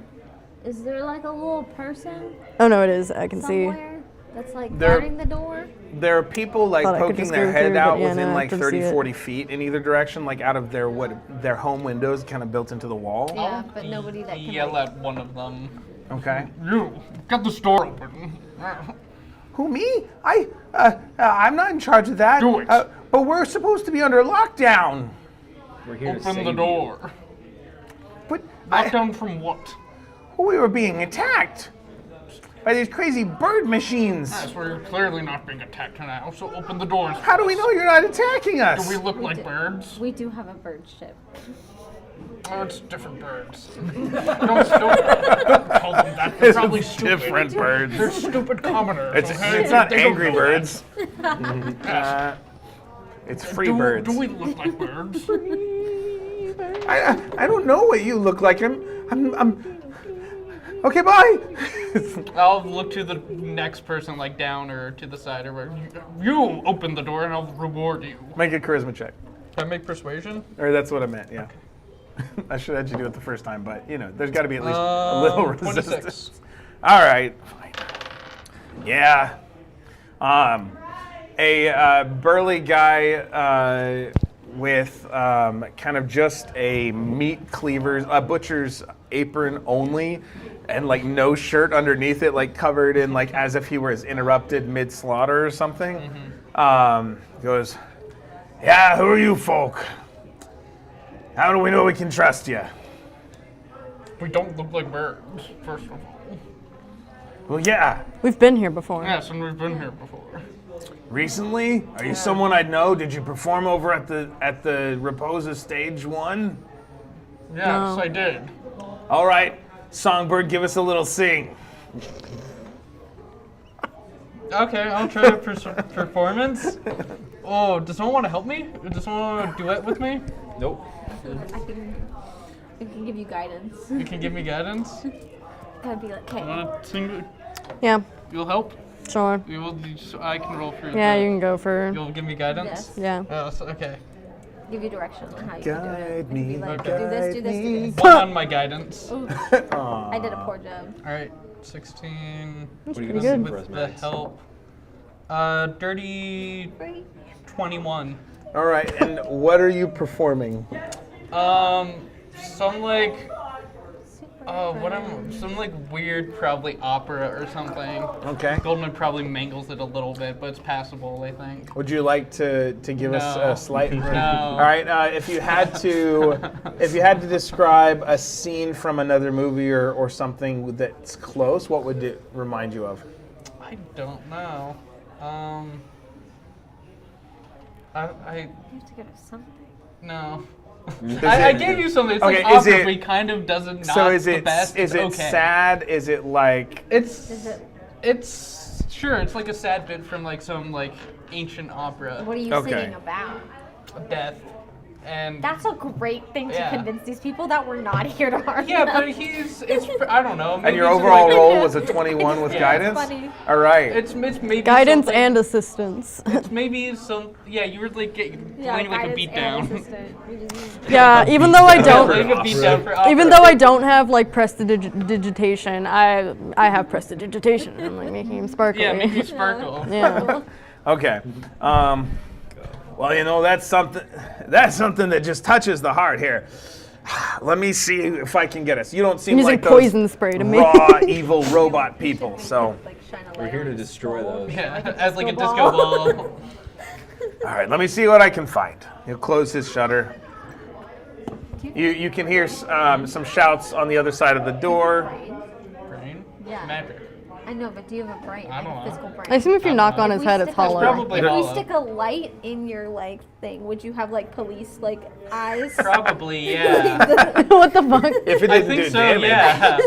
Is there like a little person oh no, it is. I can see. somewhere that's like There- guarding the door? There are people like Thought I could poking just their go head through, but out yeah, within no, I like can 30, see it. 40 feet in either direction, like out of their home windows kind of built into the wall. Yeah, but nobody that can Yell like, at one of them. Okay. You, get this door open. Who, me? I'm not in charge of that. Do it. But we're supposed to be under lockdown. We're here to Open save the you. door. But Lockdown from what? we were being attacked by these crazy bird machines. Yes, we're clearly not being attacked now, so open the doors. How do we know you're not attacking us? Do we look like birds? we do have a bird ship. Oh, it's different birds. don't tell them that. They're probably stupid. different birds. They're stupid commoners. It's, okay? it's not They don't angry know that. birds. It's free do, birds. Do we look like birds? I don't know what you look like. I'm okay, bye. I'll look to the next person, like down or to the side, or where you open the door and I'll reward you. Make a charisma check. Can I make persuasion? Or that's what I meant, yeah. I should have had you do it the first time, but you know, there's got to be at least a little 26. resistance. All right, fine. Yeah. A burly guy with kind of just a meat cleaver's, a butcher's apron only, and like no shirt underneath it, like covered in like as if he was interrupted mid slaughter or something. Goes, yeah, who are you folk? How do we know we can trust you? We don't look like birds, first of all. Well, yeah. We've been here before. Yes, and we've been here before. Recently? Are you someone I'd know? Did you perform over at the Reposa Stage 1? Yes, No. I did. All right, Songbird, give us a little sing. Okay, I'll try a performance. Oh, does someone want to help me? Does someone want to duet with me? Nope. I can give you guidance. You can give me guidance. Gotta be like, okay. Want to sing? Yeah, You'll help. sure. You will. I can roll for. Yeah, the- you can go for, You'll give me guidance. Yes. yeah. Oh, so, okay. Give you direction on how you can do it. Guide I can me, be like, Okay. do this, do this, do this. One on my guidance. Ooh, I did a poor job. All right, 16 What are you pretty gonna good. do with for the us, help. Dirty 21. All right, and what are you performing? Some like, some like weird, probably opera or something. Okay. Goldman probably mangles it a little bit, but it's passable, I think. Would you like to give us No. a slight? No. All right. If you had to describe a scene from another movie or something that's close, what would it remind you of? I don't know. I You have to go to something. no. Is I it- gave you something. It's Okay, like is opera, it- but he kind of doesn't. Not So is the it best. is It's it okay. sad? Is it like It's Is it? it's sure. It's like a sad bit from like some like ancient opera. What are you Okay. singing about? Death, and That's a great thing to Yeah. convince these people that we're not here to harm yeah, them. but it's I don't know. and maybe your it's overall like, roll was a 21 with Yeah. guidance? That's funny. All right. It's maybe Guidance something- and assistance. It's maybe some you were like doing like a guidance beat and down. assistant. We just- Yeah, even though I Like don't, a beat down for opera. even though I don't have like prestidigitation, I have prestidigitation. I'm like making him sparkly. yeah, make you sparkle. Yeah. Okay. Well, you know, that's something that just touches the heart here. Let me see if I can get us. You don't seem I'm using like those poison spray to make. raw, evil robot people. So, Like shine a We're light here on to his destroy skull. those. Yeah, as like a disco ball. all right, let me see what I can find. He'll close his shutter. You can hear some shouts on the other side of the door. Brain? Yeah. Magic. I know, but do you have a brain? I don't Like a know. physical brain? I assume if you knock on his head, it's hollow. Probably If you hollow. stick a light in your like thing, would you have like police like eyes? Probably, yeah. What the fuck? If it I didn't think do so, damage. yeah.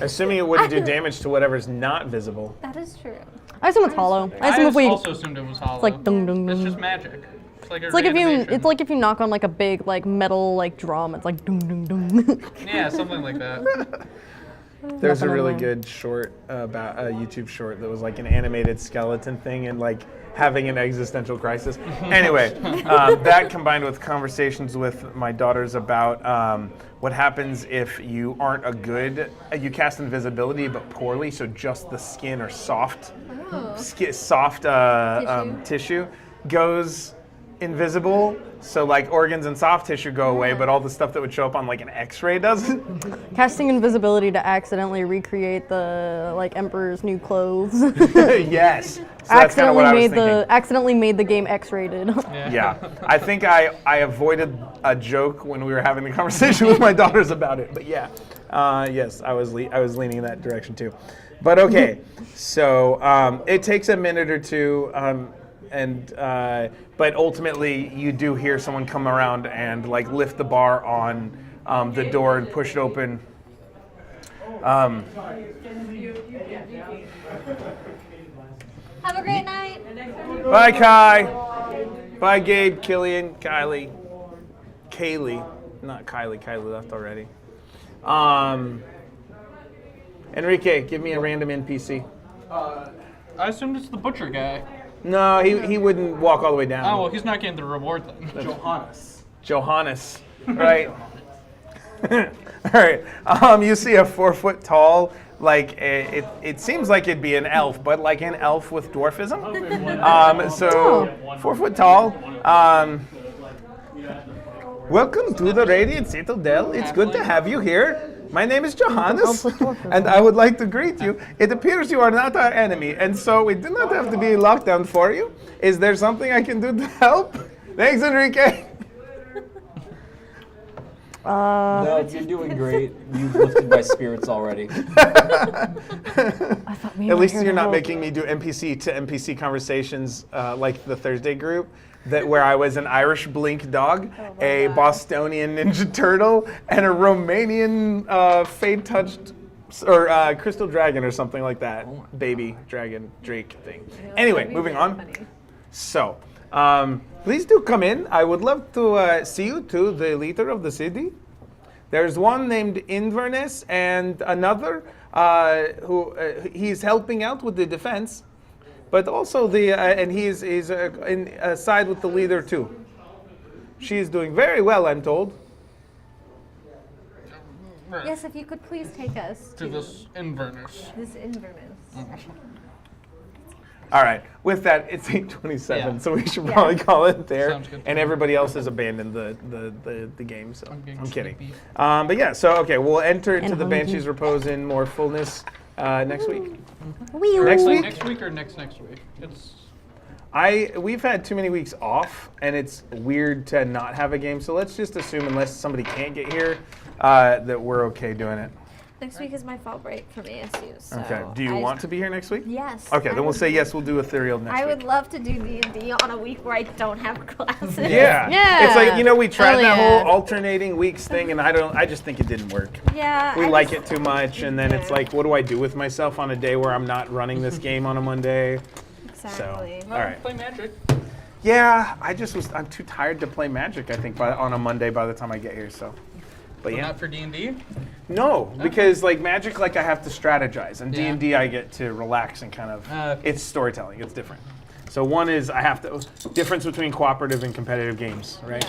Assuming it wouldn't do damage to whatever's not visible. That is true. I assume it's hollow. I assume if we. also assumed it was hollow. like dung, dung, It's dung. just magic. It's like, It's like if you knock on like a big like metal like drum. It's like dung dung dung. Yeah, something like that. There's a Nothing really on there. good short about a YouTube short that was like an animated skeleton thing and like having an existential crisis. Anyway, that combined with conversations with my daughters about what happens if you aren't a good, you cast invisibility but poorly, so just the skin or soft, tissue goes invisible. So like organs and soft tissue go away, but all the stuff that would show up on like an X-ray doesn't. Casting invisibility to accidentally recreate the like Emperor's New Clothes. Yes. So that's kind of what I was thinking. accidentally made the game X-rated. Yeah, I think I avoided a joke when we were having the conversation with my daughters about it. But yeah, yes, I was leaning in that direction too. But okay, so it takes a minute or two, but ultimately you do hear someone come around and like lift the bar on the door and push it open. Have a great night. Bye, Kai. Bye, Gabe, Killian, Kylie. Kaylee. Not Kylie. Kylie left already. Enrique, give me a random NPC. I assumed it's the butcher guy. No, he wouldn't walk all the way down. Oh, well, he's not getting the reward then. Johannes. Right. All right. You see a 4 foot tall, like it seems like it'd be an elf, but like an elf with dwarfism. So 4 foot tall. Welcome to the Radiant Citadel. It's good to have you here. My name is Johannes, and I would like to greet you. It appears you are not our enemy, and so we do not have to be locked down for you. Is there something I can do to help? Thanks, Enrique. No, you're doing great. You've lifted my spirits already. I thought maybe At least I heard you're not help. making me do NPC to NPC conversations like the Thursday group, where I was an Irish blink dog, a Bostonian ninja turtle, and a Romanian fade-touched or crystal dragon or something like that. Baby dragon drake thing. Anyway, moving on. So, please do come in. I would love to see you to the leader of the city. There's one named Inverness and another who he's helping out with the defense, but also and he's in side with the leader too. She's doing very well, I'm told. Yes, if you could please take us To this Inverness. this Inverness. All right. With that, it's 8:27, Yeah. so we should probably call it there. Sounds good to And me. everybody else has abandoned the game, so I'm getting I'm kidding. sleepy. But yeah, so okay, we'll enter into And the hungry. Banshees Repose in more fullness next week. Wee-oo. Next Like week? next week or next week? It's We've had too many weeks off, and it's weird to not have a game. So let's just assume, unless somebody can't get here, that we're okay doing it. Next week is my fall break from ASU. So Okay. Do you want to be here next week? Yes. Okay, I then we'll would- say yes. We'll do Ethereal next I week. would love to do D&D on a week where I don't have classes. Yeah. Yeah. It's like, we tried Hell that yeah. whole alternating weeks thing, and I just think it didn't work. Yeah. We I like just- it too much, and then it's Yeah. like, what do I do with myself on a day where I'm not running this game on a Monday? Exactly. All right. play Magic. Yeah, I'm too tired to play Magic, I think, on a Monday by the time I get here, so. But yeah. Not for D&D? No, because like Magic, like I have to strategize, and Yeah. D&D I get to relax and kind of, Okay. it's storytelling, it's different. So one is difference between cooperative and competitive games, right?